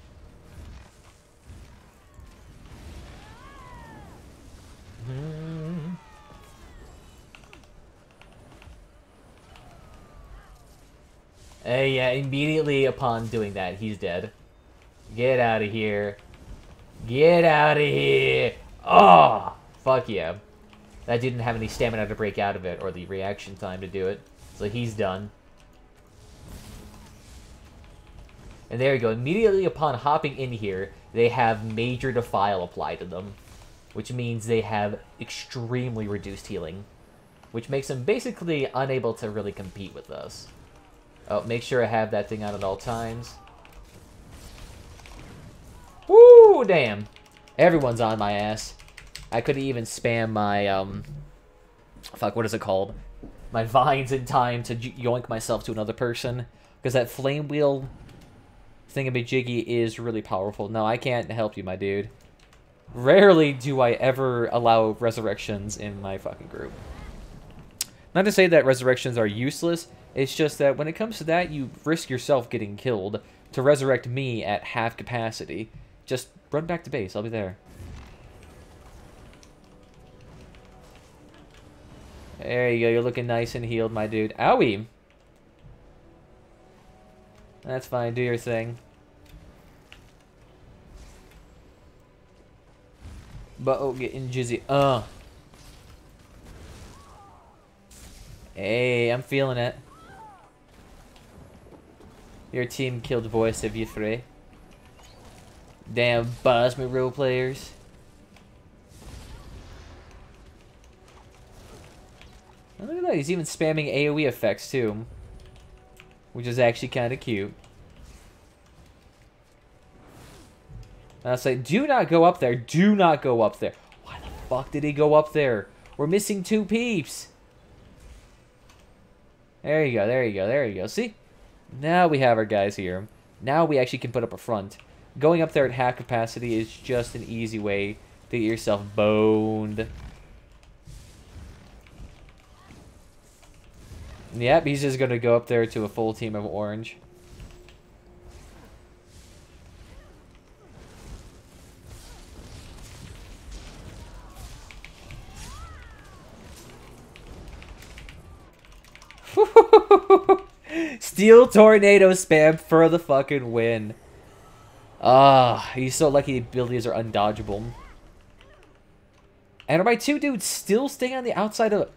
Yeah, immediately upon doing that, he's dead. Get out of here. Get out of here. Oh, fuck yeah. That didn't have any stamina to break out of it, or the reaction time to do it. So he's done. And there you go. Immediately upon hopping in here, they have Major Defile applied to them. Which means they have extremely reduced healing. Which makes them basically unable to really compete with us. Oh, make sure I have that thing on at all times. Woo, damn. Everyone's on my ass. I could even spam my, fuck, what is it called? My vines in time to yoink myself to another person. Because that flame wheel thingamajiggy is really powerful. No, I can't help you, my dude. Rarely do I ever allow resurrections in my fucking group. Not to say that resurrections are useless, it's just that when it comes to that, you risk yourself getting killed to resurrect me at half capacity. Just run back to base, I'll be there. There you go, you're looking nice and healed, my dude. Owie! That's fine, do your thing. But oh, getting jizzy. Hey, I'm feeling it. Your team killed voice of you 3. Damn, boss me role players. Oh, look at that, he's even spamming AoE effects too. Which is actually kind of cute. I'll say, do not go up there. Do not go up there. Why the fuck did he go up there? We're missing 2 peeps. There you go, there you go, there you go. See? Now we have our guys here. Now we actually can put up a front. going up there at half capacity is just an easy way to get yourself boned. Yep, he's just going to go up there to a full team of orange. Steel Tornado spam for the fucking win. Ah, he's so lucky the abilities are undodgeable. And are my two dudes still staying on the outside of...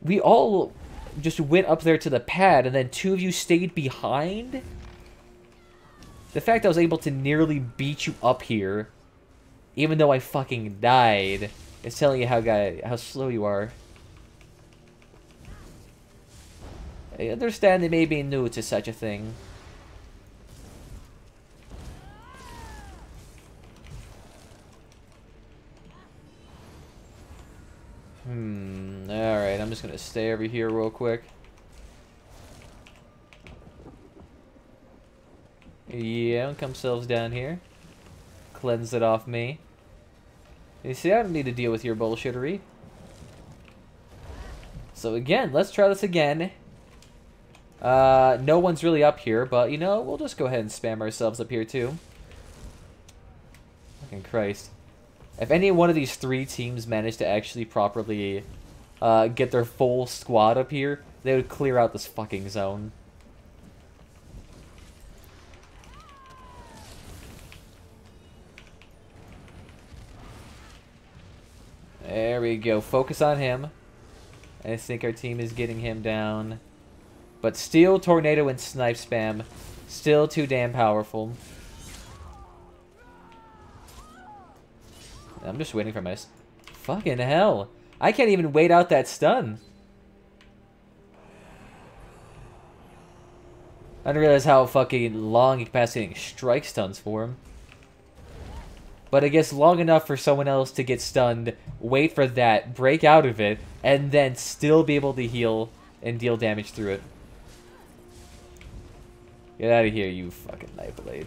We all just went up there to the pad, and then two of you stayed behind? The fact I was able to nearly beat you up here, even though I fucking died, is telling you how slow you are. I understand they may be new to such a thing. Alright, I'm just gonna stay over here real quick. Yeah, come selves down here. Cleanse it off me. You see, I don't need to deal with your bullshittery. So again, let's try this again. No one's really up here, but, you know, we'll just go ahead and spam ourselves up here, too. Fucking Christ. If any one of these three teams managed to actually properly get their full squad up here, they would clear out this fucking zone. There we go. Focus on him. I think our team is getting him down. But Steel, Tornado, and Snipe Spam, still too damn powerful. I'm just waiting for my... Fucking hell. I can't even wait out that stun. I didn't realize how fucking long incapacitating strike stuns for him. But I guess long enough for someone else to get stunned, wait for that, break out of it, and then still be able to heal and deal damage through it. Get out of here, you fucking Nightblade.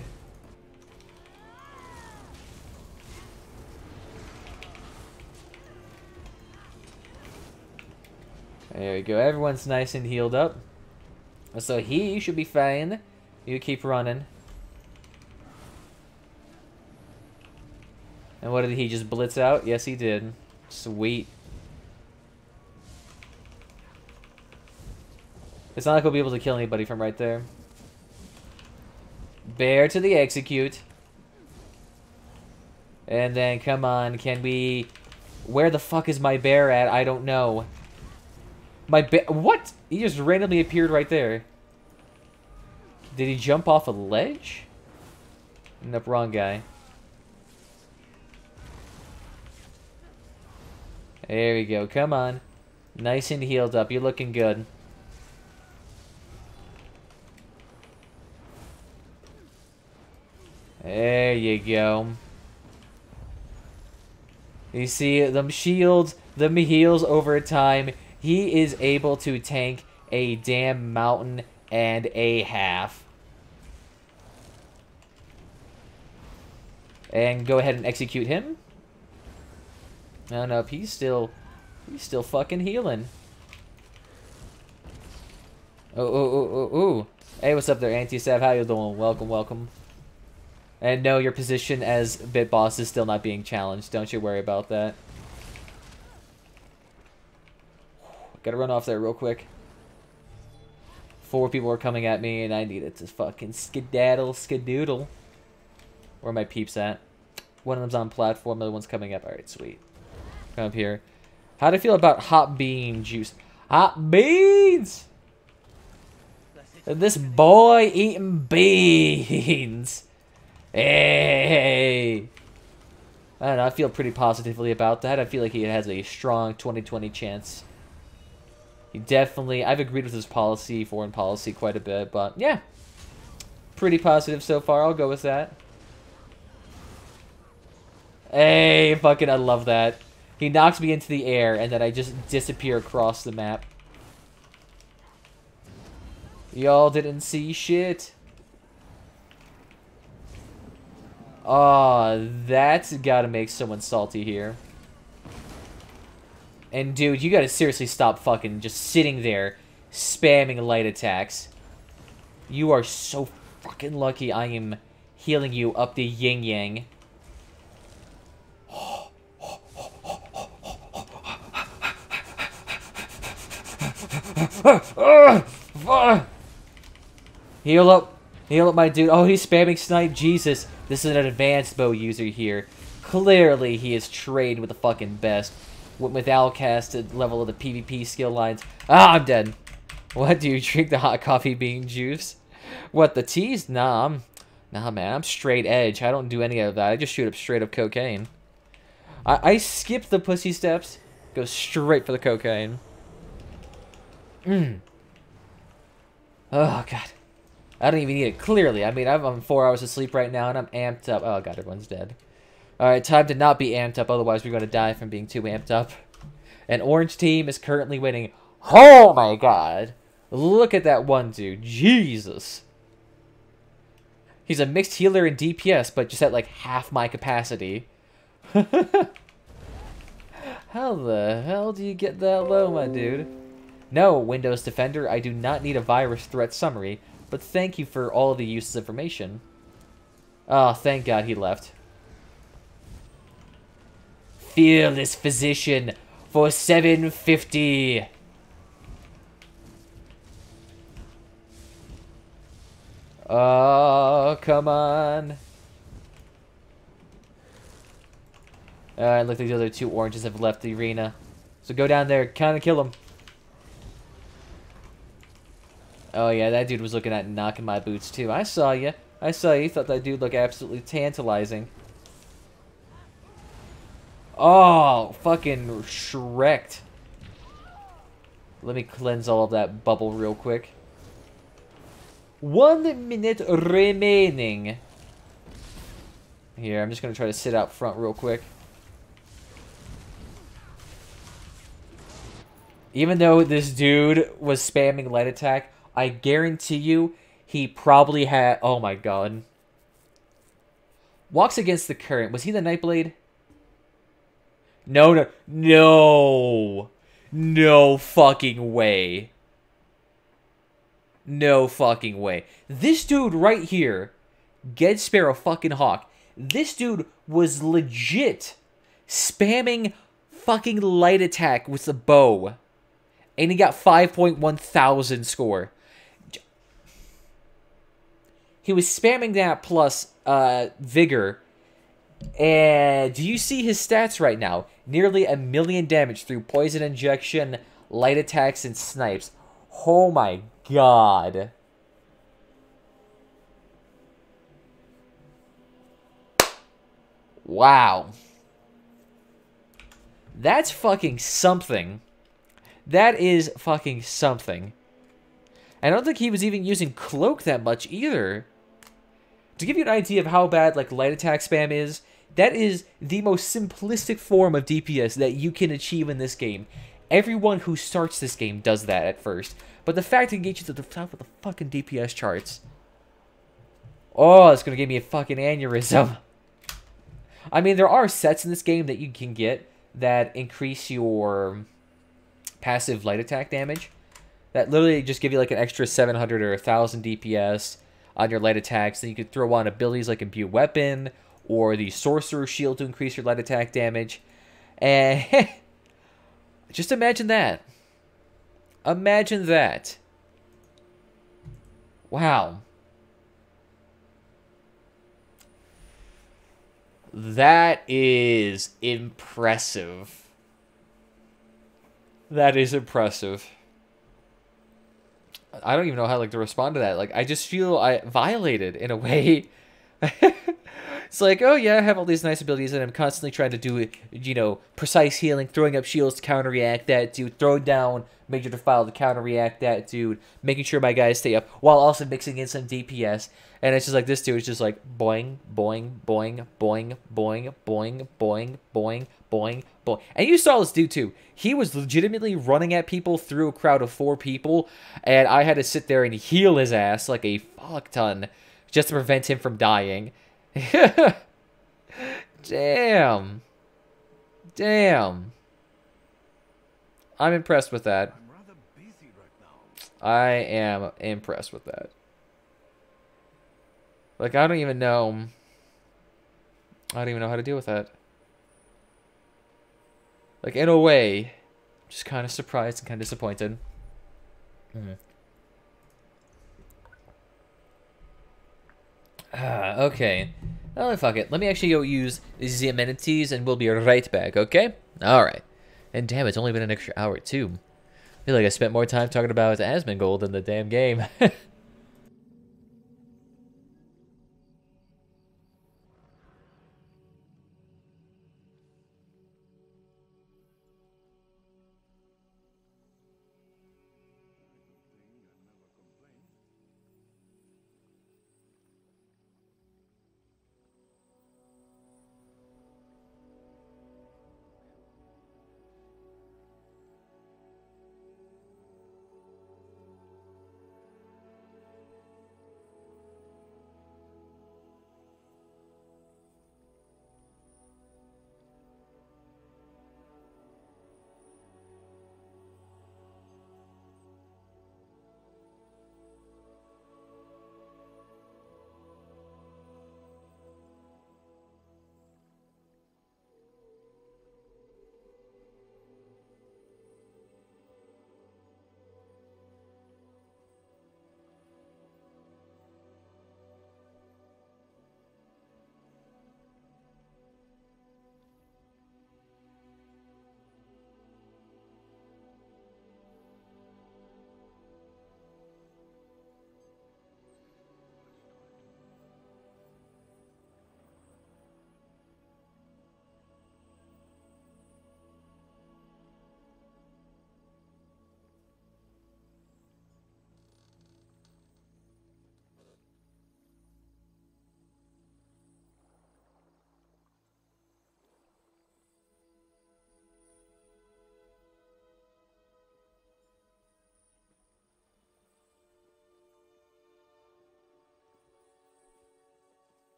There we go. Everyone's nice and healed up. So he should be fine. You keep running. And what did he just blitz out? Yes, he did. Sweet. It's not like we'll be able to kill anybody from right there. Bear to the execute. And then, come on, can we... Where the fuck is my bear at? I don't know. My bear... What? He just randomly appeared right there. Did he jump off a ledge? Nope, wrong guy. There we go, come on. Nice and healed up, you're looking good. There you go. You see, them shields, them heals over time. He is able to tank a damn mountain and a half. And go ahead and execute him. No, no, he's still fucking healing. Oh. Hey, what's up there, Anti-Sav? How you doing? Welcome, welcome. And no, your position as Bit Boss is still not being challenged. Don't you worry about that. Gotta run off there real quick. 4 people are coming at me, and I needed to fucking skedaddle. Where are my peeps at? One of them's on platform, the other one's coming up. Alright, sweet. Come up here. How do you feel about hot bean juice? Hot beans! This boy eating beans. Hey! I don't know, I feel pretty positively about that. I feel like he has a strong 2020 chance. He definitely... I've agreed with his policy, foreign policy, quite a bit, but yeah. Pretty positive so far, I'll go with that. Hey, fucking I love that. He knocks me into the air, and then I just disappear across the map. Y'all didn't see shit. Oh, that's gotta make someone salty here. And dude, you gotta seriously stop fucking just sitting there spamming light attacks. You are so fucking lucky I am healing you up the yin-yang. Heal up. Heal up, my dude. Oh, he's spamming snipe. Jesus. This is an advanced bow user here. Clearly, he is trained with the fucking best. With outcasted level of the PvP skill lines. Ah, I'm dead. What, do you drink the hot coffee bean juice? What, the teas? Nah, man. I'm straight edge. I don't do any of that. I just shoot up straight up cocaine. I skip the pussy steps. Go straight for the cocaine. Oh, God. I don't even need it. Clearly. I mean, I'm on 4 hours of sleep right now, and I'm amped up. Oh, God, everyone's dead. Alright, time to not be amped up, otherwise we're going to die from being too amped up. And Orange Team is currently winning. Oh, my God. Look at that one dude. Jesus. He's a mixed healer and DPS, but just at, like, half my capacity. How the hell do you get that low, my dude? No, Windows Defender, I do not need a virus threat summary, but thank you for all the useless information. Oh, thank God he left. Fearless Physician for 750. Oh, come on. Alright, look like the other two oranges have left the arena. So go down there, kind of kill them. Oh yeah, that dude was looking at knocking my boots too. I saw you. I saw you. Thought that dude looked absolutely tantalizing. Oh, fucking Shrek'd. Let me cleanse all of that bubble real quick. 1 minute remaining. Here, I'm just going to try to sit out front real quick. Even though this dude was spamming light attack, I guarantee you he probably had... Oh my god. Walks against the current. Was he the Nightblade? No. No fucking way. No fucking way. This dude right here, Ged Sparrow fucking Hawk, this dude was legit spamming fucking light attack with the bow. And he got 5,100 score. He was spamming that plus Vigor. And do you see his stats right now? Nearly 1,000,000 damage through poison injection, light attacks, and snipes. Oh my god. Wow. That's fucking something. That is fucking something. I don't think he was even using cloak that much either. To give you an idea of how bad like light attack spam is, that is the most simplistic form of DPS that you can achieve in this game. Everyone who starts this game does that at first. But the fact that it gets you to the top of the fucking DPS charts. Oh, it's going to give me a fucking aneurysm. I mean, there are sets in this game that you can get that increase your passive light attack damage. That literally just give you like an extra 700 or 1,000 DPS on your light attacks. Then you could throw on abilities like Imbue Weapon or the Sorcerer Shield to increase your light attack damage. And just imagine that. Imagine that. Wow. That is impressive. That is impressive. I don't even know how like to respond to that. Like, I just feel violated in a way. It's like, oh yeah, I have all these nice abilities and I'm constantly trying to do, you know, precise healing, throwing up shields to counter-react that dude, throw down Major Defile to counter-react that dude, making sure my guys stay up, while also mixing in some DPS. And it's just like, this dude is just like, boing, boing, boing, boing, boing, boing, boing, boing, boing, boing. And you saw this dude too. He was legitimately running at people through a crowd of 4 people, and I had to sit there and heal his ass like a fuck ton, just to prevent him from dying. Damn. Damn. I'm impressed with that. I'm rather busy right now. I am impressed with that. Like, I don't even know how to deal with that. Like, in a way, I'm just kind of surprised and kind of disappointed. Okay. Oh, fuck it. Let me actually go use the amenities and we'll be right back, okay? Alright. And damn, it's only been an extra hour, too. I feel like I spent more time talking about Asmongold than the damn game.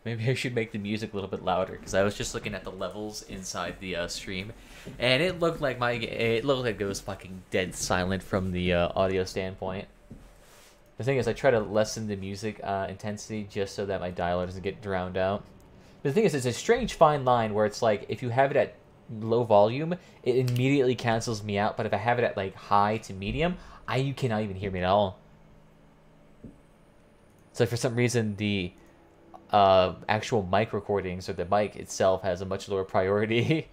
Maybe I should make the music a little bit louder because I was just looking at the levels inside the stream, and it looked like it was fucking dead silent from the audio standpoint. The thing is, I try to lessen the music intensity just so that my dialogue doesn't get drowned out. But the thing is, it's a strange fine line where it's like if you have it at low volume, it immediately cancels me out. But if I have it at like high to medium, you cannot even hear me at all. So for some reason, the actual mic recordings or the mic itself has a much lower priority.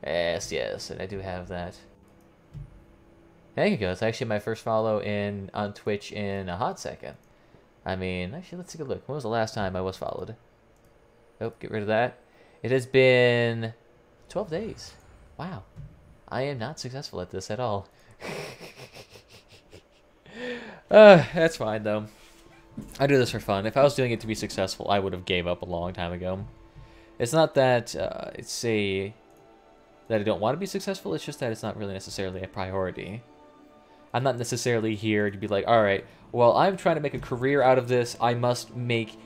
yes, and I do have that. There you go. It's actually my first follow on Twitch in a hot second. I mean, actually, let's take a look. When was the last time I was followed? Oh, get rid of that. It has been 12 days. Wow. I am not successful at this at all. That's fine, though. I do this for fun. If I was doing it to be successful, I would have gave up a long time ago. It's not that that I don't want to be successful. It's just that it's not really necessarily a priority. I'm not necessarily here to be like, all right, well, I'm trying to make a career out of this. I must make,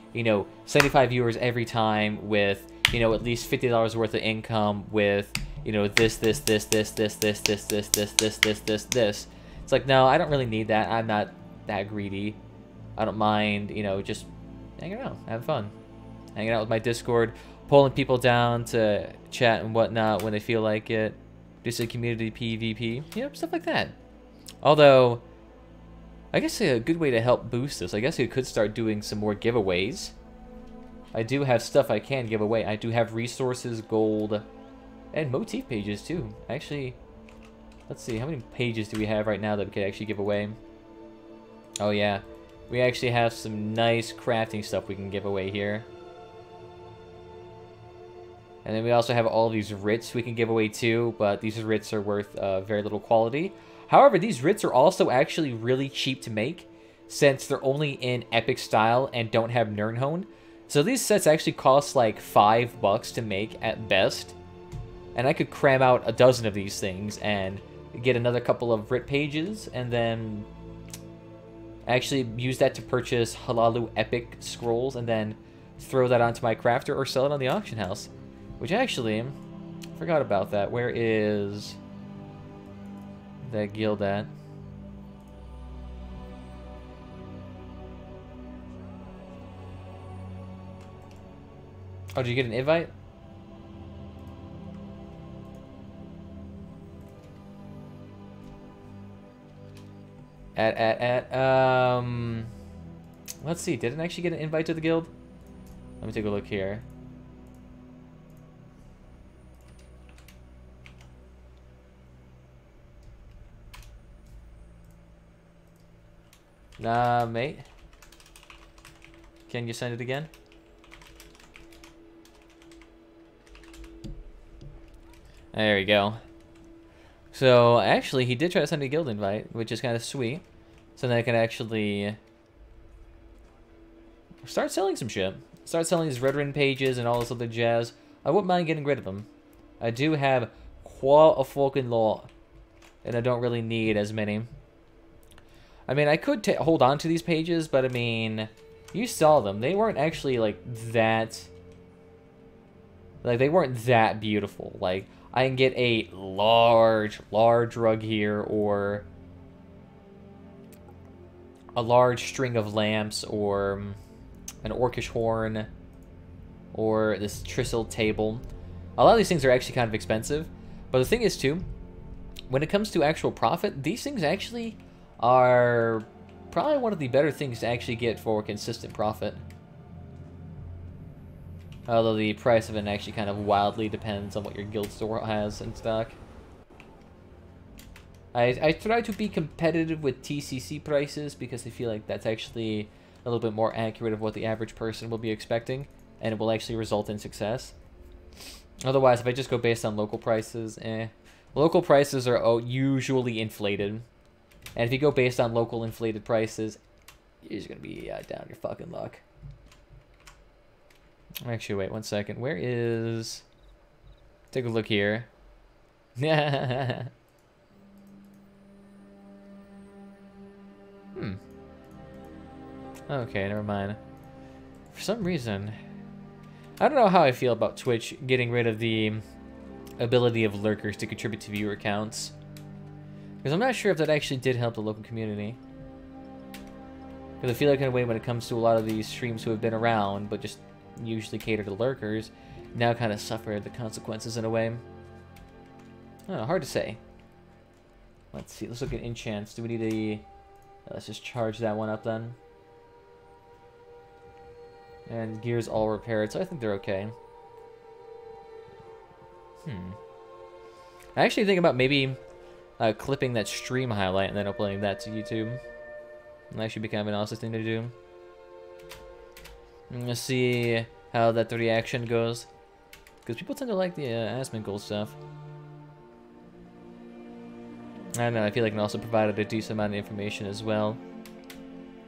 75 viewers every time with, at least $50 worth of income with, this. It's like, no, I don't really need that. I'm not that greedy. I don't mind, just hanging out, having fun. Hanging out with my Discord, pulling people down to chat and whatnot when they feel like it. Do some community PvP, stuff like that. Although, I guess a good way to help boost this, I guess you could start doing some more giveaways. I do have stuff I can give away. I do have resources, gold, and motif pages too. Actually, let's see, how many pages do we have right now that we could actually give away? Oh yeah, we actually have some nice crafting stuff we can give away here. And then we also have all these writs we can give away too, but these writs are worth very little quality. However, these writs are also actually really cheap to make, since they're only in epic style and don't have Nirnhone. So these sets actually cost like $5 to make at best. And I could cram out a dozen of these things and get another couple of writ pages, and then actually use that to purchase Halalu epic scrolls, and then throw that onto my crafter or sell it on the auction house. Which actually, forgot about that. Where is that guild at? Oh, did you get an invite? Let's see. Did it actually get an invite to the guild? Let me take a look here. Nah, mate. Can you send it again? There we go. So, actually, he did try to send a guild invite, which is kind of sweet. So then I can actually start selling some shit. Start selling these red ring pages and all this other jazz. I wouldn't mind getting rid of them. I do have quite a fucking lot, and I don't really need as many. I mean, I could hold on to these pages, but I mean, you saw them. They weren't actually, like, that... Like, they weren't that beautiful. Like, I can get a large rug here, or a large string of lamps, or an orcish horn, or this tristle table. A lot of these things are actually kind of expensive. But the thing is, too, when it comes to actual profit, these things actually are probably one of the better things to actually get for consistent profit. Although the price of it actually kind of wildly depends on what your guild store has in stock. I try to be competitive with TCC prices because I feel like that's actually a little bit more accurate of what the average person will be expecting, and it will actually result in success. Otherwise, if I just go based on local prices, local prices are usually inflated. And if you go based on local inflated prices, you're just going to be down your fucking luck. Actually, wait 1 second. Where is... Take a look here. Okay, never mind. For some reason, I don't know how I feel about Twitch getting rid of the ability of lurkers to contribute to viewer counts. Because I'm not sure if that actually did help the local community. Because I feel like in a way when it comes to a lot of these streams who have been around, but just usually cater to lurkers, now kind of suffer the consequences in a way. I don't know, hard to say. Let's see, let's look at enchants. Do we need a... Let's just charge that one up then. And gear's all repaired, so I think they're okay. I actually think about maybe clipping that stream highlight and then uploading that to YouTube. That should be kind of an awesome thing to do. Let's see how that reaction goes. Because people tend to like the Asmongold stuff. I don't know, I feel like it also provided a decent amount of information as well.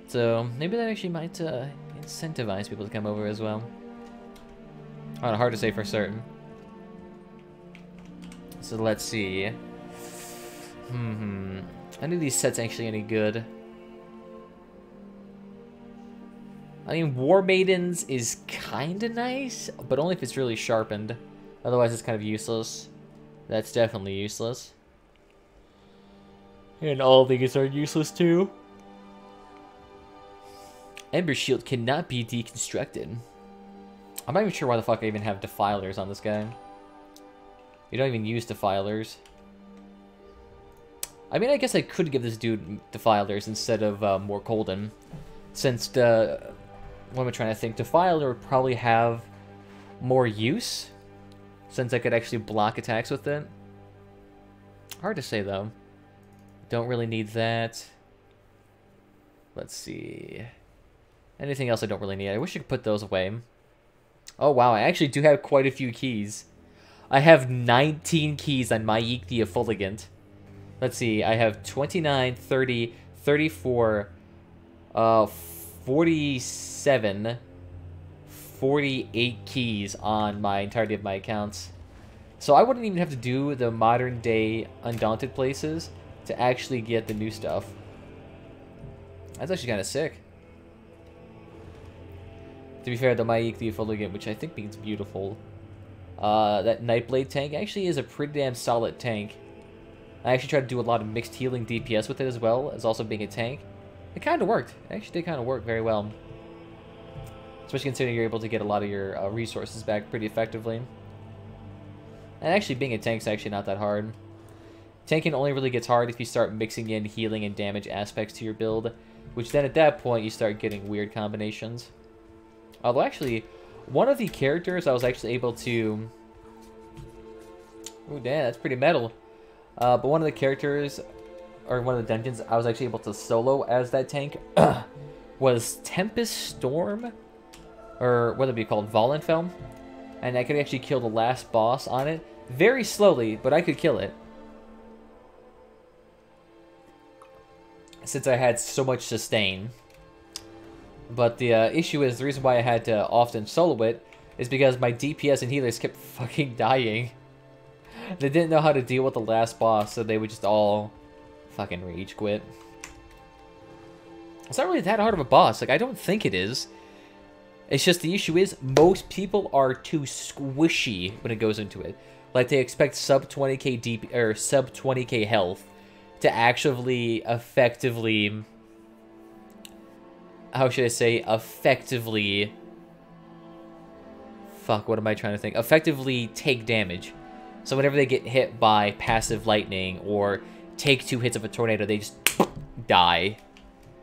So, maybe that actually might incentivize people to come over as well. I don't know, hard to say for certain. So let's see. Any of these sets actually any good? I mean, War Maidens is kinda nice, but only if it's really sharpened. Otherwise, it's kind of useless. That's definitely useless. And all these are useless too. Ember Shield cannot be deconstructed. I'm not even sure why the fuck I even have Defilers on this guy. You don't even use Defilers. I mean, I guess I could give this dude Defilers instead of more Colden. Since, what am I trying to think? Defiler would probably have more use, since I could actually block attacks with it. Hard to say, though. Don't really need that. Let's see. Anything else I don't really need? I wish I could put those away. Oh, wow. I actually do have quite a few keys. I have 19 keys on my Yeek the Effulgent. Let's see. I have 29, 30, 34, 47, 48 keys on my entirety of my accounts. So I wouldn't even have to do the modern day Undaunted places to actually get the new stuff. That's actually kind of sick. To be fair, the Yeek the Effulgent, which I think means beautiful. That Nightblade tank actually is a pretty damn solid tank. I actually tried to do a lot of mixed healing DPS with it as well as also being a tank. It kind of worked. It actually did kind of work very well. Especially considering you're able to get a lot of your resources back pretty effectively. And actually being a tank's actually not that hard. Tanking only really gets hard if you start mixing in healing and damage aspects to your build, which then at that point you start getting weird combinations. Although actually, one of the characters I was actually able to... Ooh, damn, that's pretty metal. But one of the characters, or one of the dungeons I was actually able to solo as that tank was Tempest Storm, or what would it be called, Volenfell. And I could actually kill the last boss on it very slowly, but I could kill it. Since I had so much sustain. But the issue is, the reason why I had to often solo it is because my DPS and healers kept fucking dying. They didn't know how to deal with the last boss, so they would just all fucking rage quit. It's not really that hard of a boss. Like, I don't think it is. It's just the issue is, most people are too squishy when it goes into it. Like, they expect sub 20k DP, or sub 20k health to actually effectively... How should I say? Effectively... Fuck, what am I trying to think? Effectively take damage. So whenever they get hit by passive lightning or take 2 hits of a tornado, they just die.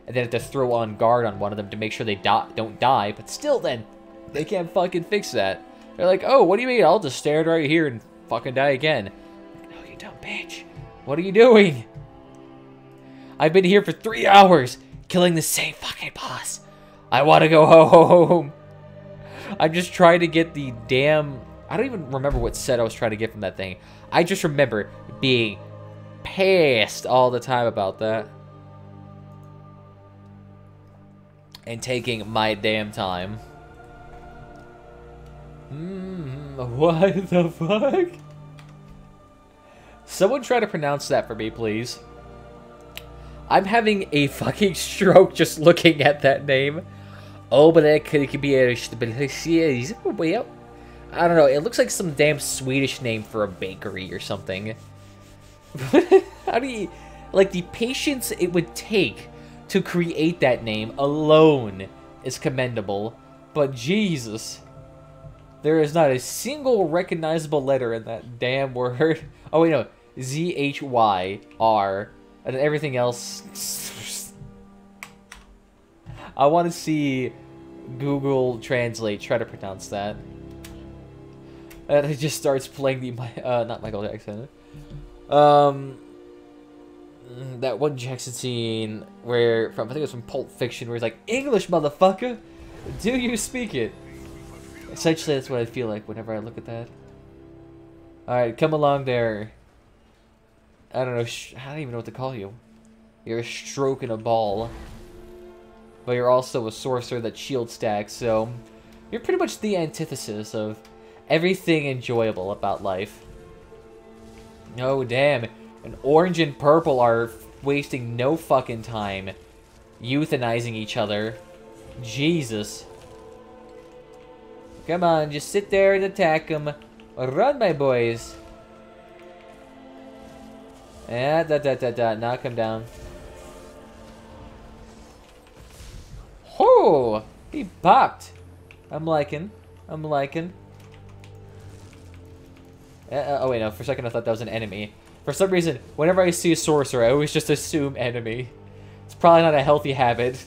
And then have to throw on guard on one of them to make sure they don't die. But still then, they can't fucking fix that. They're like, oh, what do you mean? I'll just stand right here and fucking die again. No, you dumb bitch. What are you doing? I've been here for 3 hours, killing the same fucking boss. I want to go home. I'm just trying to get the damn... I don't even remember what set I was trying to get from that thing. I just remember being pissed all the time about that. And taking my damn time. What the fuck? Someone try to pronounce that for me, please. I'm having a fucking stroke just looking at that name. Oh, but it could be a... I don't know, it looks like some damn Swedish name for a bakery or something. How do you... Like, the patience it would take to create that name alone is commendable. But Jesus. There is not a single recognizable letter in that damn word. Oh, wait, no. Z-H-Y-R. And everything else... I want to see Google Translate try to pronounce that. And it just starts playing the... not Michael Jackson. That one Jackson scene where... I think it was from Pulp Fiction where he's like, English, motherfucker! Do you speak it? Essentially, that's what I feel like whenever I look at that. Alright, come along there. I don't know, I don't even know what to call you. You're a stroke and a ball. But you're also a sorcerer that shield stacks, so... You're pretty much the antithesis of everything enjoyable about life. Oh, damn. And orange and purple are wasting no fucking time euthanizing each other. Jesus. Come on, just sit there and attack them. Run, my boys. Yeah, knock him down. Oh, he popped. I'm liking. Oh wait, no, for a second I thought that was an enemy. For some reason, whenever I see a sorcerer, I always just assume enemy. It's probably not a healthy habit.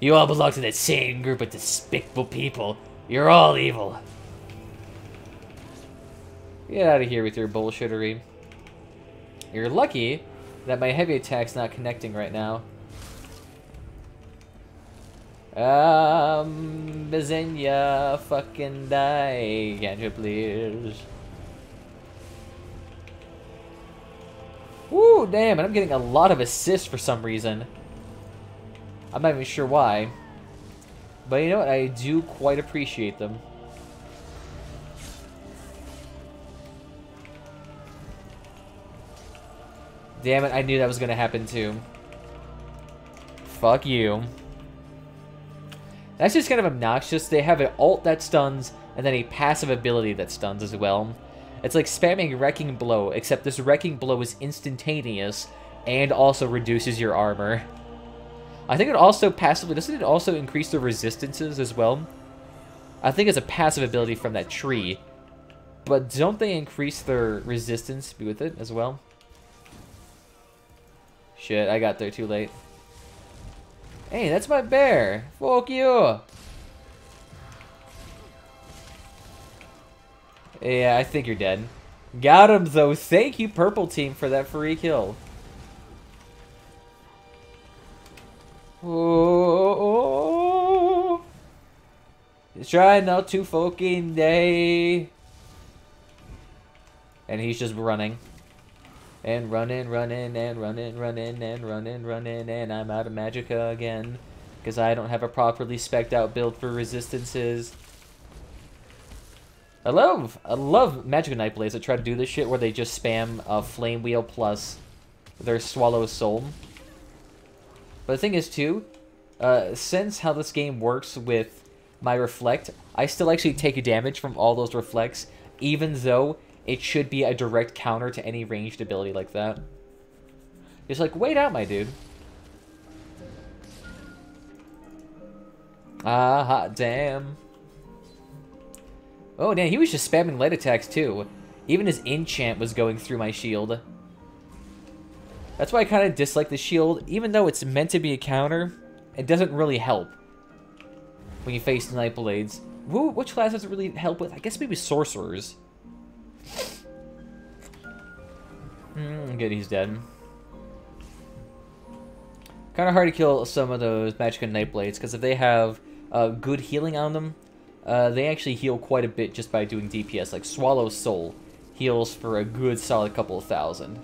You all belong to that same group of despicable people. You're all evil. Get out of here with your bullshittery. You're lucky that my heavy attack's not connecting right now. Bazenia, fucking die, can't you please? Woo, damn, and I'm getting a lot of assists for some reason. I'm not even sure why. But you know what, I do quite appreciate them. Damn it, I knew that was gonna happen too. Fuck you. That's just kind of obnoxious. They have an ult that stuns, and then a passive ability that stuns as well. It's like spamming Wrecking Blow, except this Wrecking Blow is instantaneous, and also reduces your armor. I think it also passively... Doesn't it also increase the resistances as well? I think it's a passive ability from that tree. But don't they increase their resistance with it as well? Shit, I got there too late. Hey, that's my bear! Fuck you! Yeah, I think you're dead. Got him, though. Thank you, purple team, for that free kill. Oh, try not to fucking die. And he's just running. And running, running, and running, running, and running, running, and I'm out of magicka again. Because I don't have a properly spec'd out build for resistances. I love Magicka Nightblades that try to do this shit where they just spam a Flame Wheel plus their Swallow Soul. But the thing is, too, since how this game works with my Reflect, I still actually take damage from all those Reflects, even though it should be a direct counter to any ranged ability like that. Just like, wait out, my dude. Ah, hot damn. Oh, damn, he was just spamming light attacks, too. Even his enchant was going through my shield. That's why I kind of dislike the shield. Even though it's meant to be a counter, it doesn't really help when you face the Nightblades. Which class does it really help with? I guess maybe Sorcerers. Good, he's dead. Kind of hard to kill some of those Magicka Nightblades, because if they have good healing on them, they actually heal quite a bit just by doing DPS. Like Swallow Soul heals for a good solid couple of thousand.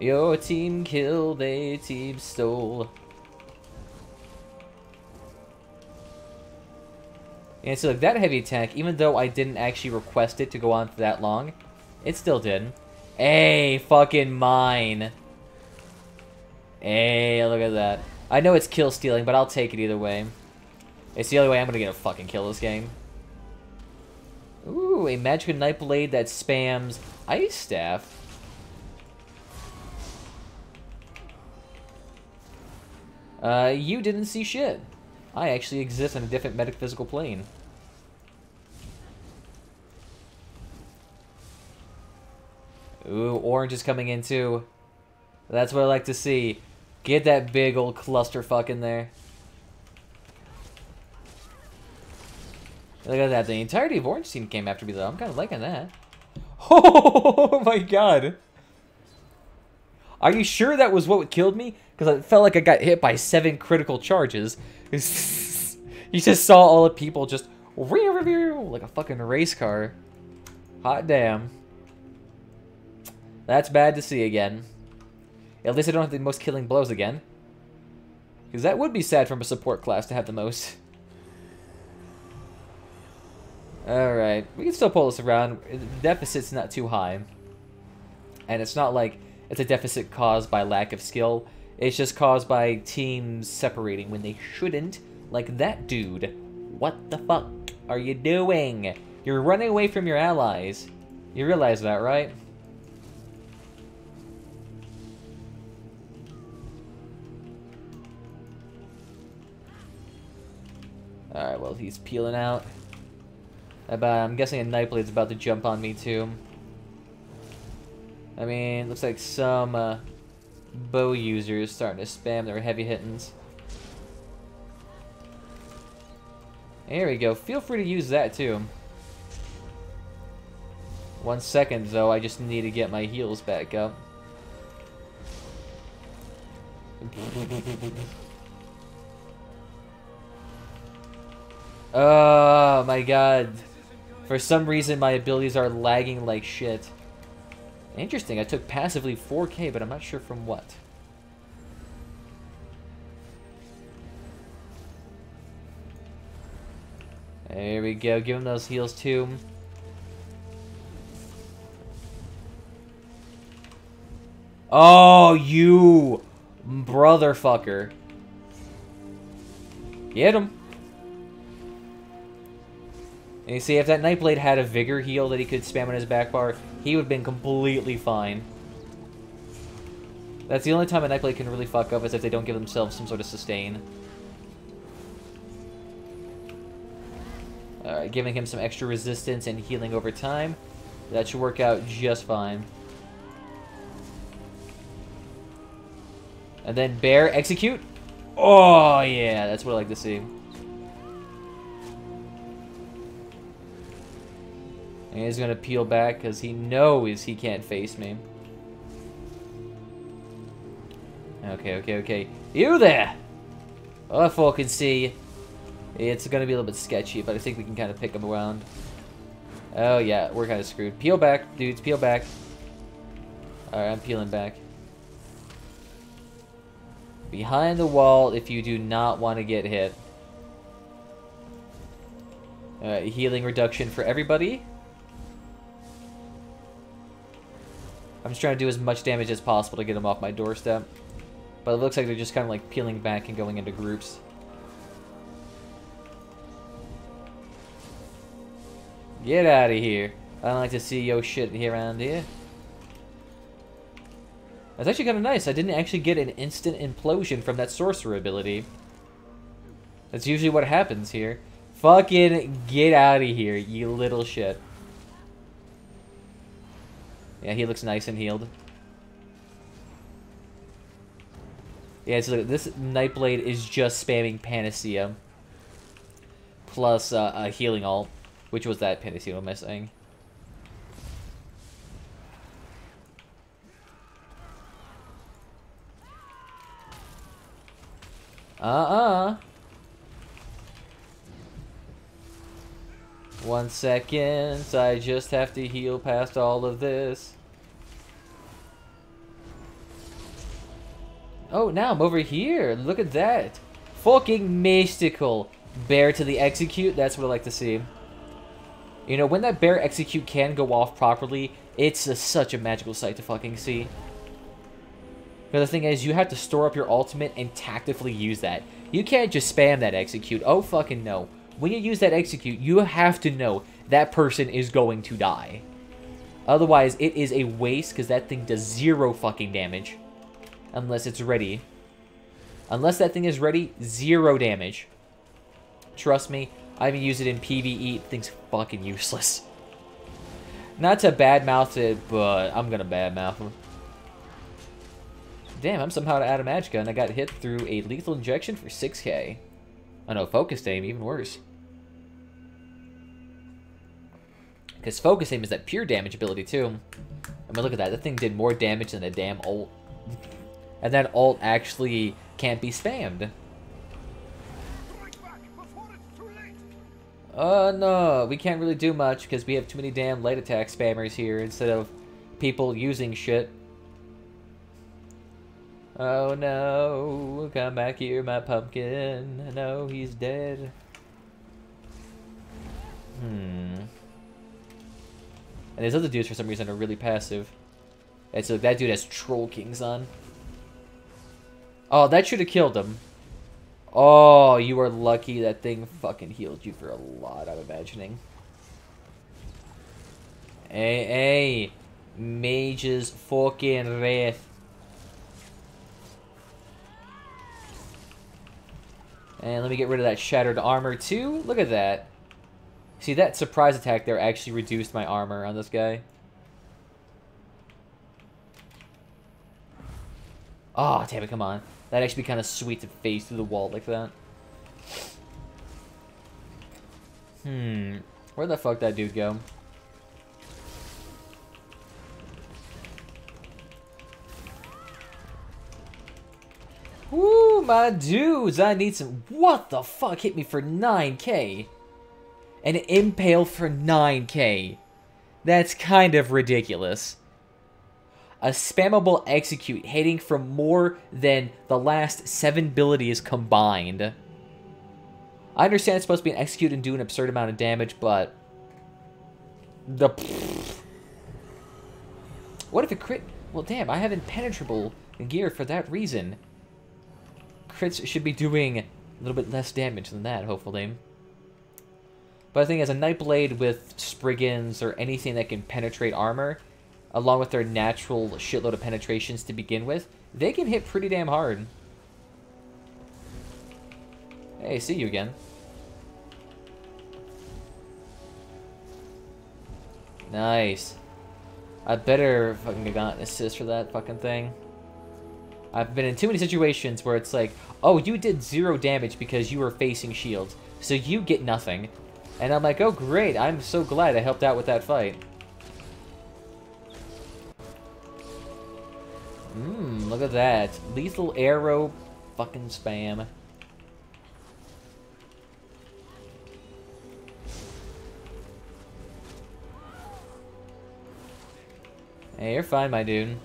Your team killed, a team stole. And so like that heavy attack, even though I didn't actually request it to go on for that long, it still did. Hey, fucking mine. Hey, look at that. I know it's kill stealing, but I'll take it either way. It's the only way I'm gonna get a fucking kill this game. Ooh, a Magicka Nightblade that spams Ice Staff. You didn't see shit. I actually exist in a different metaphysical plane. Ooh, orange is coming in too. That's what I like to see. Get that big old clusterfuck in there. Look at that. The entirety of orange team came after me though. I'm kind of liking that. Oh my god. Are you sure that was what killed me? Because I felt like I got hit by 7 critical charges. You just saw all the people just like a fucking race car. Hot damn. That's bad to see again. At least I don't have the most killing blows again. Because that would be sad from a support class to have the most. Alright, we can still pull this around. The deficit's not too high. And it's not like it's a deficit caused by lack of skill. It's just caused by teams separating when they shouldn't. Like that dude. What the fuck are you doing? You're running away from your allies. You realize that, right? Alright, well, he's peeling out. I'm guessing a Nightblade's about to jump on me, too. I mean, looks like some bow users starting to spam their heavy hittings. Here we go. Feel free to use that, too. 1 second, though. I just need to get my heals back up. Oh my god. For some reason, my abilities are lagging like shit. Interesting, I took passively 4K, but I'm not sure from what. There we go, give him those heals too. Oh, you brotherfucker. Get him. And you see, if that Nightblade had a Vigor heal that he could spam on his back bar, he would have been completely fine. That's the only time a Nightblade can really fuck up, is if they don't give themselves some sort of sustain. Alright, giving him some extra resistance and healing over time. That should work out just fine. And then Bear, execute. Oh, yeah, that's what I like to see. And he's going to peel back because he knows he can't face me. Okay. You there! Oh, if all can see, it's going to be a little bit sketchy, but I think we can kind of pick him around. Oh, yeah, we're kind of screwed. Peel back, dudes, peel back. Alright, I'm peeling back. Behind the wall if you do not want to get hit. Healing reduction for everybody. I'm just trying to do as much damage as possible to get them off my doorstep. But it looks like they're just kind of like peeling back and going into groups. Get out of here. I don't like to see yo shit here around here. That's actually kind of nice. I didn't actually get an instant implosion from that sorcerer ability. That's usually what happens here. Fucking get out of here, you little shit. Yeah, he looks nice and healed. Yeah, so look, this Nightblade is just spamming Panacea. Plus a healing ult. Which was that Panacea am I saying? One second, I just have to heal past all of this. Oh, now I'm over here. Look at that. Fucking mystical. Bear to the execute, that's what I like to see. You know, when that bear execute can go off properly, it's such a magical sight to fucking see. But the thing is, you have to store up your ultimate and tactically use that. You can't just spam that execute. Oh, fucking no. When you use that execute, you have to know that person is going to die. Otherwise, it is a waste because that thing does 0 fucking damage. Unless it's ready. Unless that thing is ready, 0 damage. Trust me, I even use it in PvE. Thing's fucking useless. Not to badmouth it, but I'm gonna badmouth him. Damn, I'm somehow out of magicka and I got hit through a lethal injection for 6k. Oh no, focused aim, even worse. Because focus aim is that pure damage ability too. I mean, look at that. That thing did more damage than a damn ult. And that ult actually can't be spammed. Oh no, we can't really do much because we have too many damn light attack spammers here instead of people using shit. Oh no, come back here, my pumpkin. No, he's dead. And these other dudes for some reason are really passive. And so that dude has Troll Kings on. Oh, that should have killed him. Oh, you are lucky that thing fucking healed you for a lot, I'm imagining. Hey, Mage's fucking wrath. And let me get rid of that shattered armor too. Look at that. See, that surprise attack there actually reduced my armor on this guy. Oh, damn it, come on. That'd actually be kind of sweet to phase through the wall like that. Where the fuck that dude go? Woo, my dudes, I need some... What the fuck hit me for 9k? An impale for 9k. That's kind of ridiculous. A spammable execute hitting from more than the last 7 abilities combined. I understand it's supposed to be an execute and do an absurd amount of damage, but... What if it crit... Well, damn, I have impenetrable gear for that reason. Crits should be doing a little bit less damage than that, hopefully. But I think as a Nightblade with Spriggans or anything that can penetrate armor, along with their natural shitload of penetrations to begin with, they can hit pretty damn hard. Hey, see you again. Nice. I better fucking have gotten an assist for that fucking thing. I've been in too many situations where it's like, oh, you did 0 damage because you were facing shields, so you get nothing. And I'm like, oh great, I'm so glad I helped out with that fight. Look at that. Lethal arrow fucking spam. Hey, you're fine, my dude.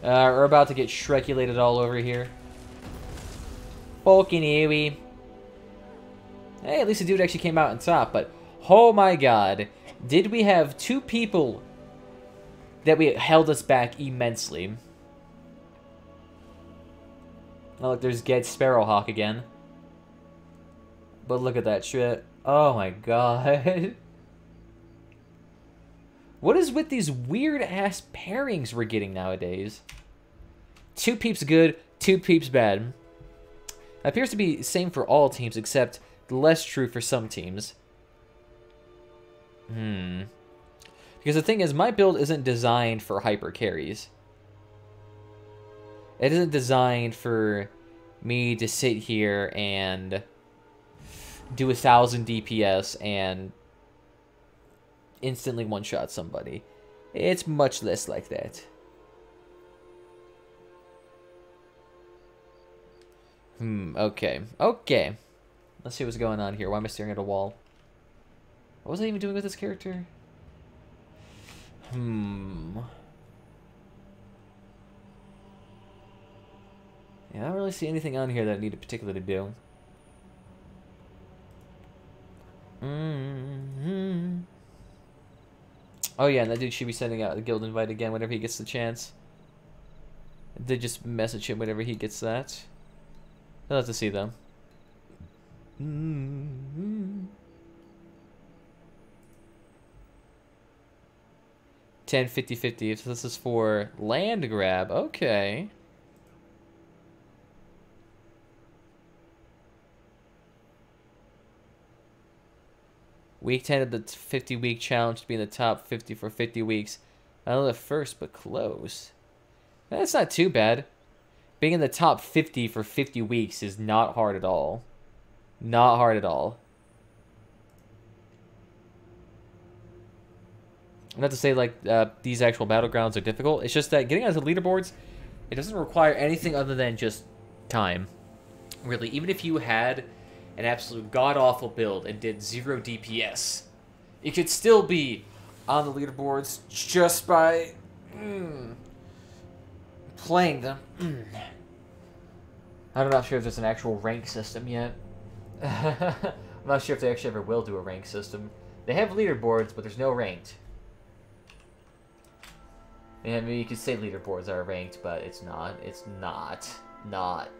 We're about to get Shrekulated all over here. Fucking ewy. Hey, at least the dude actually came out on top, but oh my god. Did we have 2 people that held us back immensely? Oh, look, there's Get Sparrowhawk again. But look at that shit. Oh my god. What is with these weird-ass pairings we're getting nowadays? 2 peeps good, 2 peeps bad. Appears to be the same for all teams, except less true for some teams. Because the thing is, my build isn't designed for hyper carries. It isn't designed for me to sit here and do 1000 DPS and instantly one-shot somebody. It's much less like that. Okay. Okay. Let's see what's going on here. Why am I staring at a wall? What was I even doing with this character? Yeah, I don't really see anything on here that I need to particularly do. Oh yeah, and that dude should be sending out the guild invite again whenever he gets the chance. They just message him whenever he gets that. I'll have to see though. 10, 50, 50. So this is for land grab. Okay. Week 10 of the 50-week challenge to be in the top 50 for 50 weeks. I don't know the first, but close. That's not too bad. Being in the top 50 for 50 weeks is not hard at all. Not hard at all. Not to say like these actual battlegrounds are difficult. It's just that getting onto the leaderboards, it doesn't require anything other than just time. Really, even if you had an absolute god-awful build and did 0 DPS, you could still be on the leaderboards just by playing them. I'm not sure if there's an actual rank system yet. I'm not sure if they actually ever will do a rank system. They have leaderboards, but there's no ranked. Yeah, I mean, you could say leaderboards are ranked, but it's not. It's not. Not.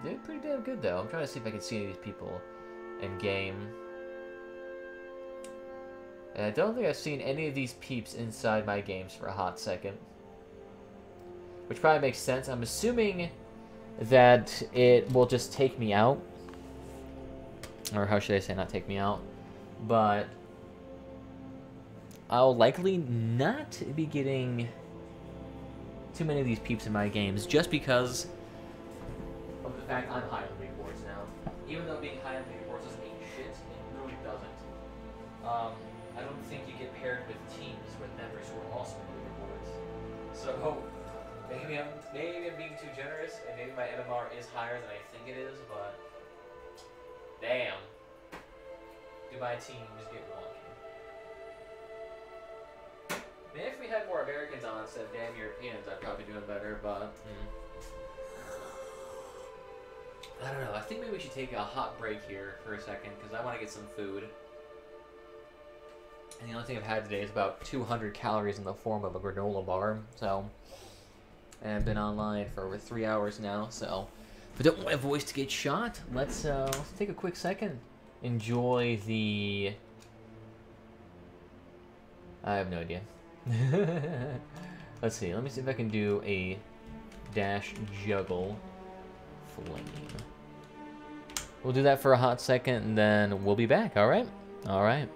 They're pretty damn good, though. I'm trying to see if I can see any of these people in game. And I don't think I've seen any of these peeps inside my games for a hot second. Which probably makes sense. I'm assuming that it will just take me out. Or how should I say, not take me out. But I'll likely not be getting too many of these peeps in my games just because of the fact I'm high on the leaderboards now. Even though being high on the leaderboards doesn't mean shit, it really doesn't. I don't think you get So maybe I'm being too generous, and maybe my MMR is higher than I think it is, but damn, do my teams get wonky? Maybe if we had more Americans on instead of damn Europeans, I'd probably be doing better, but I don't know. I think maybe we should take a hot break here for a second, because I want to get some food. And the only thing I've had today is about 200 calories in the form of a granola bar, so... And I've been online for over 3 hours now, so... If I don't want my voice to get shot, let's take a quick second. Enjoy the... I have no idea. Let's see, let me see if I can do a dash juggle flame. We'll do that for a hot second, and then we'll be back, alright? Alright.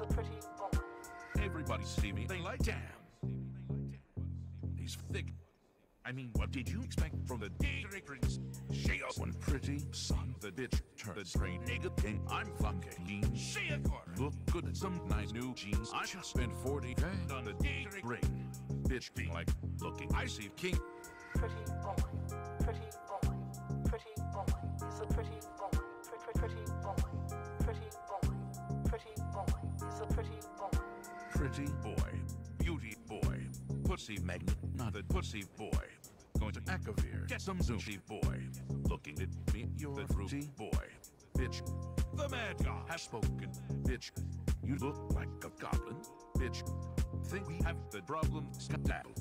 a pretty boy. Everybody see me, they like, damn. He's thick. I mean, what did you expect from the directors? She us one pretty son. The bitch turned the straight nigga thing. I'm fucking lean. She a car. Look good at some nice new jeans. I just spent 40K on the direct ring. Bitch being like, looking, I see king. Pretty boy, pretty boy, pretty boy. He's a pretty boy, pretty boy, pretty boy, pretty boy. He's a pretty boy. Pretty boy, beauty boy, pussy magnet, not a pussy boy. Going to Akavir, get some sushi boy. Looking at me, you're the fruity boy. Bitch, the mad guy has spoken. Bitch, you look like a goblin. Bitch, think we have the problem skedaddle.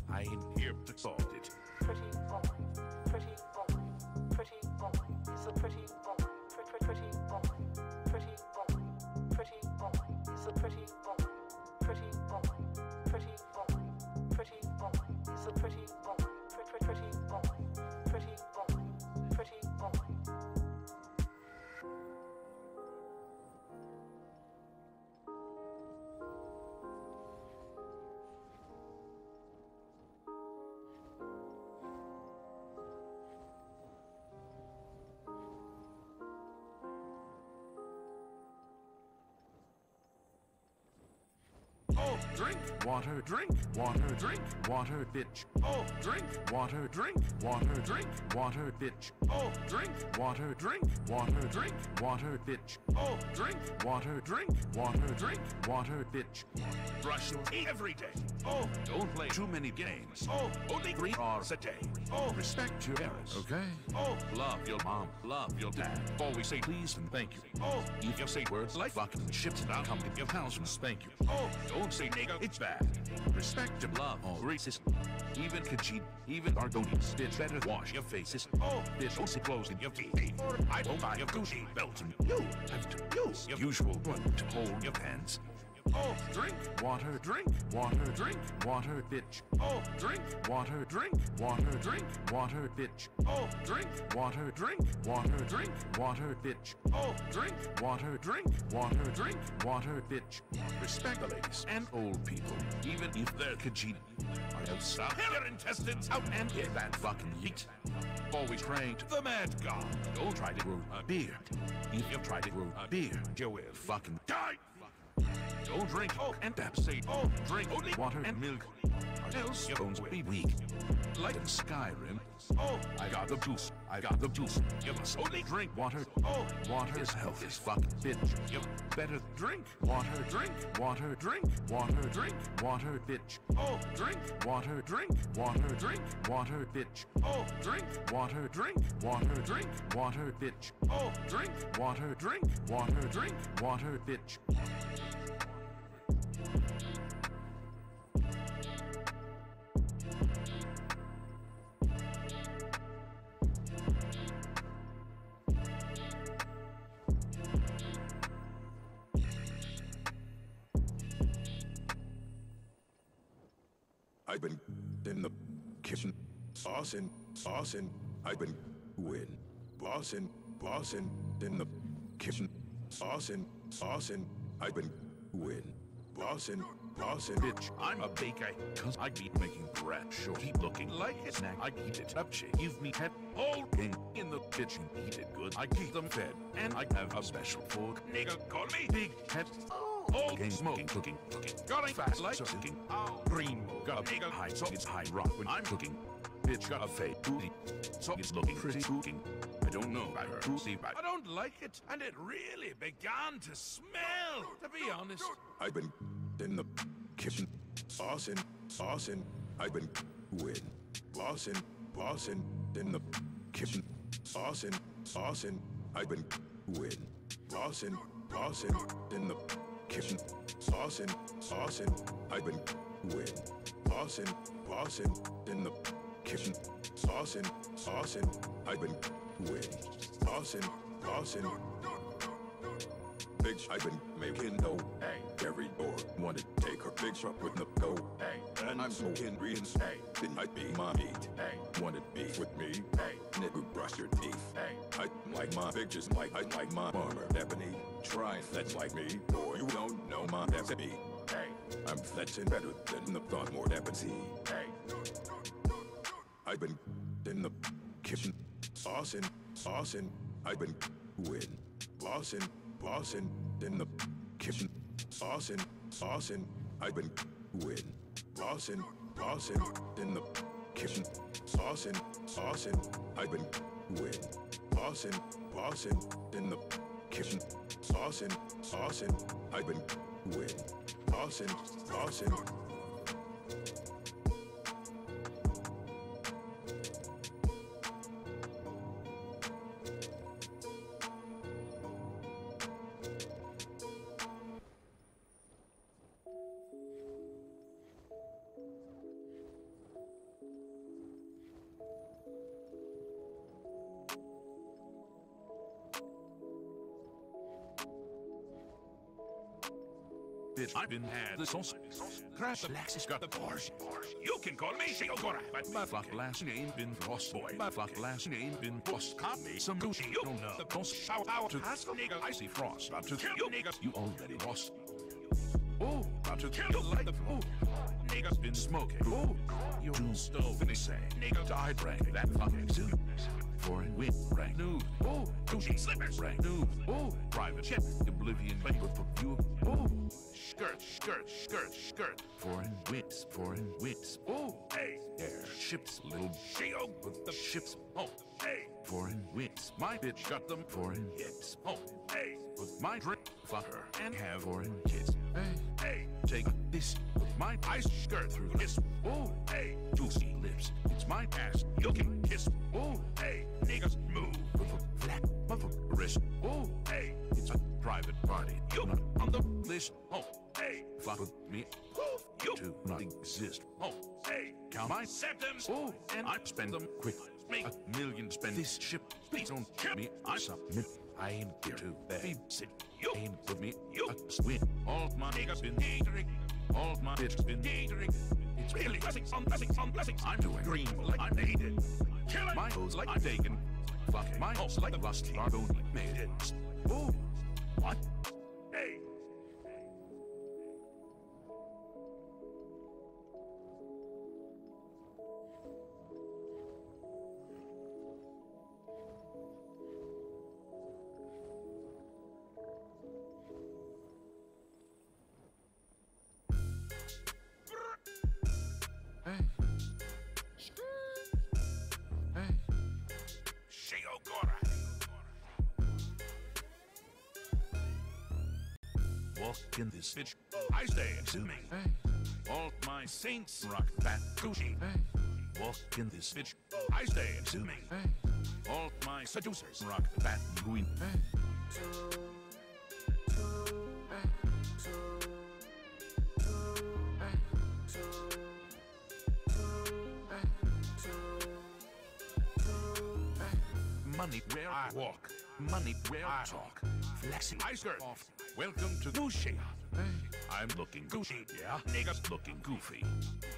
I ain't here to solve it. Pretty boy, pretty boy, pretty boy. He's a pretty boy, pretty boy, pretty boy, pretty boy. He's a pretty boy, pretty boy, pretty boy, pretty boy. He's a pretty boy, pretty boy, pretty boy, pretty boy. Oh, drink water, drink water, drink water, bitch. Oh, drink water, drink water, drink water, bitch. Oh, drink water, drink water, drink water, bitch. Oh, drink water, drink water, drink water, bitch. Brush your teeth every day. Oh, don't play too many games. Oh, only 3 hours a day. Oh, respect your parents, okay? Oh, love your mom, love your dad. Always say please and thank you. Oh, if you say words like fucking shit, I'll come to your house and spank you. Oh, don't say nigga, it's bad. Respect and love all races. Even Khajiit, even Argonians. Bitch, better wash your faces. Oh, bitch, don't sit close in your teeth. Or I will buy your Gucci belt and you have to use your usual one to hold your pants. Oh, drink water, drink water, drink water, bitch. Oh, drink water, drink water, drink water, bitch. Oh, drink water, drink water, drink water, bitch. Oh, drink water, drink water, drink water, bitch. Respect the ladies and old people, even if they're Khajiit. I have some their intestines out and get that fucking heat. Always praying to the mad god. Don't try to grow a beard. If you try to grow a beard, you will fucking die. Don't drink Coke and Pepsi. Oh, drink only water and milk. Or else your bones will be weak. Like in Skyrim. Oh, I got the juice. I got the juice. You must only drink water. Oh, water is health is fucking bitch. You better drink water, drink water, drink water, drink water, bitch. Oh, drink water, drink water, drink water, bitch. Oh, drink water, drink water, drink water, bitch. Oh, drink water, drink water, drink water, bitch. I've been in the kitchen, saucing. I've been bossing in the kitchen, saucing. I've been bossing. Bitch, I'm a baker, cause I keep making bread. Sure, keep looking like a snack. I eat it up, shit. Give me head whole thing in the kitchen. Eat it good. I keep them fed, and I have a special fork. Nigga, call me big head. All game smoking, cooking. Got a fast like cooking. Green got a big high, so it's high rock when I'm cooking. Bitch got a fake booty, so it's looking pretty cooking. I don't know about her pussy, but I don't like it, and it really began to smell. To be honest, I've been in the kitchen, saucing. I've been bossing in the kitchen, saucing. I've been bossing in the kitchen, saucing. I've been bossing in the kitchen, saucing. I've been bossing. bitch. I've been making no. Hey, every door wanted to take her picture with the go. Hey, and I'm smoking greens. Hey, then might be my meat. Hey, wanted beef with me. Hey, nigga, brush your teeth. Hey, I like my pictures like I like my armor. Ebony, try that's like me. Boy, you don't know my ebony. Hey, I'm fetching better than the thought more ebony. Hey, I've been in the kitchen, saucing. I've been bossing in the kitchen, saucing. I've been bossing in the kitchen, saucing. I've been bossing in the kitchen, saucing. I've been bossing. Bitch, I've been had the sauce. Crash Alexis got the Porsche. You can call me Shiogora, but my fuck last name been Frost Boy. My fuck last name been Frost. Cop me some Gucci. You don't know the Frost. Shout out to ask a nigga. I see Frost. About to kill you niggas. You already lost. Oh, about to kill you like the oh. Niggas been smoking. Oh, you stove. They say nigga died rank. That fucking soon. Foreign wind rank. New. Oh, Gucci slippers rank. New. Oh, private jet. Oblivion paper for you. Oh. Skirt. Foreign whips. Oh, hey, airships, little Shio with the ships. Oh, hey, foreign whips. My bitch got them foreign hips. Oh, hey, with my drink, fuck her and have foreign kids. Hey, take this with my ice skirt through this. Oh, hey, juicy lips. It's my ass. You can kiss. Oh, hey, niggas move with a flat of a wrist. Oh, hey, it's a private party. You not on the list. Oh, hey, fuck with me. Oh, you do not exist. Oh, hey, count my septums. Oh, and I spend them quick. Make $1 million spend this ship. Please don't kill me. I submit. I ain't here to babysit. You ain't with me. You swim. All my niggas been catering. All my bitches been catering. It's really blessings on blessings on blessings. I'm doing green like I made it. Killing my hoes like I'm taken. Fucking my hoes like the rusty Arboni made it. Oh, what? Hey. Walk in this bitch, I stay assuming. All my saints rock that Gucci. Walk in this bitch, I stay assuming. All my seducers rock that green. Money where I walk, money where I talk. Flexing my skirt off. Welcome to Gucci. I'm looking Gucci, yeah. Niggas looking goofy.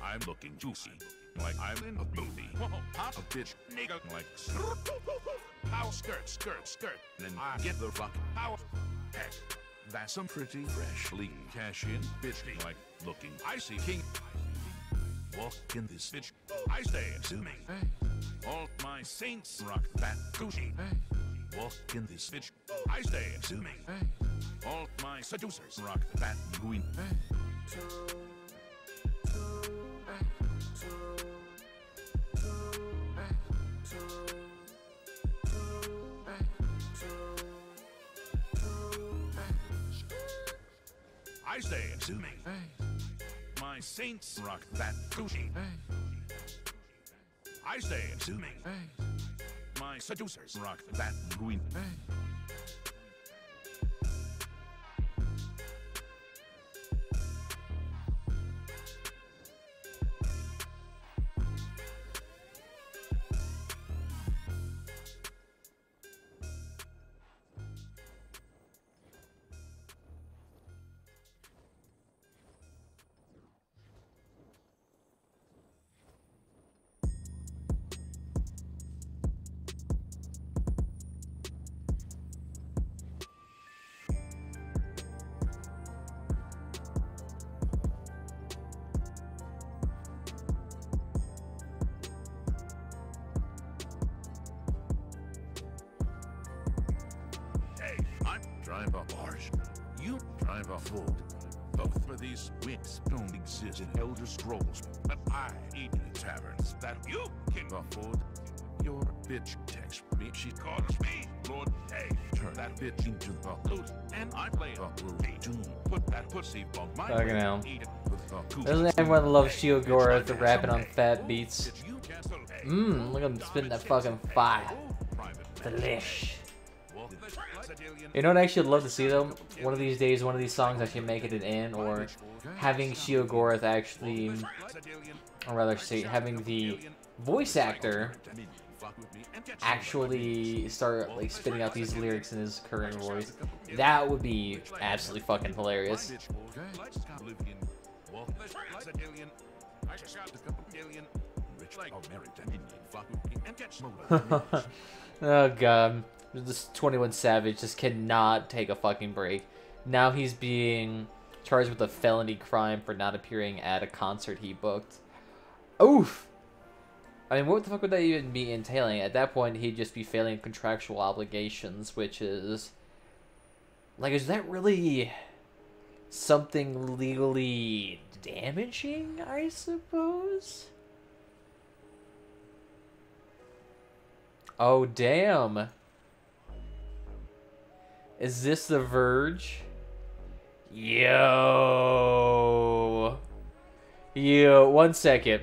I'm looking juicy, like I'm in a movie. Pop a bitch, nigga, like power skirt. Then I get the fuck power. Heck, that's some pretty fresh lean cash in bitch, like looking icy king. Walk in this bitch, I stay assuming. All my saints rock that Gucci. Walk in this bitch, I stay assuming. All my seducers rock that green. I stay assuming. My saints rock that Gucci. I stay assuming. My seducers rock that green. I've a food. Both of these wits don't exist in Elder Scrolls, but I eat in taverns that you can afford. Your bitch texts me, she calls me Lord Hey. Turn that bitch into a loot, and I play a movie to put that pussy on my Fucking plate, hell. eat it with a cookie. Doesn't everyone love Shiogora the rapping on fat beats? Look at him spitting that fucking fire. Delish. You know what I actually love to see though? One of these days, one of these songs actually make it in, or having Shiogora actually, or rather say, having the voice actor actually start like spitting out these lyrics in his current voice. That would be absolutely fucking hilarious. Oh god, this 21 Savage just cannot take a fucking break. Now he's being charged with a felony crime for not appearing at a concert he booked. Oof! I mean, what the fuck would that even be entailing? At that point, he'd just be failing contractual obligations, which is... Like, is that really something legally damaging, I suppose? Oh, damn. Is this The Verge? Yo. Yo, 1 second.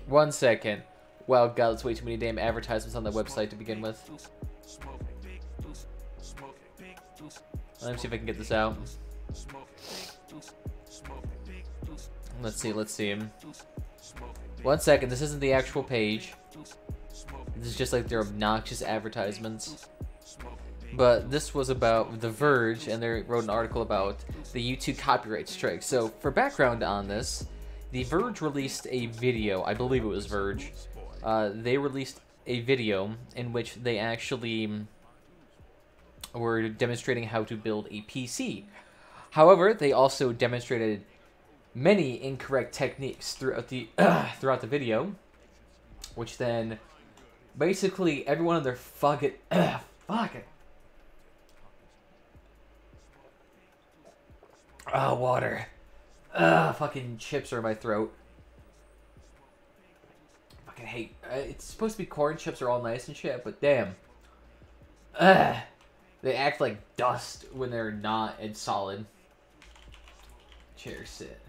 1 second. Wow, god, that's way too many damn advertisements on the website to begin with. Let me see if I can get this out. Let's see, let's see. 1 second, this isn't the actual page. This is just like their obnoxious advertisements. But this was about The Verge, and they wrote an article about the YouTube copyright strike. So, for background on this, The Verge released a video, I believe it was Verge. They released a video in which they actually were demonstrating how to build a PC. However, they also demonstrated many incorrect techniques throughout the video, which then basically everyone in their fucking water. Fucking chips are in my throat. Fucking hate. It's supposed to be corn chips are all nice and shit, but damn. They act like dust when they're not and solid. Chair sit.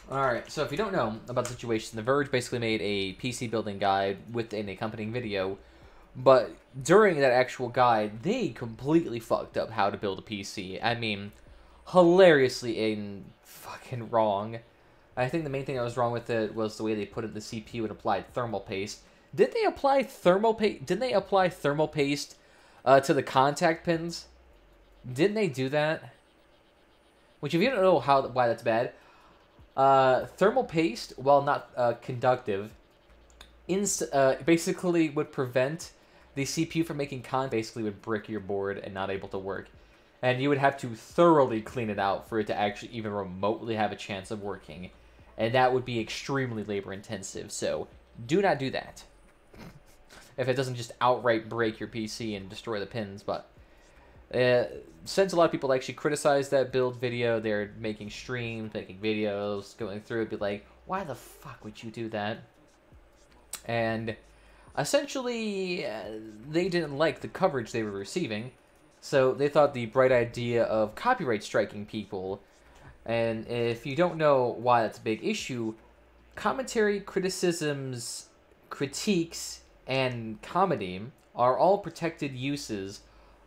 Alright, so if you don't know about the situation, The Verge basically made a PC building guide with an accompanying video. But during that actual guide, they completely fucked up how to build a PC. I mean, hilariously and fucking wrong. I think the main thing that was wrong with it was the way they put it in the CPU and applied thermal paste. Did they apply thermal paste? Didn't they apply thermal paste to the contact pins? Didn't they do that? Which, if you don't know why that's bad, thermal paste, while not conductive, basically would prevent the CPU from making contact. Basically, would brick your board and not able to work, and you would have to thoroughly clean it out for it to actually even remotely have a chance of working, and that would be extremely labor intensive. So, do not do that. If it doesn't just outright break your PC and destroy the pins. But since a lot of people actually criticize that build video, they're making streams, making videos, going through it, be like, why the fuck would you do that? And essentially, they didn't like the coverage they were receiving, so they thought the bright idea of copyright striking people. And if you don't know why that's a big issue, commentary, criticisms, critiques, and comedy are all protected uses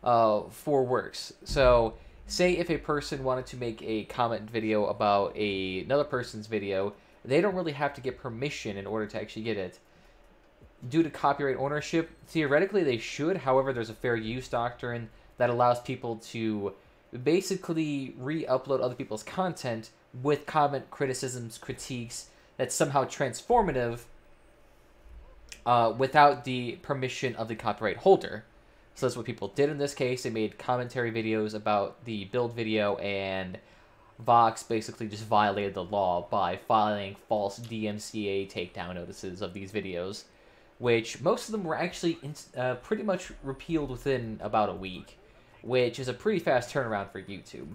for works. So, say if a person wanted to make a comment video about another person's video, they don't really have to get permission in order to actually get it. Due to copyright ownership, theoretically they should. However, there's a fair use doctrine that allows people to basically re-upload other people's content with comment, criticisms, critiques that's somehow transformative without the permission of the copyright holder. So that's what people did in this case. They made commentary videos about the build video, and Vox basically just violated the law by filing false DMCA takedown notices of these videos, which most of them were actually pretty much repealed within about a week. which is a pretty fast turnaround for YouTube.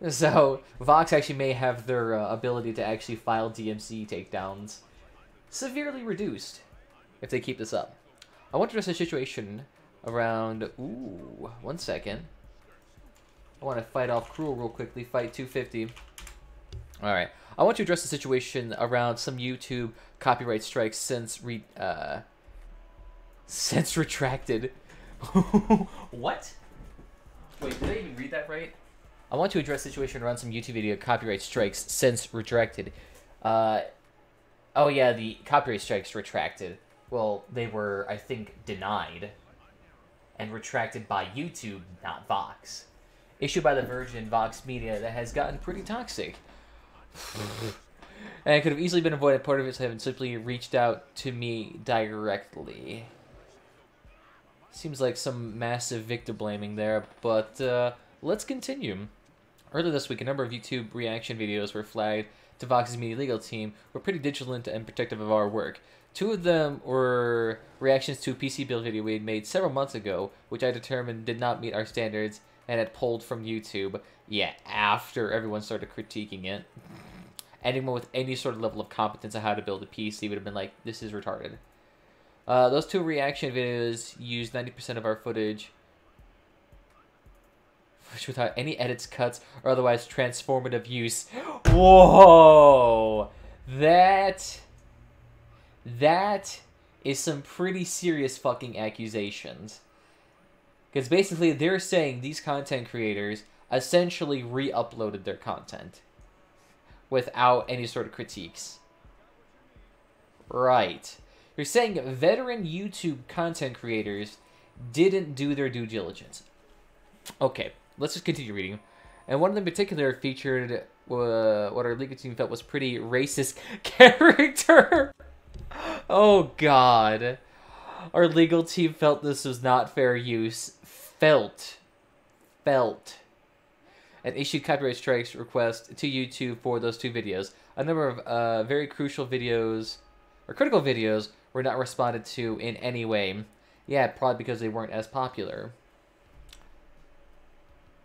So, Vox actually may have their ability to actually file DMC takedowns severely reduced if they keep this up. I want to address a situation around... Ooh, 1 second. I want to fight off Cruel real quickly. Fight 250. Alright. I want to address the situation around some YouTube copyright strikes since retracted. What? Wait, did I even read that right? I want to address the situation around some YouTube video copyright strikes since retracted. Oh yeah, the copyright strikes retracted. Well, they were, I think, denied. And retracted by YouTube, not Vox. Issued by the Virgin Vox Media that has gotten pretty toxic. And it could have easily been avoided. Part of it having simply reached out to me directly. Seems like some massive victim blaming there, but let's continue. Earlier this week, a number of YouTube reaction videos were flagged to Vox's media legal team. Were pretty vigilant and protective of our work. 2 of them were reactions to a PC build video we had made several months ago, which I determined did not meet our standards and had pulled from YouTube. Yeah, after everyone started critiquing it. Anyone with any sort of level of competence on how to build a PC would have been like, this is retarded. Those 2 reaction videos used 90% of our footage, which without any edits, cuts, or otherwise transformative use. Whoa! That is some pretty serious fucking accusations. Because basically they're saying these content creators essentially re-uploaded their content without any sort of critiques. Right. You're saying veteran YouTube content creators didn't do their due diligence. Okay, let's just continue reading. And one of them in particular featured what our legal team felt was pretty racist character. Oh god. Our legal team felt this was not fair use. Felt. And issued copyright strikes request to YouTube for those 2 videos. A number of very crucial videos, or critical videos, were not responded to in any way. Yeah, probably because they weren't as popular.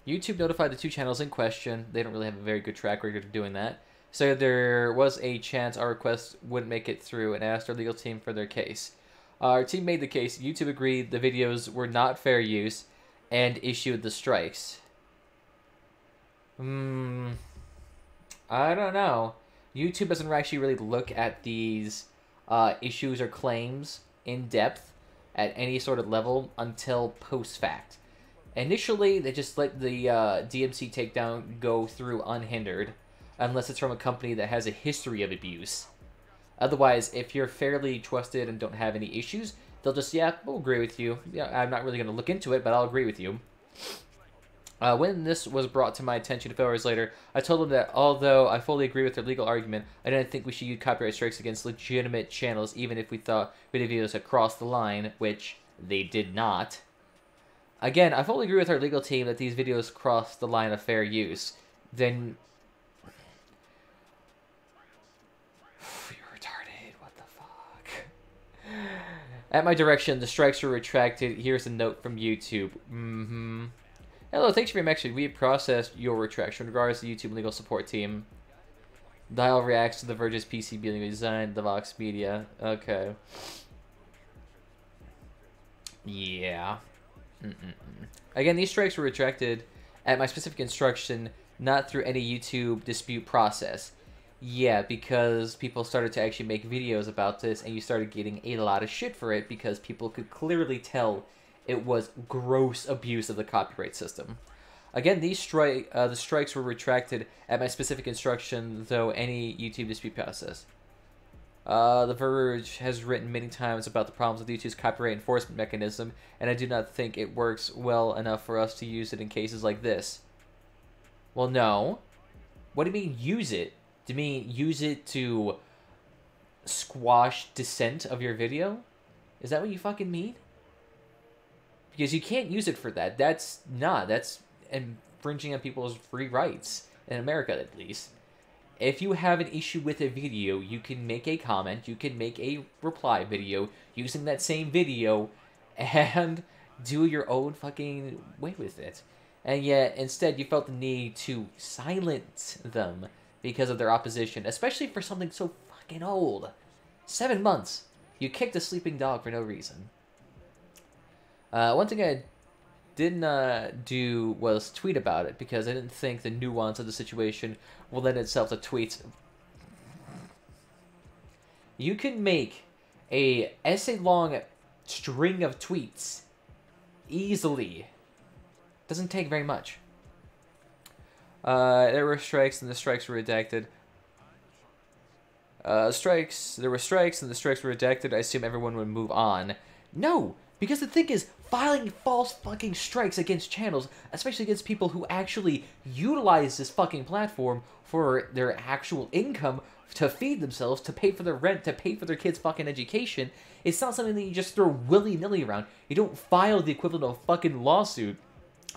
YouTube notified the 2 channels in question. They don't really have a very good track record of doing that. So there was a chance our request wouldn't make it through and asked our legal team for their case. Our team made the case. YouTube agreed the videos were not fair use and issued the strikes. I don't know. YouTube doesn't actually really look at these issues or claims in depth at any sort of level until post-fact. Initially, they just let the DMC takedown go through unhindered, unless it's from a company that has a history of abuse. Otherwise, if you're fairly trusted and don't have any issues, they'll just, yeah, we'll agree with you. Yeah, I'm not really going to look into it, but I'll agree with you. When this was brought to my attention a few hours later, I told them that although I fully agree with their legal argument, I didn't think we should use copyright strikes against legitimate channels, even if we thought videos had crossed the line, which they did not. Again, I fully agree with our legal team that these videos crossed the line of fair use. Then... You're retarded, what the fuck? At my direction, the strikes were retracted. Here's a note from YouTube. Hello, thanks for your message. We have processed your retraction. Regards to the YouTube legal support team. Dial reacts to the Verge's PC being designed, the Vox Media. Okay. Yeah. Again, these strikes were retracted at my specific instruction, not through any YouTube dispute process. Yeah, because people started to actually make videos about this, and you started getting a lot of shit for it because people could clearly tell it was gross abuse of the copyright system. Again, the strikes were retracted at my specific instruction, though any YouTube dispute process. The Verge has written many times about the problems with YouTube's copyright enforcement mechanism, and I do not think it works well enough for us to use it in cases like this. Well, no. What do you mean, use it? Do you mean use it to squash dissent of your video? Is that what you fucking mean? Because you can't use it for that. That's infringing on people's free rights, in America at least. If you have an issue with a video, you can make a comment, you can make a reply video using that same video, and do your own fucking way with it. And yet, instead, you felt the need to silence them because of their opposition, especially for something so fucking old. 7 months. You kicked a sleeping dog for no reason. One thing I didn't do was tweet about it, because I didn't think the nuance of the situation will lend itself to tweets. You can make a essay-long string of tweets easily. Doesn't take very much. There were strikes, and the strikes were redacted. There were strikes, and the strikes were redacted. I assume everyone would move on. No! Because the thing is, filing false fucking strikes against channels, especially against people who actually utilize this fucking platform for their actual income, to feed themselves, to pay for their rent, to pay for their kids' fucking education, it's not something that you just throw willy-nilly around. You don't file the equivalent of a fucking lawsuit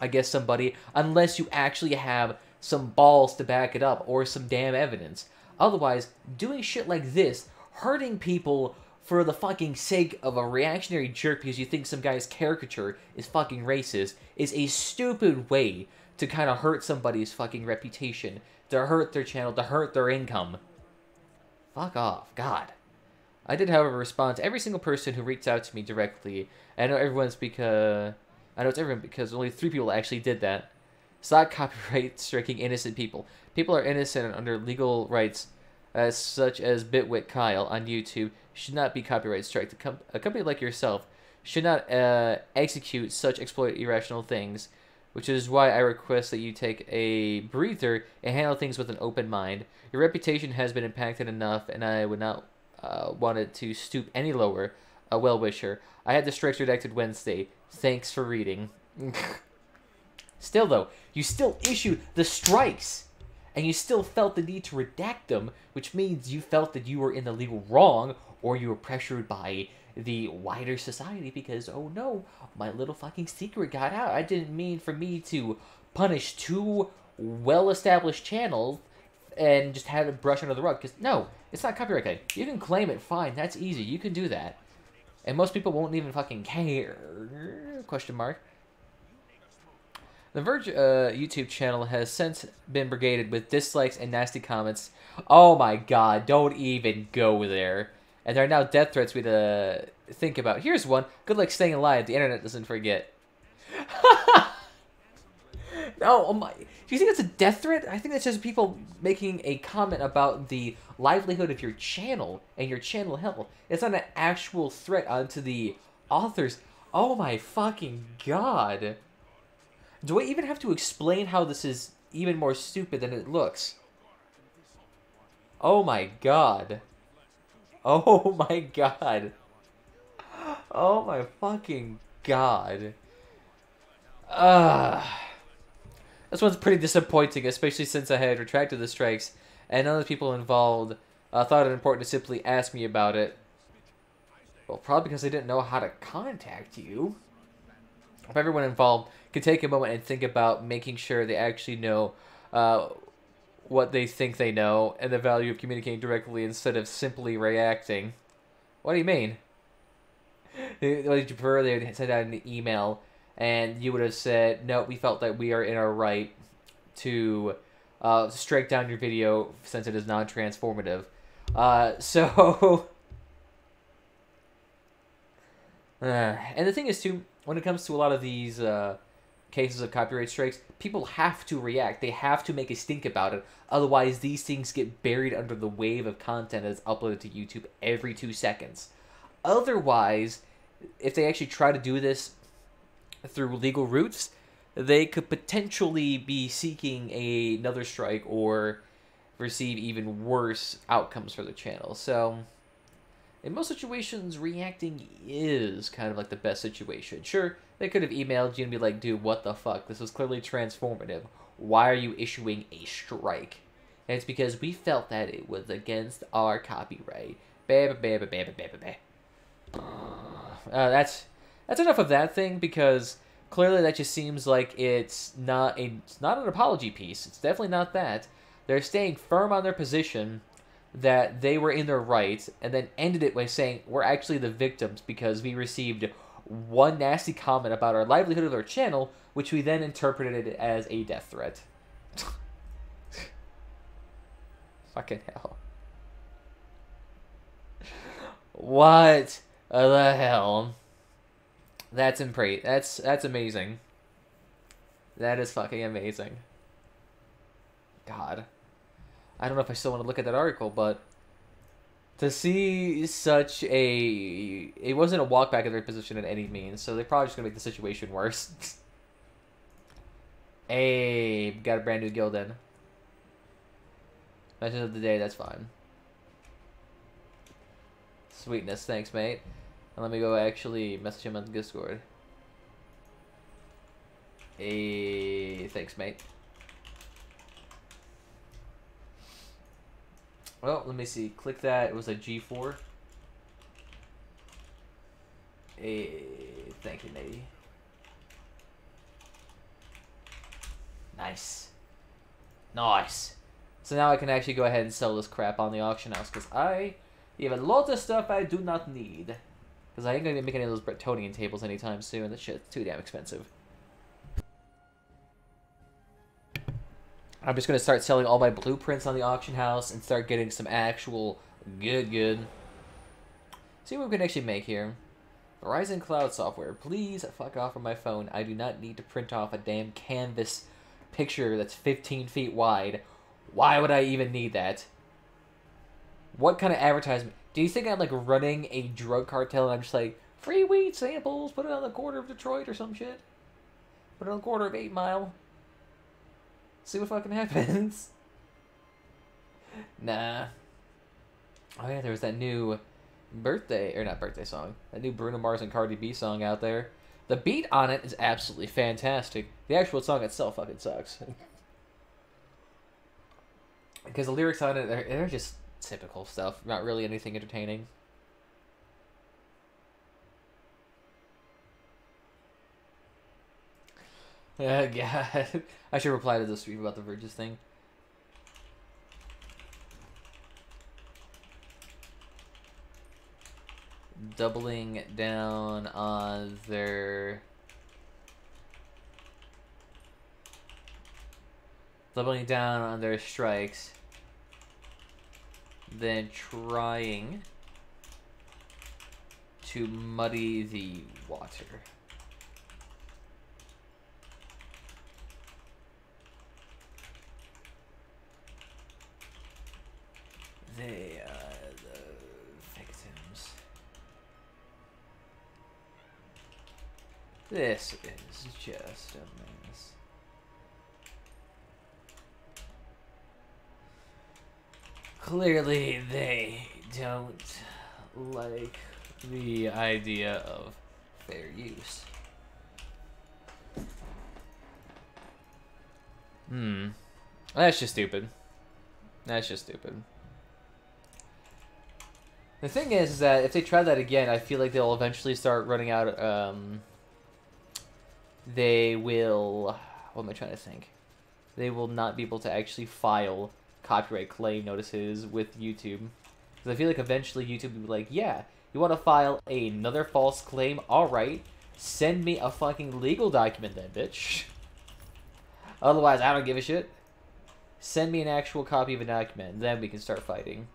against somebody unless you actually have some balls to back it up, or some damn evidence. Otherwise, doing shit like this, hurting people for the fucking sake of a reactionary jerk because you think some guy's caricature is fucking racist, is a stupid way to kind of hurt somebody's fucking reputation, to hurt their channel, to hurt their income. Fuck off. God. I did, however, respond to every single person who reached out to me directly. I know it's everyone because only 3 people actually did that. Stop copyright striking innocent people. People are innocent and under legal rights, such as Bitwit Kyle on YouTube, should not be copyright striked. A company like yourself should not execute such exploit irrational things, which is why I request that you take a breather and handle things with an open mind. Your reputation has been impacted enough, and I would not want it to stoop any lower. A well-wisher. I had the strikes redacted Wednesday. Thanks for reading. Still, though, you still issued the strikes, and you still felt the need to redact them, which means you felt that you were in the legal wrong, or you were pressured by the wider society because, oh no, my little fucking secret got out. I didn't mean for me to punish 2 well-established channels and just have it brush under the rug, because no, it's not copyright claim. You can claim it, fine, that's easy, you can do that. And most people won't even fucking care, question mark. The Verge YouTube channel has since been brigaded with dislikes and nasty comments. Oh my god, don't even go there. And there are now death threats we had to think about. Here's one. Good luck staying alive. The internet doesn't forget. No, oh my. Do you think it's a death threat? I think that's just people making a comment about the livelihood of your channel and your channel health. It's not an actual threat onto the authors. Oh my fucking god. Do I even have to explain how this is even more stupid than it looks? Oh my god. Oh my god. Oh my fucking god. This one's pretty disappointing, especially since I had retracted the strikes, and none of the people involved thought it important to simply ask me about it. Well, probably because they didn't know how to contact you. If everyone involved could take a moment and think about making sure they actually know what they think they know, and the value of communicating directly instead of simply reacting. What do you mean? Would you prefer they would send out an email, and you would have said, no, we felt that we are in our right to strike down your video since it is non-transformative. And the thing is, too, when it comes to a lot of these cases of copyright strikes, people have to react. They have to make a stink about it. Otherwise, these things get buried under the wave of content that's uploaded to YouTube every 2 seconds. Otherwise, if they actually try to do this through legal routes, they could potentially be seeking another strike or receive even worse outcomes for their channel. So, in most situations, reacting is kind of like the best situation. Sure, they could have emailed you and be like, dude, what the fuck? This was clearly transformative. Why are you issuing a strike? And it's because we felt that it was against our copyright. That's enough of that thing, because clearly that just seems like it's not an apology piece. It's definitely not that. They're staying firm on their position that they were in their rights, and then ended it by saying, we're actually the victims because we received one nasty comment about our livelihood of our channel, which we then interpreted as a death threat. Fucking hell. What the hell? That's that's amazing. That is fucking amazing. God. I don't know if I still want to look at that article, but to see such a... It wasn't a walk back in their position in any means, so they're probably just going to make the situation worse. Hey, got a brand new guild in. Mention of the day, that's fine. Sweetness, thanks, mate. And let me go actually message him on Discord. Hey, thanks, mate. Well, let me see. Click that. It was a G4. Hey, thank you, matey. Nice. Nice. So now I can actually go ahead and sell this crap on the auction house, because I have a lot of stuff I do not need. Because I ain't going to be making any of those Bretonian tables anytime soon. That shit's too damn expensive. I'm just going to start selling all my blueprints on the auction house and start getting some actual good. See what we can actually make here. Verizon Cloud software. Please fuck off from my phone. I do not need to print off a damn canvas picture that's 15 feet wide. Why would I even need that? What kind of advertisement? Do you think I'm like running a drug cartel and I'm just like, free weed samples, put it on the corner of Detroit or some shit? Put it on the corner of 8 Mile? See what fucking happens. Nah. Oh yeah, there was that new not birthday song. That new Bruno Mars and Cardi B song out there. The beat on it is absolutely fantastic. The actual song itself fucking sucks. Because the lyrics on it, they're just typical stuff. Not really anything entertaining. God. I should reply to this stream about the Verges thing. Doubling down on their... Doubling down on their strikes. Then trying to muddy the water. They are the victims. This is just a mess. Clearly, they don't like the idea of fair use. That's just stupid. That's just stupid. The thing is that if they try that again, I feel like they'll eventually start running out. They will... What am I trying to think? They will not be able to actually file copyright claim notices with YouTube. Because I feel like eventually YouTube will be like, yeah, you want to file another false claim? Alright, send me a fucking legal document then, bitch. Otherwise, I don't give a shit. Send me an actual copy of a document, then we can start fighting.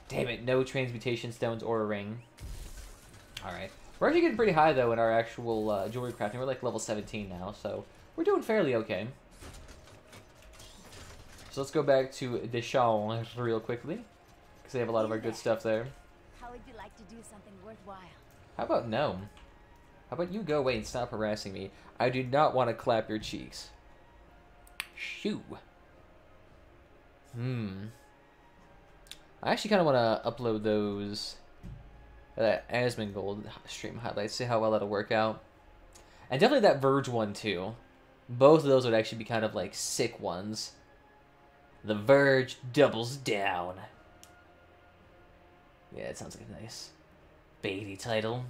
Damn it, no transmutation stones or a ring. Alright. We're actually getting pretty high, though, in our actual jewelry crafting. We're like level 17 now, so we're doing fairly okay. So let's go back to Deschamps real quickly, because they have a lot of our good stuff there. How would you like to do something worthwhile? How about no? How about you go away and stop harassing me? I do not want to clap your cheeks. Shoo. I actually kind of want to upload those Asmongold stream highlights, see how well that'll work out. And definitely that Verge one too. Both of those would actually be kind of like sick ones. The Verge doubles down. Yeah, it sounds like a nice baity title.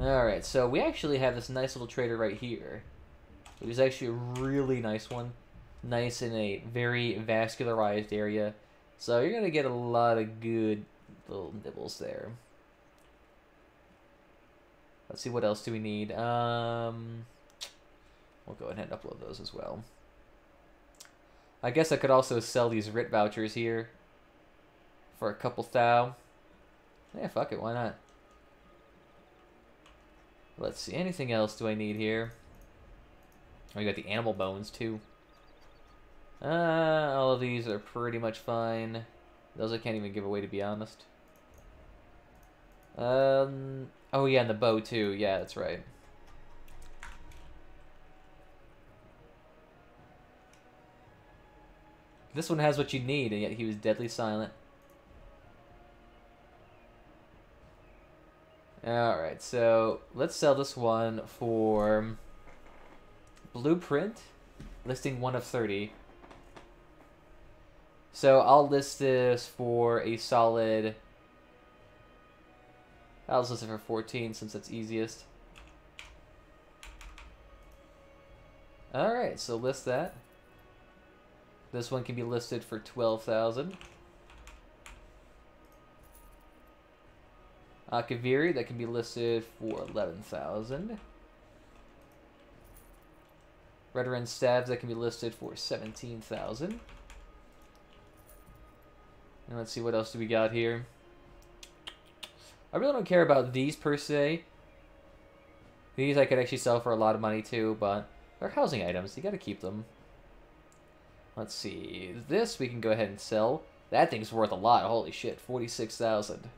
Alright, so we actually have this nice little trader right here. It is actually a really nice one. Nice in a very vascularized area. So you're gonna get a lot of good little nibbles there. Let's see, what else do we need? We'll go ahead and upload those as well. I guess I could also sell these RIT vouchers here for a couple thou. Yeah, fuck it, why not? Let's see, anything else do I need here? Oh, you got the animal bones too. All of these are pretty much fine. Those I can't even give away, to be honest. Oh yeah, and the bow too. Yeah, that's right. This one has what you need, and yet he was deadly silent. Alright, so let's sell this one for blueprint, listing 1 of 30. So I'll list this for a solid... I'll list it for 14 since that's easiest. Alright, so list that. This one can be listed for 12,000. Akaviri, that can be listed for 11,000. Veteran stabs, that can be listed for 17,000. And let's see, what else do we got here? I really don't care about these per se. These I could actually sell for a lot of money too, but they're housing items. You gotta keep them. Let's see. This we can go ahead and sell. That thing's worth a lot. Holy shit. 46,000.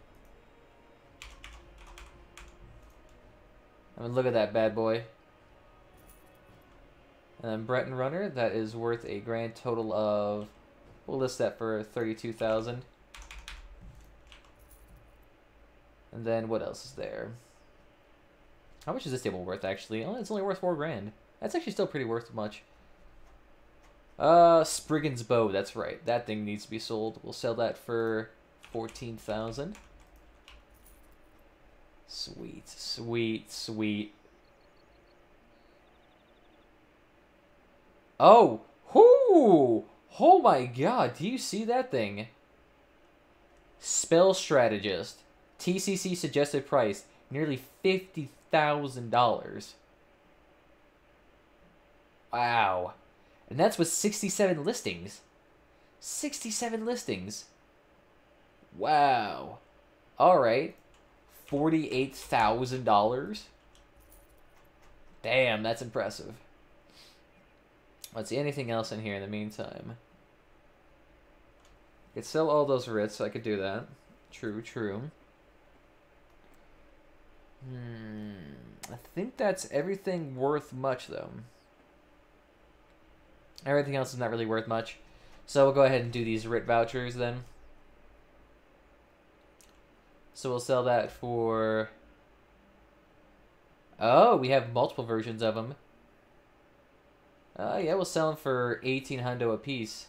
I mean, look at that bad boy. And then Breton Runner, that is worth a grand total of... We'll list that for 32,000. And then what else is there? How much is this table worth, actually? Oh, it's only worth 4 grand. That's actually still pretty worth much. Spriggan's Bow, that's right. That thing needs to be sold. We'll sell that for 14,000. Sweet, sweet, sweet. Oh! Whoo! Oh my god, do you see that thing? Spell Strategist. TCC suggested price, nearly $50,000. Wow. And that's with 67 listings. 67 listings. Wow. Alright. $48,000. Damn, that's impressive. Let's see, anything else in here in the meantime? I could sell all those writs, so I could do that. True, true. I think that's everything worth much, though. Everything else is not really worth much. So we'll go ahead and do these writ vouchers then. So we'll sell that for... Oh, we have multiple versions of them. Yeah, we'll sell them for 1,800 a piece.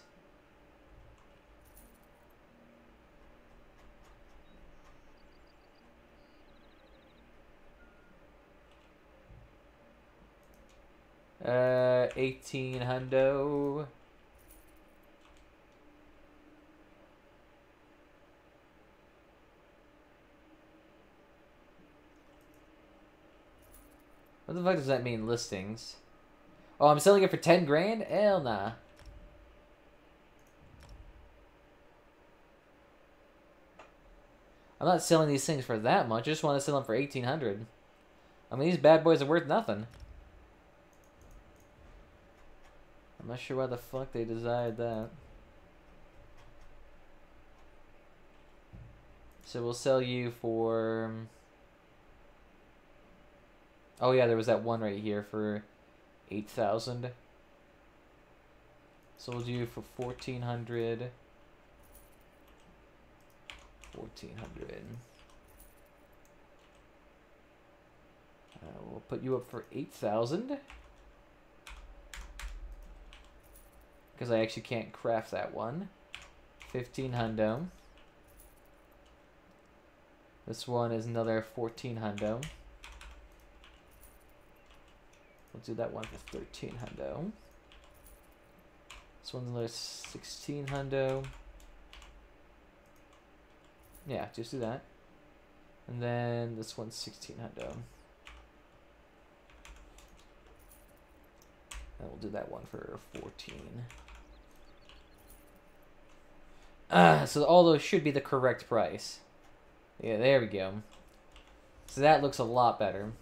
$1,800. What the fuck does that mean, listings? Oh, I'm selling it for 10 grand? Hell nah. I'm not selling these things for that much. I just want to sell them for 1,800. I mean, these bad boys are worth nothing. I'm not sure why the fuck they desired that. So we'll sell you for... Oh yeah, there was that one right here for 8,000. So we'll do for 1,400. 1,400. We'll put you up for 8,000. Because I actually can't craft that one. 1,500. This one is another 1,400. We'll do that one for 1,300. This one's another 1,600. Yeah, just do that. And then this one's 1600. And we'll do that one for 14. So all those should be the correct price. Yeah, there we go. So that looks a lot better.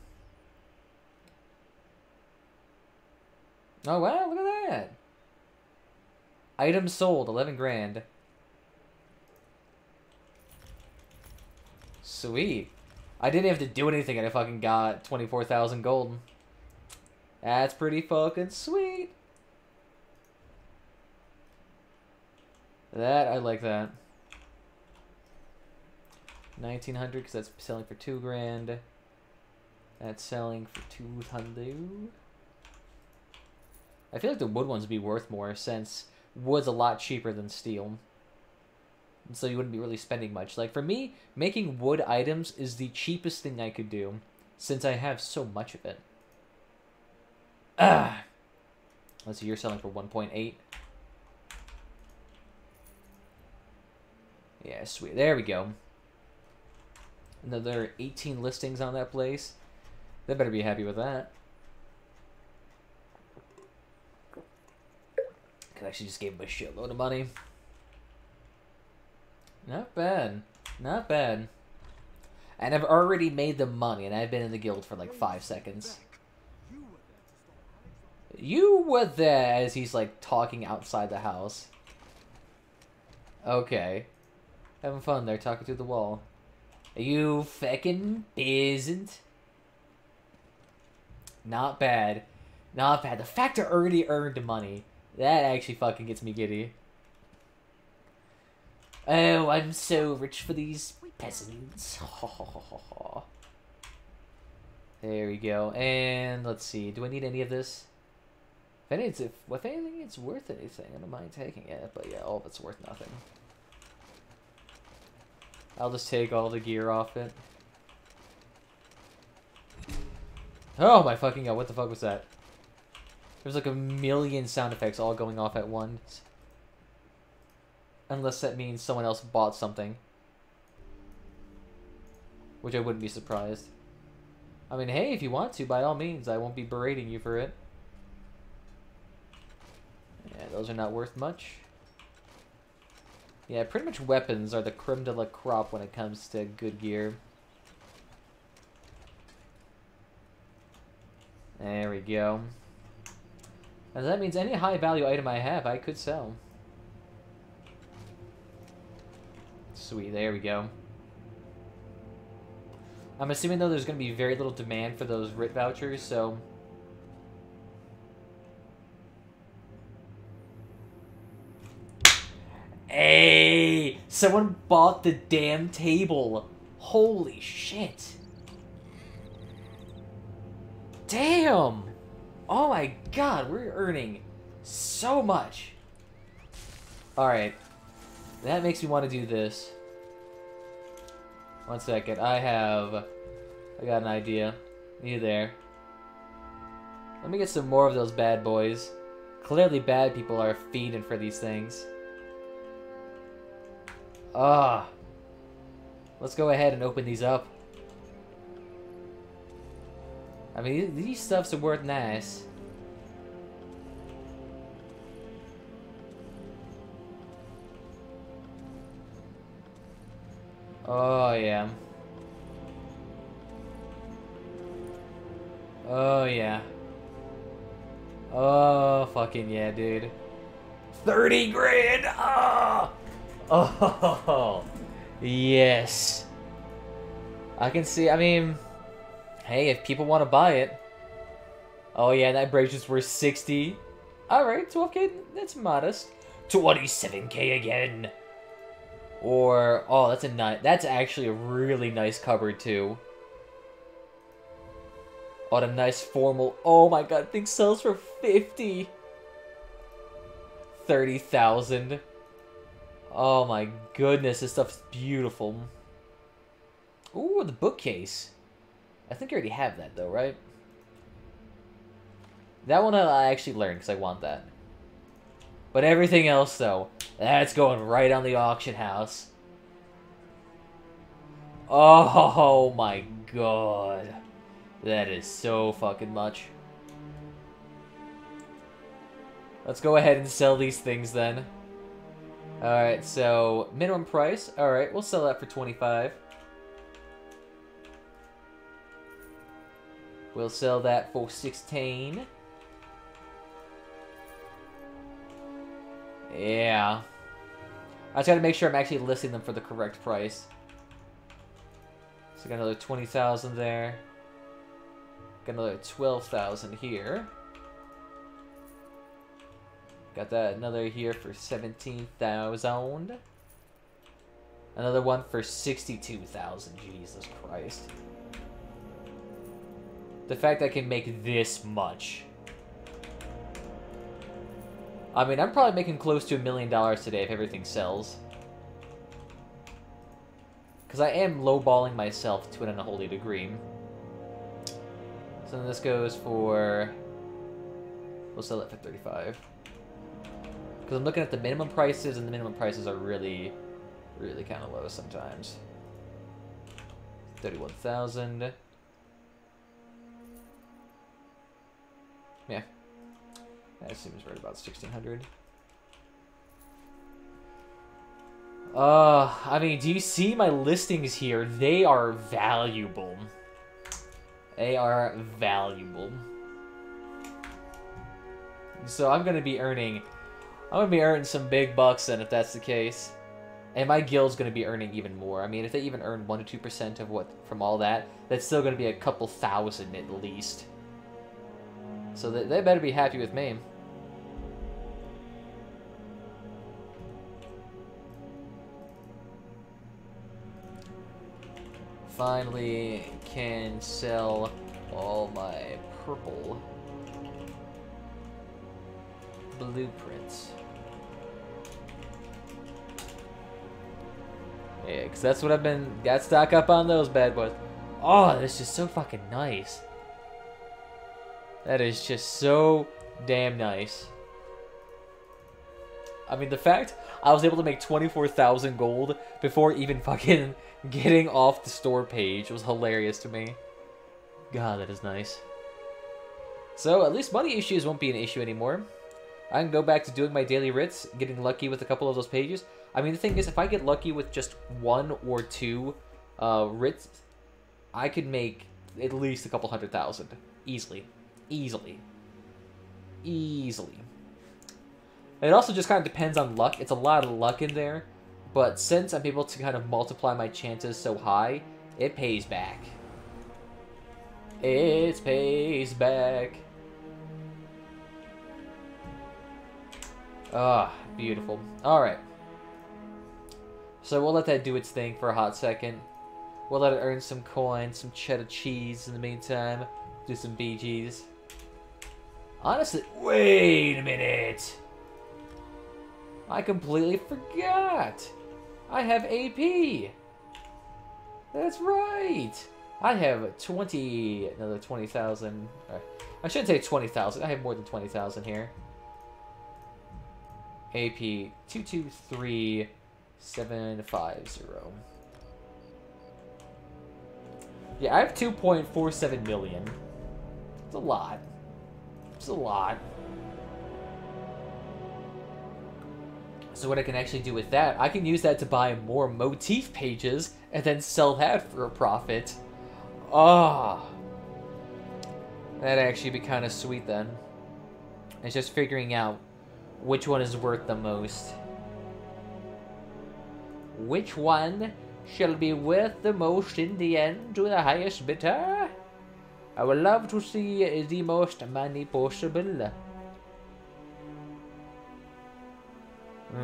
Oh wow, look at that. Items sold, 11 grand. Sweet. I didn't have to do anything and I fucking got 24,000 gold. That's pretty fucking sweet. That, I like that. 1900 because that's selling for 2 grand. That's selling for 200. I feel like the wood ones would be worth more since wood's a lot cheaper than steel. And so you wouldn't be really spending much. Like for me, making wood items is the cheapest thing I could do since I have so much of it. Let's see, you're selling for 1.8. Yeah, sweet. There we go. Another 18 listings on that place. They better be happy with that. Could actually just gave him a shitload of money. Not bad. Not bad. And I've already made the money, and I've been in the guild for like 5 seconds. You were there as he's like talking outside the house. Okay. Having fun there, talking through the wall. You feckin' peasant. Not bad. Not bad. The fact I already earned money, that actually fucking gets me giddy. Oh, I'm so rich for these peasants. There we go. And let's see. Do I need any of this? If anything, it's worth anything. I don't mind taking it. But yeah, all of it's worth nothing. I'll just take all the gear off it. Oh my fucking god, what the fuck was that? There's like a million sound effects all going off at once. Unless that means someone else bought something. Which I wouldn't be surprised. I mean, hey, if you want to, by all means, I won't be berating you for it. Yeah, those are not worth much. Yeah, pretty much weapons are the creme de la crop when it comes to good gear. There we go. And that means any high value item I have, I could sell. Sweet, there we go. I'm assuming though there's going to be very little demand for those RIT vouchers, so... Hey! Someone bought the damn table! Holy shit! Damn! Oh my god, we're earning so much! Alright. That makes me want to do this. 1 second, I got an idea. You there. Let me get some more of those bad boys. Clearly bad people are fiending for these things. Ah. Let's go ahead and open these up. I mean, these stuffs are worth nice. Oh, yeah. Oh, yeah. Oh, fucking yeah, dude. 30 grand! Oh! Oh, yes. I can see, I mean, hey, if people want to buy it. Oh, yeah, that bridge is worth 60. Alright, 12k, that's modest. 27k again. Or, oh, that's actually a really nice cupboard, too. Oh, a nice formal, oh my god, thing sells for 50. 30,000. Oh my goodness, this stuff's beautiful. Ooh, the bookcase. I think I already have that, though, right? That one I actually learned, because I want that. But everything else, though, that's going right on the auction house. Oh my god. That is so fucking much. Let's go ahead and sell these things then. Alright, so minimum price. Alright, we'll sell that for 25. We'll sell that for 16. Yeah. I just gotta make sure I'm actually listing them for the correct price. So got another 20,000 there. Got another 12,000 here. Got that another here for 17,000. Another one for 62,000. Jesus Christ. The fact I can make this much. I mean, I'm probably making close to $1 million today if everything sells. Because I am lowballing myself to an unholy degree. So then this goes for... We'll sell it for 35. Because I'm looking at the minimum prices, and the minimum prices are really, really kind of low sometimes. 31,000. Yeah. That seems right about 1,600. I mean, do you see my listings here? They are valuable. They are valuable. So I'm gonna be earning some big bucks then, if that's the case. And my guild's gonna be earning even more. I mean, if they even earn 1 to 2% of what from all that, that's still gonna be a couple thousand at least. So they better be happy with me. Finally can sell all my purple blueprints. Yeah, because that's what I've been... Got stock up on those bad boys. Oh, that's just so fucking nice. That is just so damn nice. I mean, the fact I was able to make 24,000 gold before even fucking getting off the store page was hilarious to me. God, that is nice. So, at least money issues won't be an issue anymore. I can go back to doing my daily writs, getting lucky with a couple of those pages. I mean, the thing is, if I get lucky with just 1 or 2 writs, I could make at least a couple 100,000. Easily. Easily. Easily. It also just kind of depends on luck. It's a lot of luck in there. But since I'm able to kind of multiply my chances so high, it pays back. It pays back. Ah, beautiful. Alright. So we'll let that do its thing for a hot second. We'll let it earn some coins, some cheddar cheese in the meantime. Do some BGs. Honestly, wait a minute. I completely forgot. I have AP. That's right. I have another 20,000. I shouldn't say 20,000. I have more than 20,000 here. AP 223750. Yeah, I have 2.47 million. It's a lot. It's a lot. So what I can actually do with that, I can use that to buy more motif pages and then sell that for a profit. Ah, that'd actually be kind of sweet then. It's just figuring out which one is worth the most. Which one shall be worth the most in the end to the highest bidder? I would love to see the most money possible. I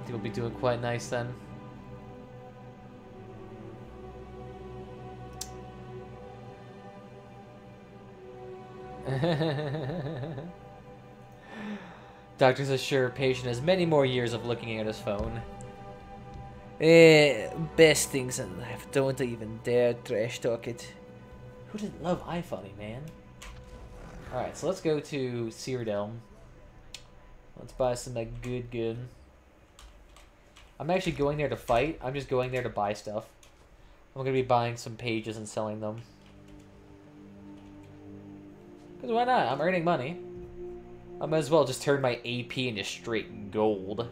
think we'll be doing quite nice then. Doctors assure patient has many more years of looking at his phone. Best things in life. Don't even dare trash talk it. Who didn't love iFunny, man? Alright, so let's go to Cyrodiil. Let's buy some good. I'm actually going there to fight. I'm just going there to buy stuff. I'm going to be buying some pages and selling them. Because why not? I'm earning money. I might as well just turn my AP into straight gold.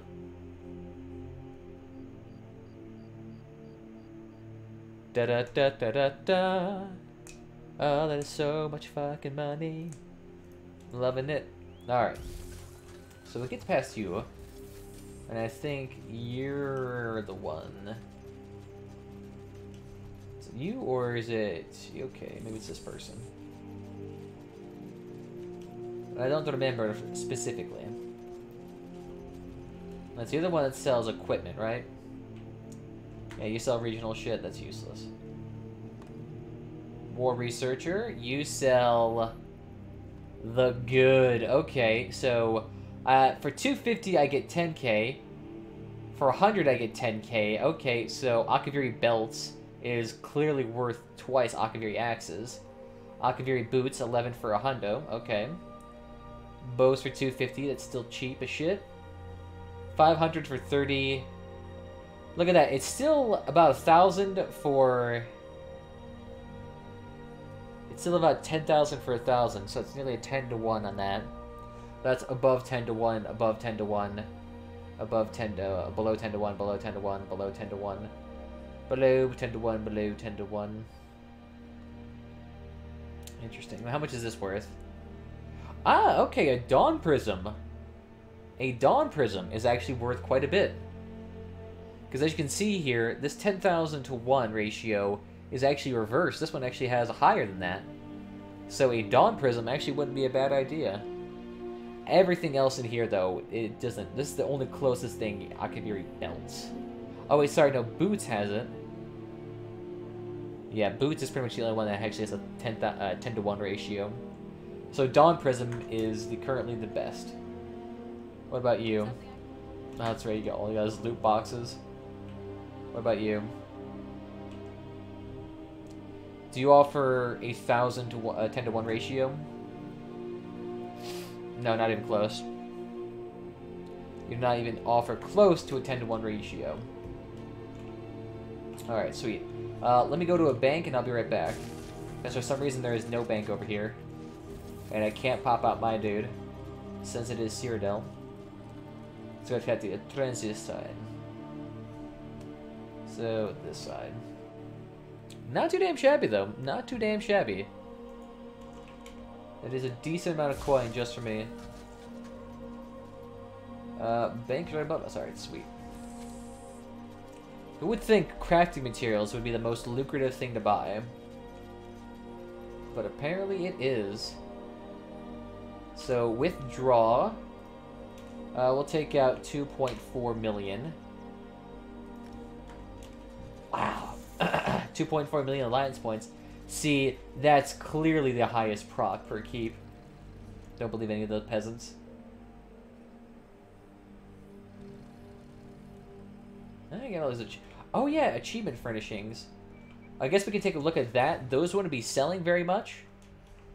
Da da da da da da. Oh, that is so much fucking money. Loving it. Alright. So we get past you. And I think you're the one. Is it you or is it... Okay, maybe it's this person. I don't remember specifically. That's the other one that sells equipment, right? Yeah, you sell regional shit, that's useless. War researcher, you sell the good. Okay, so for 250 I get 10k. For 100 I get 10k. Okay, so Akaviri belts is clearly worth twice Akaviri axes. Akaviri boots, 11 for a hundo. Okay. Bows for 250, that's still cheap as shit. 500 for 30. Look at that, it's still about 1,000 for... It's still about 10,000 for 1,000, so it's nearly a 10 to 1 on that. That's above 10 to 1, above 10 to 1, above 10 to... below 10 to 1, below 10 to 1, below 10 to 1, below 10 to 1, below 10 to 1. Interesting. How much is this worth? Ah, okay, a Dawn Prism. A Dawn Prism is actually worth quite a bit. Because as you can see here, this 10,000 to 1 ratio is actually reversed. This one actually has a higher than that. So a Dawn Prism actually wouldn't be a bad idea. Everything else in here, though, it doesn't. This is the only closest thing Akaviri belts. Oh, wait, sorry, no, Boots has it. Yeah, Boots is pretty much the only one that actually has a 10 to 1 ratio. So Dawn Prism is currently the best. What about you? Oh, that's right, you got all you guys loot boxes. What about you? Do you offer a 1,000 to 10 to 1 ratio? No, not even close. You do not even offer close to a 10 to 1 ratio. Alright, sweet. Let me go to a bank and I'll be right back. Because for some reason there is no bank over here. And I can't pop out my dude. Since it is Cyrodiil. So I've got the transit side. So, this side. Not too damn shabby, though. Not too damn shabby. It is a decent amount of coin just for me. Bank right above us. Alright, sweet. Who would think crafting materials would be the most lucrative thing to buy? But apparently it is. So, withdraw. We'll take out 2.4 million. Wow. 2.4 million alliance points. See, that's clearly the highest proc per keep. Don't believe any of those peasants. I get all those. Oh yeah, achievement furnishings. I guess we can take a look at that. Those wouldn't be selling very much.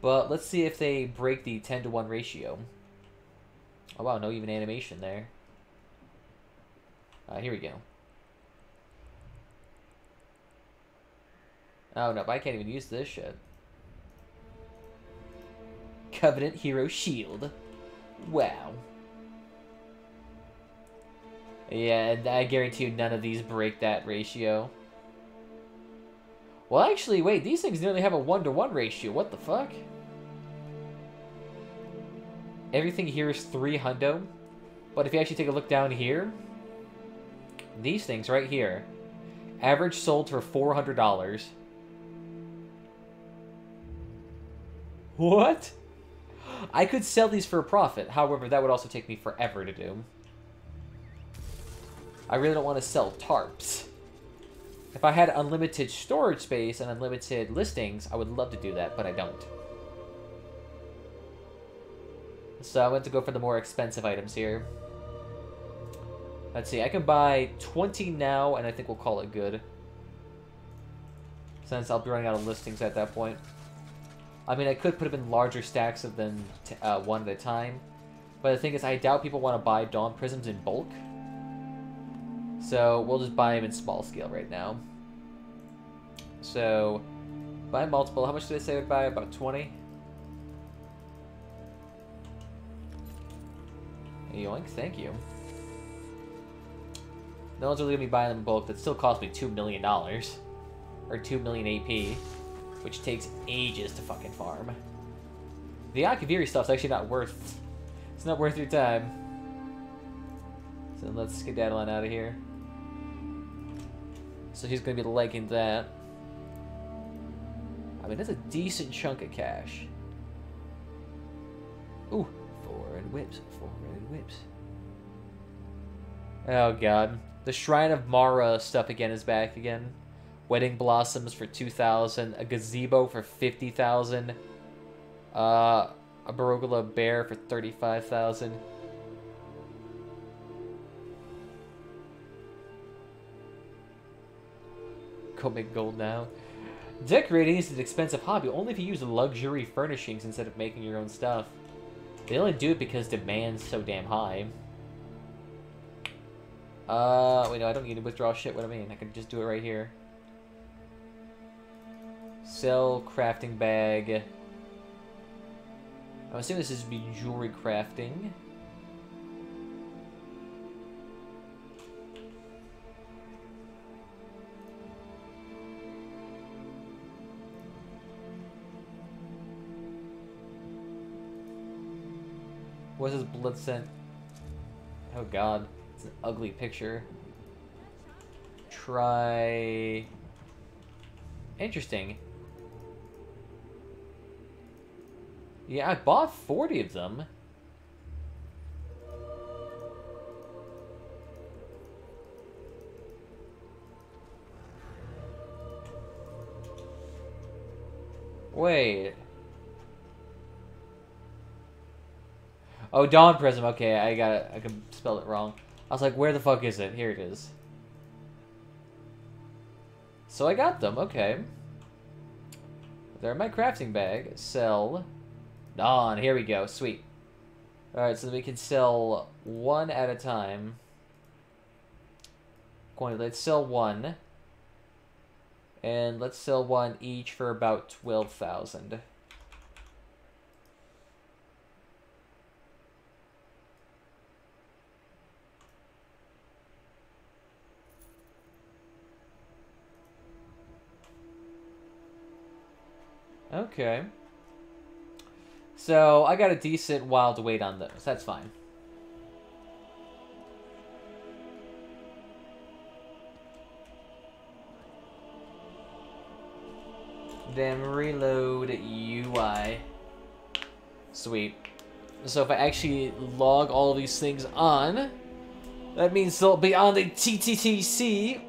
But let's see if they break the 10 to 1 ratio. Oh wow, no even animation there. Here we go. Oh no, but I can't even use this shit. Covenant Hero Shield. Wow. Yeah, I guarantee you none of these break that ratio. Well, actually, wait, these things nearly have a 1-to-1 ratio. What the fuck? Everything here is 3 hundo. But if you actually take a look down here, these things right here, average sold for $400. What? I could sell these for a profit. However, that would also take me forever to do. I really don't want to sell tarps. If I had unlimited storage space and unlimited listings, I would love to do that, but I don't. So I went to go for the more expensive items here. Let's see, I can buy 20 now, and I think we'll call it good. Since I'll be running out of listings at that point. I mean, I could put them in larger stacks of them one at a time. But the thing is, I doubt people want to buy Dawn Prisms in bulk. So we'll just buy them in small scale right now. So buy multiple. How much did I say I'd buy? About 20? Yoink, thank you. No one's really going to be buying them in bulk. That still cost me $2 million. Or 2 million AP. Which takes ages to fucking farm. The Akaviri stuff's actually not worth... It's not worth your time. So let's skedaddle on out of here. So he's going to be liking that. I mean, that's a decent chunk of cash. Ooh, 4 red whips. 4 red whips. Oh, God. The Shrine of Mara stuff again is back again. Wedding Blossoms for 2,000. A Gazebo for 50,000. A Barogula Bear for 35,000. Go make gold now. Decorating is an expensive hobby only if you use luxury furnishings instead of making your own stuff. They only do it because demand's so damn high. Wait, no, I don't need to withdraw shit. What do I mean? I can just do it right here. Sell crafting bag. I'm assuming this is be jewelry crafting. What's this blood scent? Oh god, it's an ugly picture. Try... Interesting. Yeah, I bought 40 of them. Wait. Oh, Dawn Prism. Okay, I got it. I can spell it wrong. I was like, where the fuck is it? Here it is. So I got them. Okay. They're in my crafting bag. Sell. Dawn. Here we go. Sweet. Alright, so we can sell one at a time. Let's sell one. And let's sell one each for about 12,000. Okay. So, I got a decent while to wait on those. That's fine. Then reload UI. Sweet. So if I actually log all of these things on, that means they'll be on the TTTC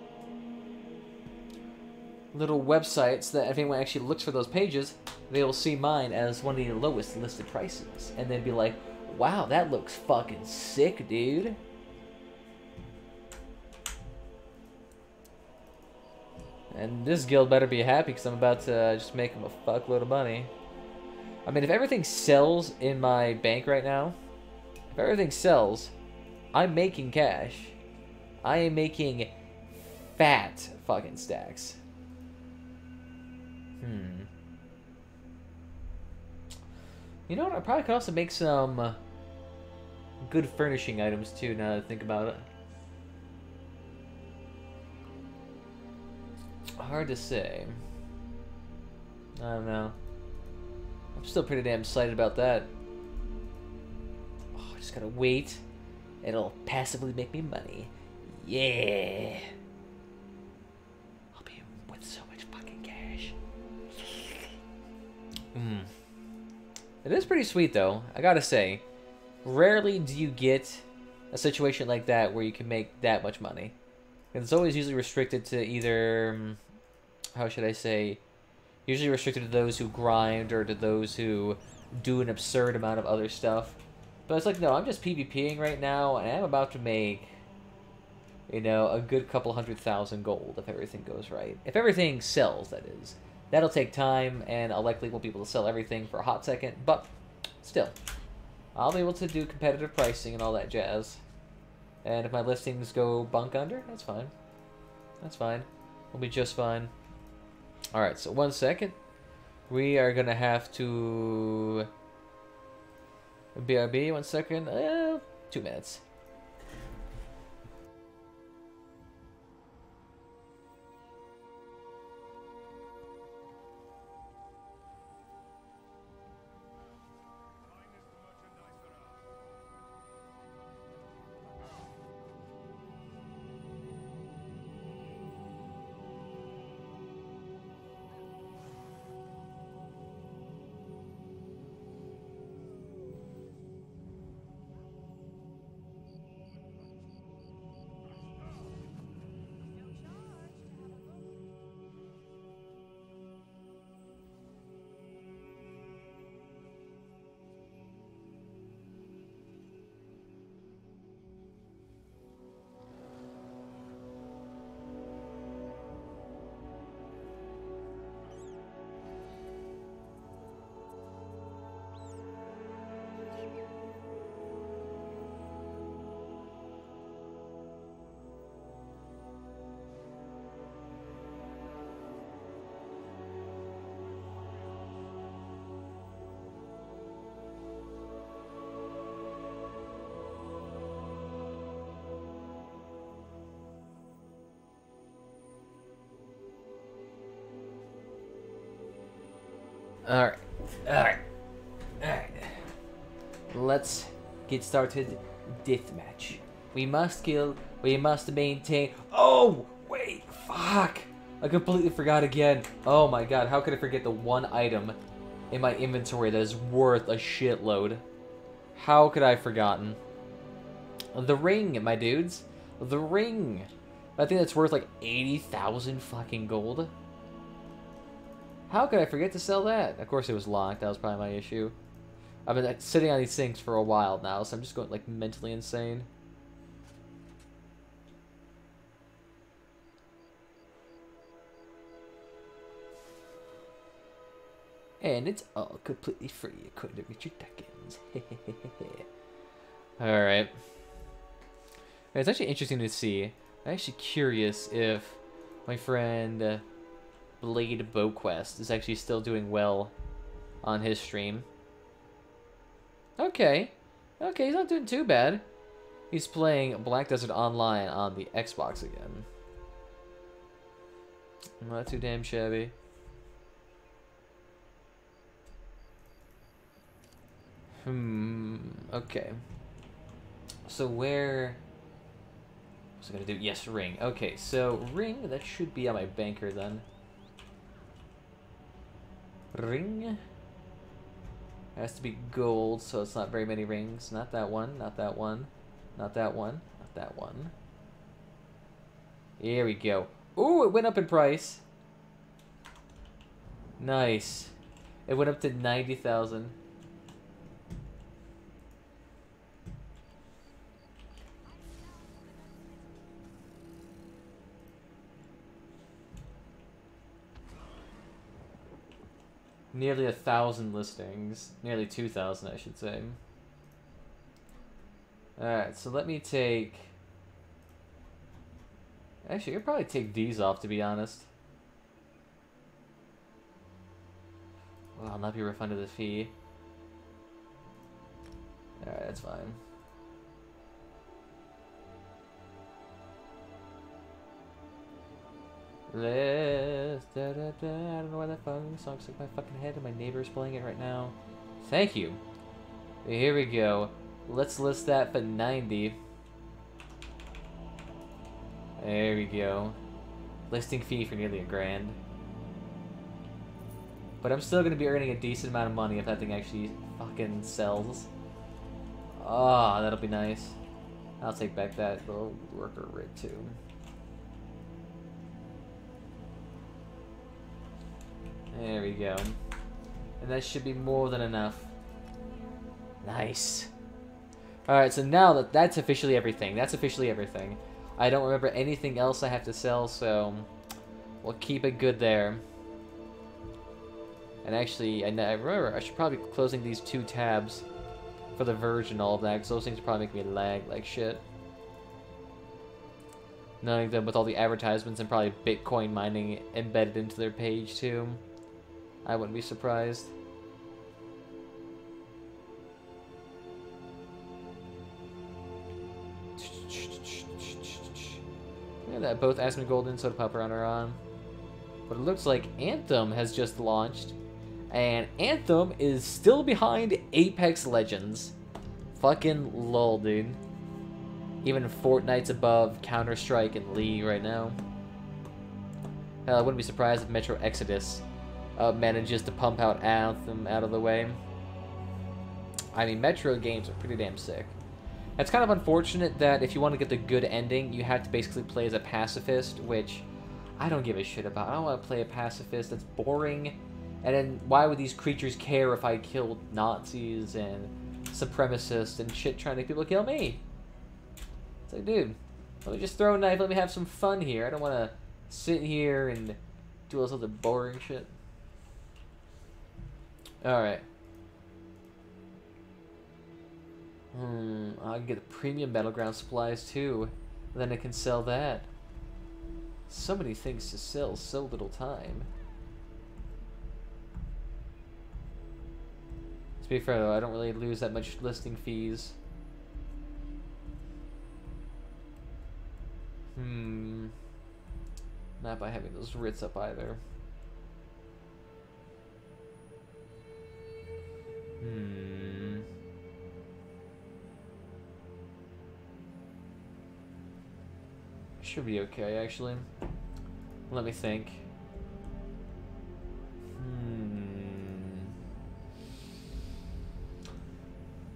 little websites that if anyone actually looks for those pages, they will see mine as one of the lowest listed prices. And then be like, wow, that looks fucking sick, dude. And this guild better be happy because I'm about to just make them a fuckload of money. I mean, if everything sells in my bank right now, if everything sells, I'm making cash. I am making fat fucking stacks. You know what? I probably could also make some good furnishing items too, now that I think about it. Hard to say. I don't know. I'm still pretty damn excited about that. Oh, I just gotta wait. It'll passively make me money. Yeah. I'll be with so much fucking cash. It is pretty sweet though, I gotta say. Rarely do you get a situation like that where you can make that much money. It's always usually restricted to either, how should I say, usually restricted to those who grind or to those who do an absurd amount of other stuff. But it's like, no, I'm just PvPing right now, and I'm about to make, you know, a good couple 100,000 gold if everything goes right. If everything sells, that is. That'll take time, and I'll likely won't be able to sell everything for a hot second, but still. I'll be able to do competitive pricing and all that jazz. And if my listings go bunk under, that's fine. That's fine. We'll be just fine. Alright, so 1 second. We are gonna have to... BRB, 1 second. 2 minutes. Alright. Alright. Alright. Let's get started. Deathmatch. We must kill. We must maintain. Oh! Wait! Fuck! I completely forgot again. Oh my god, how could I forget the one item in my inventory that is worth a shitload? How could I have forgotten? The ring, my dudes. The ring. I think that's worth like 80,000 fucking gold. How could I forget to sell that? Of course it was locked. That was probably my issue. I've been sitting on these things for a while now, so I'm just going like mentally insane. And it's all completely free according to Richard Dawkins. Alright. It's actually interesting to see. I'm actually curious if my friend... Blade Bowquest is actually still doing well on his stream. Okay. Okay, he's not doing too bad. He's playing Black Desert Online on the Xbox again. Not too damn shabby. Okay. So where... What's I gonna do? Yes, ring. Okay, so ring, that should be on my banker then. Ring has to be gold, so it's not very many rings. Not that one, not that one, not that one, not that one. Here we go. Ooh, it went up in price. Nice. It went up to 90,000. Nearly 1,000 listings. Nearly 2,000, I should say. Alright, so let me take... Actually, I'll probably take these off, to be honest. Well, I'll not be refunded the fee. Alright, that's fine. I don't know why that fucking song's stuck in my fucking head and my neighbor's playing it right now. Thank you. Here we go. Let's list that for 90. There we go. Listing fee for nearly $1,000. But I'm still going to be earning a decent amount of money if that thing actually fucking sells. Ah, that'll be nice. I'll take back that little worker rig too. There we go. And that should be more than enough. Nice. Alright, so now that's officially everything. That's officially everything. I don't remember anything else I have to sell, so we'll keep it good there. And actually, I remember I should probably be closing these 2 tabs for the verge and all of that, because those things probably make me lag like shit. Knowing them with all the advertisements and probably Bitcoin mining embedded into their page too. I wouldn't be surprised. Look at that, both Asmongold and Soda Pop Runner on. But it looks like Anthem has just launched. And Anthem is still behind Apex Legends. Fucking lol, dude. Even Fortnite's above Counter-Strike and League right now. Hell, I wouldn't be surprised if Metro Exodus manages to pump out Anthem out of the way. I mean, Metro games are pretty damn sick. It's kind of unfortunate that if you want to get the good ending, you have to basically play as a pacifist, which I don't give a shit about. I don't want to play a pacifist. That's boring. And then why would these creatures care if I killed Nazis and supremacists and shit trying to make people kill me? It's like, dude, let me just throw a knife. Let me have some fun here. I don't want to sit here and do all this other boring shit. Alright. I can get the premium battleground supplies too. Then I can sell that. So many things to sell, so little time. To be fair though, I don't really lose that much listing fees. Not by having those writs up either. Should be okay, actually. Let me think.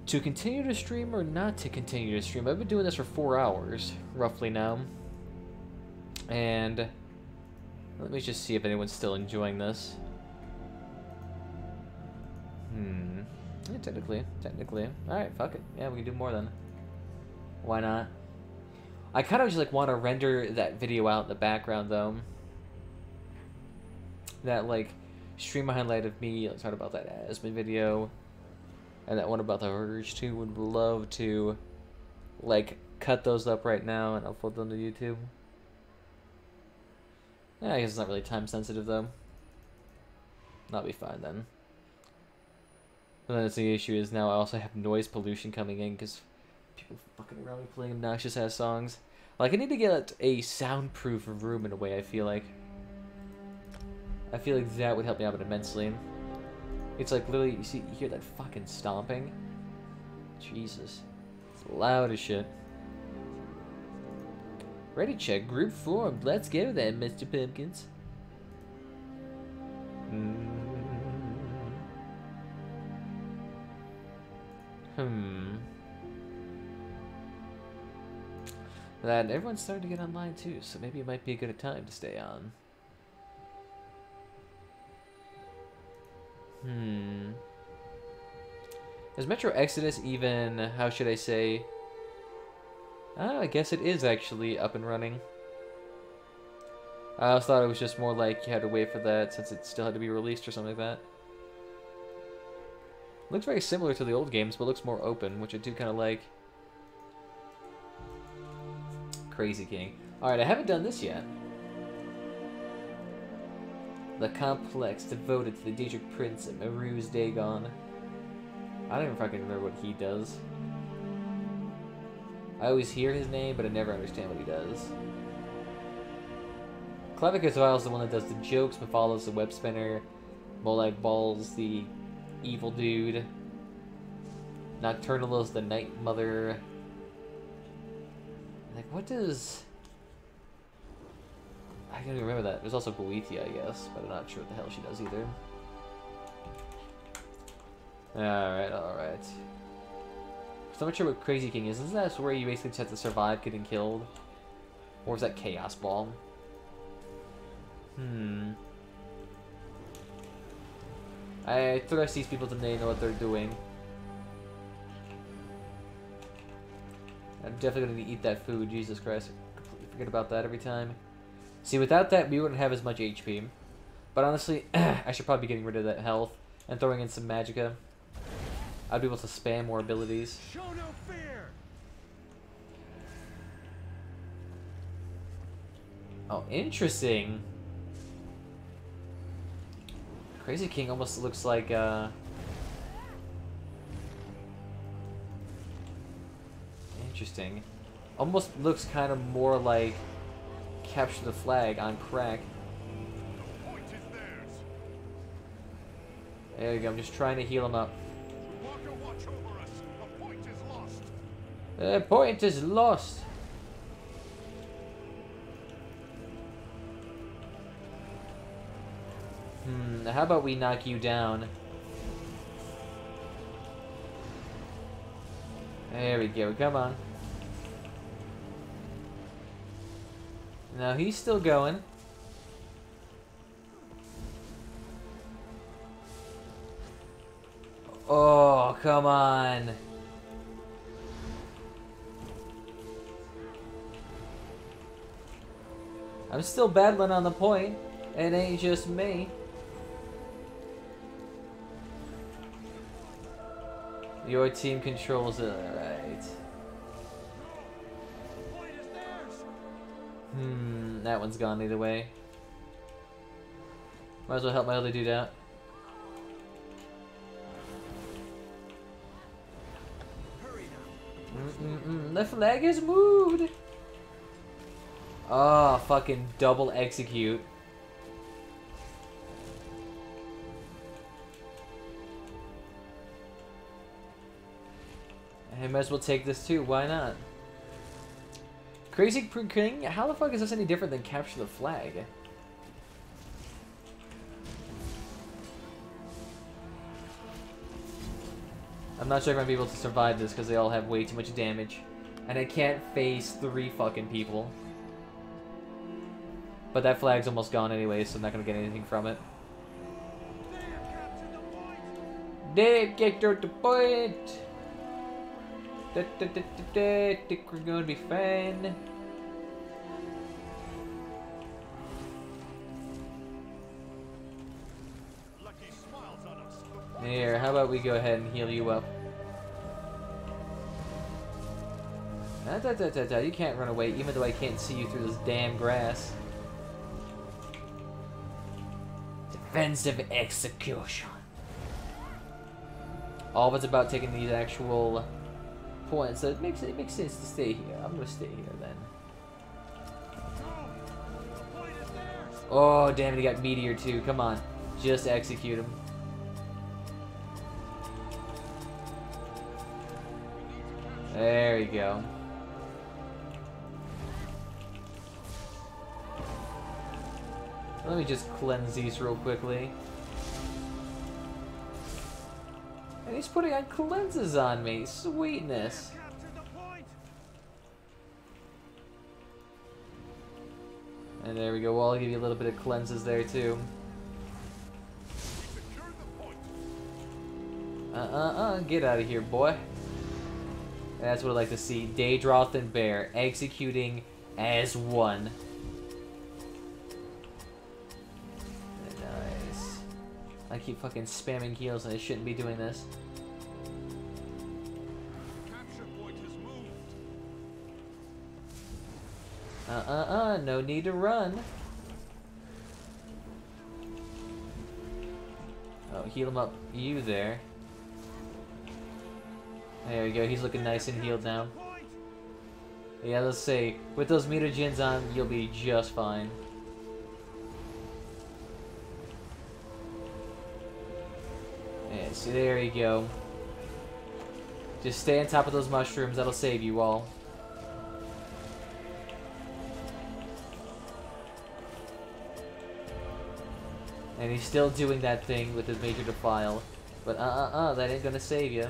To continue to stream or not to continue to stream? I've been doing this for 4 hours, roughly now. And let me just see if anyone's still enjoying this. Yeah, technically. Alright, fuck it. Yeah, we can do more then. Why not? I kind of just like want to render that video out in the background though. That like stream highlight of me talking about that Asmon video. And that one about the Urge too. Would love to like cut those up right now and upload them to YouTube. Yeah, I guess it's not really time sensitive though. That'll be fine then. And then the issue is now I also have noise pollution coming in because people fucking around me playing obnoxious ass songs. Like I need to get a soundproof room in a way. I feel like that would help me out immensely. It's like literally you hear that fucking stomping. Jesus, it's loud as shit. Ready, check, group formed. Let's go then, Mr. Pumpkins. That everyone's starting to get online too, so maybe it might be a good time to stay on. Is Metro Exodus even, how should I say? I guess it is actually up and running. I always thought it was just more like you had to wait for that since it still had to be released or something like that. Looks very similar to the old games, but looks more open, which I do kind of like. Crazy King. Alright, I haven't done this yet. The complex devoted to the Daedric Prince and Maru's Dagon. I don't even fucking remember what he does. I always hear his name, but I never understand what he does. Clavicus is the one that does the jokes, Mephalos the web spinner, Molite Balls the evil dude, Nocturnal is the night mother. Like, what does... I can't even remember that. There's also Boethia, I guess, but I'm not sure what the hell she does either. Alright. So I'm not sure what Crazy King is. Isn't that where you basically just have to survive getting killed? Or is that Chaos Ball? I trust these people to know what they're doing. I'm definitely going to eat that food. Jesus Christ. I completely forget about that every time. See, without that, we wouldn't have as much HP. But honestly, I should probably be getting rid of that health and throwing in some magicka. I'd be able to spam more abilities. Show no fear. Oh, interesting. Crazy King almost looks like, interesting. Almost looks kind of more like Capture the Flag on crack. The point is theirs. There you go, I'm just trying to heal him up. Walker, watch over us. The point is lost. The point is lost. How about we knock you down? There we go, come on. Now he's still going. Oh, come on. I'm still battling on the point. It ain't just me. Your team controls it, alright. That one's gone either way. Might as well help my other dude out. The flag is moved! Oh, fucking double execute. I might as well take this too, why not? Crazy King, how the fuck is this any different than Capture the Flag? I'm not sure if I'm able to survive this because they all have way too much damage. And I can't face 3 fucking people. But that flag's almost gone anyway, so I'm not gonna get anything from it. They've captured the point! Think we're gonna be fine. Here, how about we go ahead and heal you up? You can't run away, even though I can't see you through this damn grass. Defensive execution. All of it's about taking these actual points, so it makes sense to stay here. I'm gonna stay here then. Oh damn it, he got Meteor too. Come on, just execute him. There you go. Let me just cleanse these real quickly. And he's putting on cleanses on me. Sweetness. And there we go. Well, I'll give you a little bit of cleanses there too. Get out of here, boy. That's what I like to see. Daedroth and Bear executing as one. Nice. I keep fucking spamming heals and I shouldn't be doing this. Capture point has moved. No need to run. Oh, heal him up, you there. There we go, he's looking nice and healed now. Yeah, let's say, with those mutagens on, you'll be just fine. Yeah, so there you go. Just stay on top of those mushrooms, that'll save you all. And he's still doing that thing with his major defile. But that ain't gonna save you.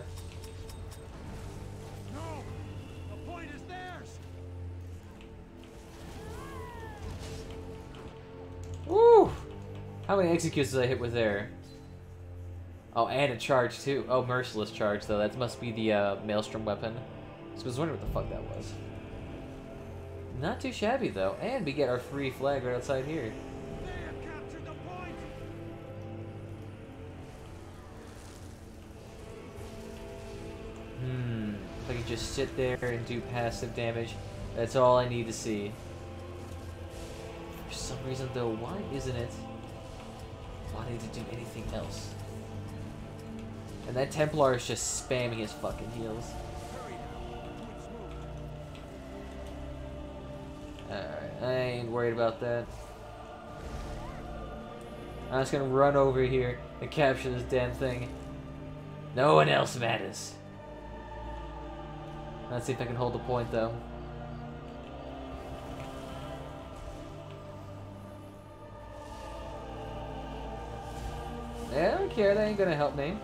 Woo! How many executes did I hit with there? Oh, and a charge too. Oh, merciless charge though. That must be the maelstrom weapon. So I was wondering what the fuck that was. Not too shabby though, and we get our free flag right outside here. If I could just sit there and do passive damage, that's all I need to see. some reason though, why isn't it wanting to do anything else? And that Templar is just spamming his fucking heals. Alright, I ain't worried about that. I'm just gonna run over here and capture this damn thing. No one else matters. Let's see if I can hold the point though. Yeah, I don't care, that ain't gonna help me.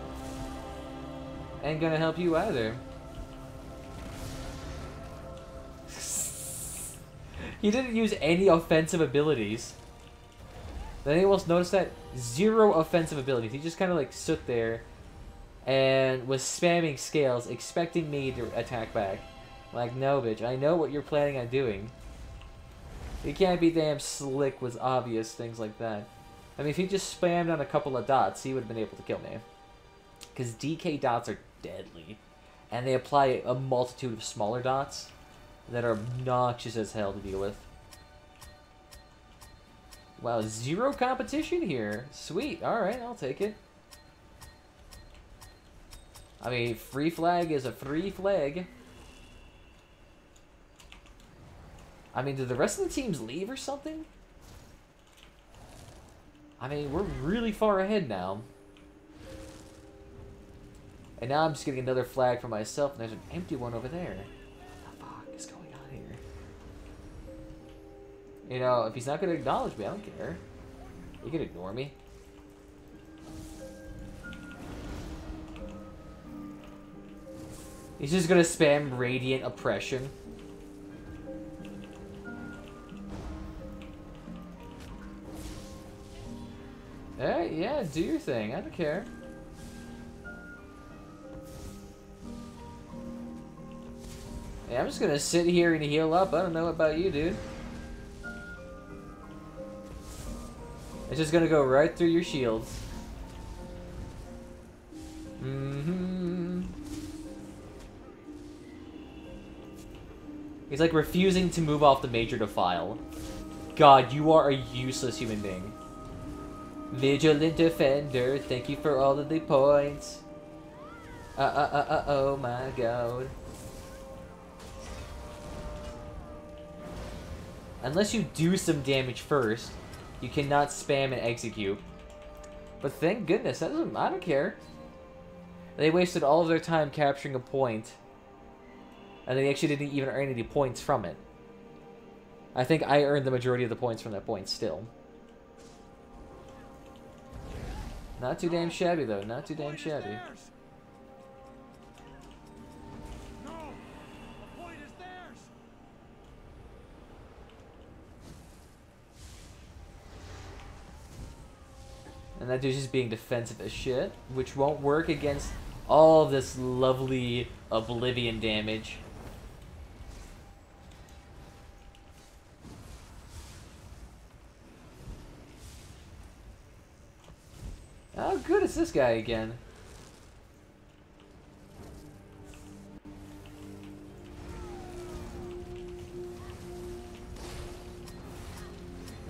Ain't gonna help you either. He didn't use any offensive abilities. Did anyone else notice that? Zero offensive abilities. He just kind of like stood there and was spamming scales, expecting me to attack back. Like, no, bitch. I know what you're planning on doing. You can't be damn slick with obvious things like that. I mean, if he just spammed on a couple of dots, he would have been able to kill me. Because DK dots are deadly. And they apply a multitude of smaller dots that are obnoxious as hell to deal with. Wow, zero competition here. Sweet. Alright, I'll take it. I mean, free flag is a free flag. I mean, did the rest of the teams leave or something? I mean, we're really far ahead now. And now I'm just getting another flag for myself, and there's an empty one over there. What the fuck is going on here? You know, if he's not going to acknowledge me, I don't care. He can ignore me. He's just going to spam Radiant Oppression. Alright, yeah, do your thing. I don't care. Yeah, I'm just gonna sit here and heal up. I don't know about you, dude. It's just gonna go right through your shields. He's like refusing to move off the major defile. God, you are a useless human being. Vigilant Defender, thank you for all of the points. Oh my god. Unless you do some damage first, you cannot spam and execute. But thank goodness, that doesn't, I don't care. They wasted all of their time capturing a point, and they actually didn't even earn any points from it. I think I earned the majority of the points from that point still. Not too damn shabby though, not too damn shabby. No, the point is theirs. And that dude's just being defensive as shit, which won't work against all of this lovely Oblivion damage. How good is this guy again?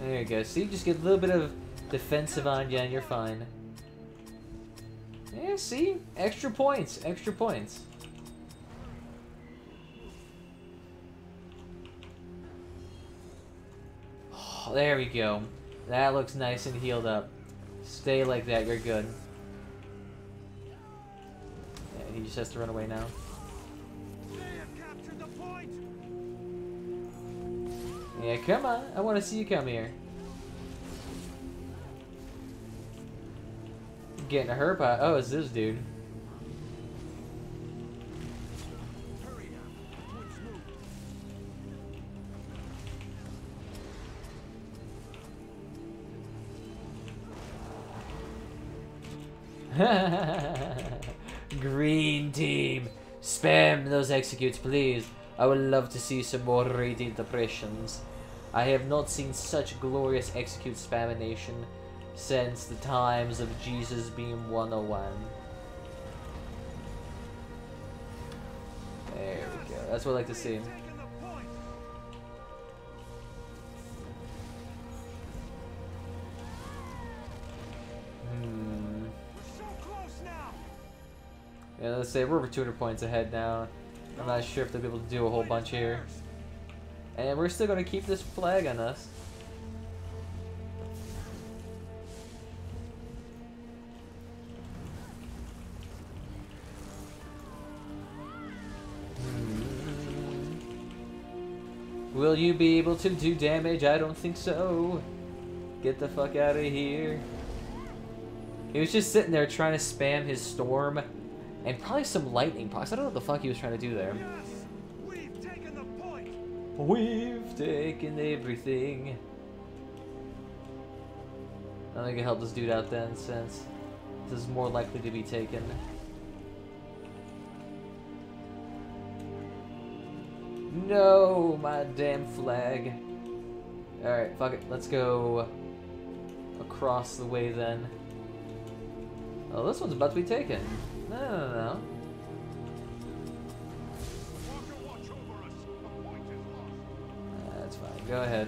There you go. See, just get a little bit of defensive on you and you're fine. Yeah, see? Extra points. Extra points. Oh, there we go. That looks nice and healed up. Stay like that, you're good. Yeah, he just has to run away now. They have captured the point. Yeah, come on. I want to see you come here. Getting a herp out. Oh, it's this dude. Hurry now. The point's moved. Green team. Spam those executes, please. I would love to see some more Radiant Oppressions. I have not seen such glorious execute spamination since the times of Jesus Beam 101. There we go. That's what I like to see. Taking the point. Yeah, let's say we're over 200 points ahead now. I'm not sure if they'll be able to do a whole bunch here. And we're still going to keep this flag on us. Will you be able to do damage? I don't think so. Get the fuck out of here. He was just sitting there trying to spam his storm and probably some lightning pox. I don't know what the fuck he was trying to do there. Yes, we've taken the point. We've taken everything. I think I can help this dude out then, since this is more likely to be taken. No, my damn flag. Alright, fuck it. Let's go across the way then. Oh, this one's about to be taken. No. Walker, watch over us. The point is lost. That's fine. Go ahead.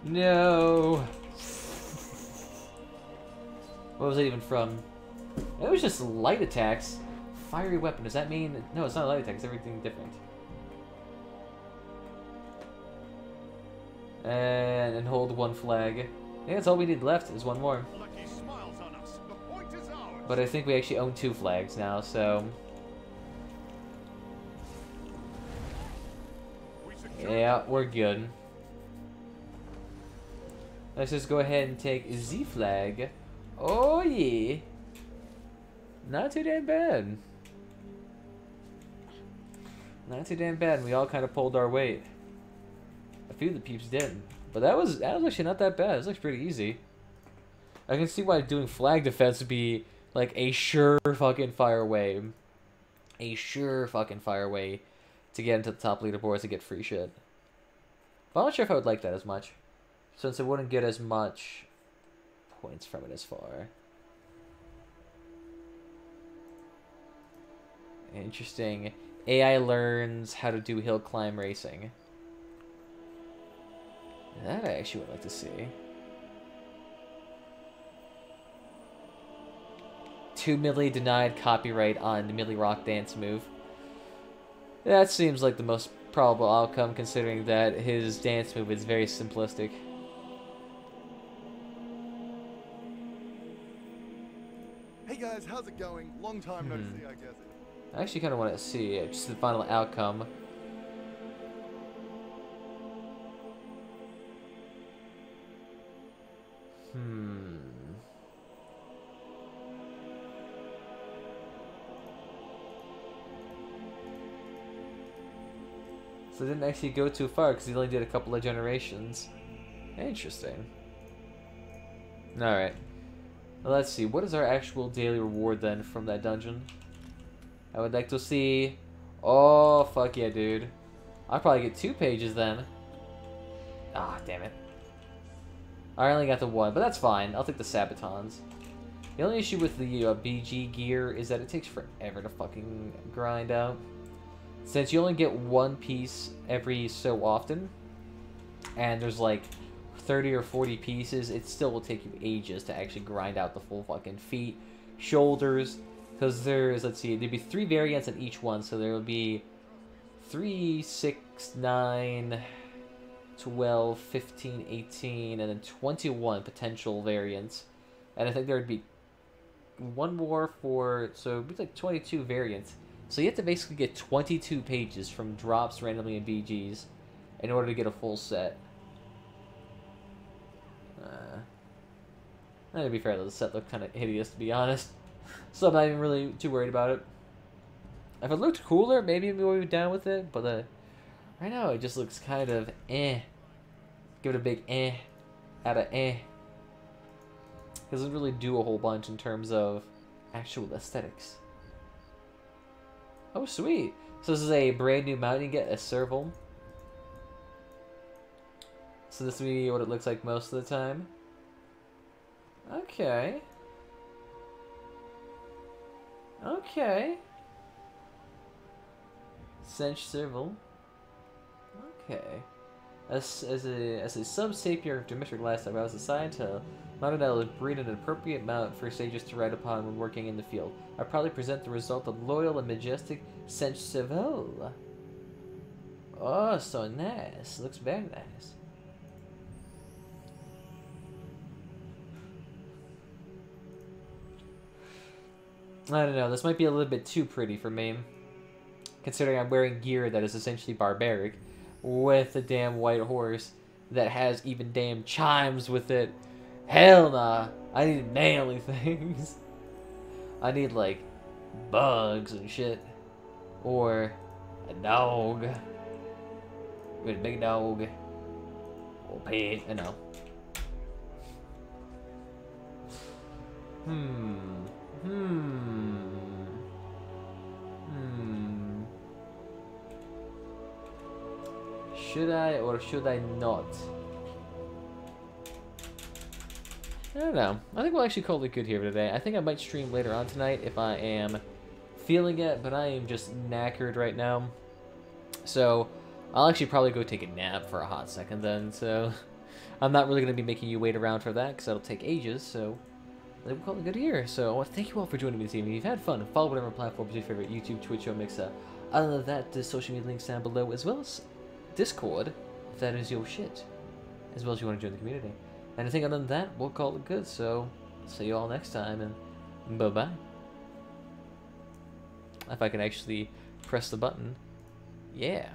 No. What was it even from? It was just light attacks. Fiery weapon. Does that mean... No, it's not a light attack. It's everything different. And hold one flag. I think that's all we need left is one more. Lucky smiles on us. The point is ours. But I think we actually own 2 flags now, so... We secured Yeah, we're good. Let's just go ahead and take Z flag. Oh yeah. Not too damn bad. Not too damn bad. We all kind of pulled our weight. A few of the peeps did. But that was actually not that bad. It looks pretty easy. I can see why doing flag defense would be like a sure fucking fire way. A sure fucking fire way to get into the top leaderboards to get free shit. But I'm not sure if I would like that as much, since it wouldn't get as much points from it as far. Interesting. AI learns how to do hill climb racing. That I actually would like to see. 2 Millie denied copyright on the Millie Rock dance move. That seems like the most probable outcome, considering that his dance move is very simplistic. Hey guys, how's it going? Long time no see, I guess. I actually kind of want to see just the final outcome. So it didn't actually go too far because he only did a couple of generations. Interesting. Alright. Well, let's see. What is our actual daily reward then from that dungeon? I would like to see... Oh, fuck yeah, dude. I'll probably get 2 pages then. Ah, damn it. I only got the 1, but that's fine. I'll take the Sabatons. The only issue with the BG gear is that it takes forever to fucking grind out. Since you only get 1 piece every so often, and there's like 30 or 40 pieces, it still will take you ages to actually grind out the full fucking feet, shoulders, because there's, let's see, there'd be 3 variants on each one, so there will be 3, 6, 9, 12, 15, 18, and then 21 potential variants. And I think there would be 1 more for, so it'd be like 22 variants. So you have to basically get 22 pages from drops randomly in BGs in order to get a full set. To be fair though, the set looked kind of hideous to be honest. So I'm not even really too worried about it. If it looked cooler, maybe we would be down with it, but right now it just looks kind of eh. Give it a big eh out of eh. It doesn't really do a whole bunch in terms of actual aesthetics. Oh, sweet. So this is a brand new mount. You get a serval. So this will be what it looks like most of the time. Okay. Okay. Cinch serval. Okay. As a sub-sapient of Dimitri lifestyle, I was assigned to mount that would breed an appropriate mount for sages to ride upon when working in the field. I probably present the result of loyal and majestic Saint-Cheval. Oh, so nice. Looks very nice. I don't know, this might be a little bit too pretty for me. Considering I'm wearing gear that is essentially barbaric. With a damn white horse that has even damn chimes with it. Hell nah. I need manly things. I need like bugs and shit. Or a dog. With a big dog. Or pig, I know. Should I or should I not? I don't know. I think we'll actually call it good here today. I think I might stream later on tonight if I am feeling it, but I am just knackered right now. So I'll actually probably go take a nap for a hot second then. So I'm not really going to be making you wait around for that because that'll take ages. So we'll call it good here. So thank you all for joining me this evening. If you've had fun, follow whatever platform is your favorite: YouTube, Twitch, or Mixer. Other than that, the social media links down below, as well as Discord, if that is your shit, as well as you want to join the community. And I think other than that, we'll call it good. So see you all next time, and bye bye. If I can actually press the button, yeah.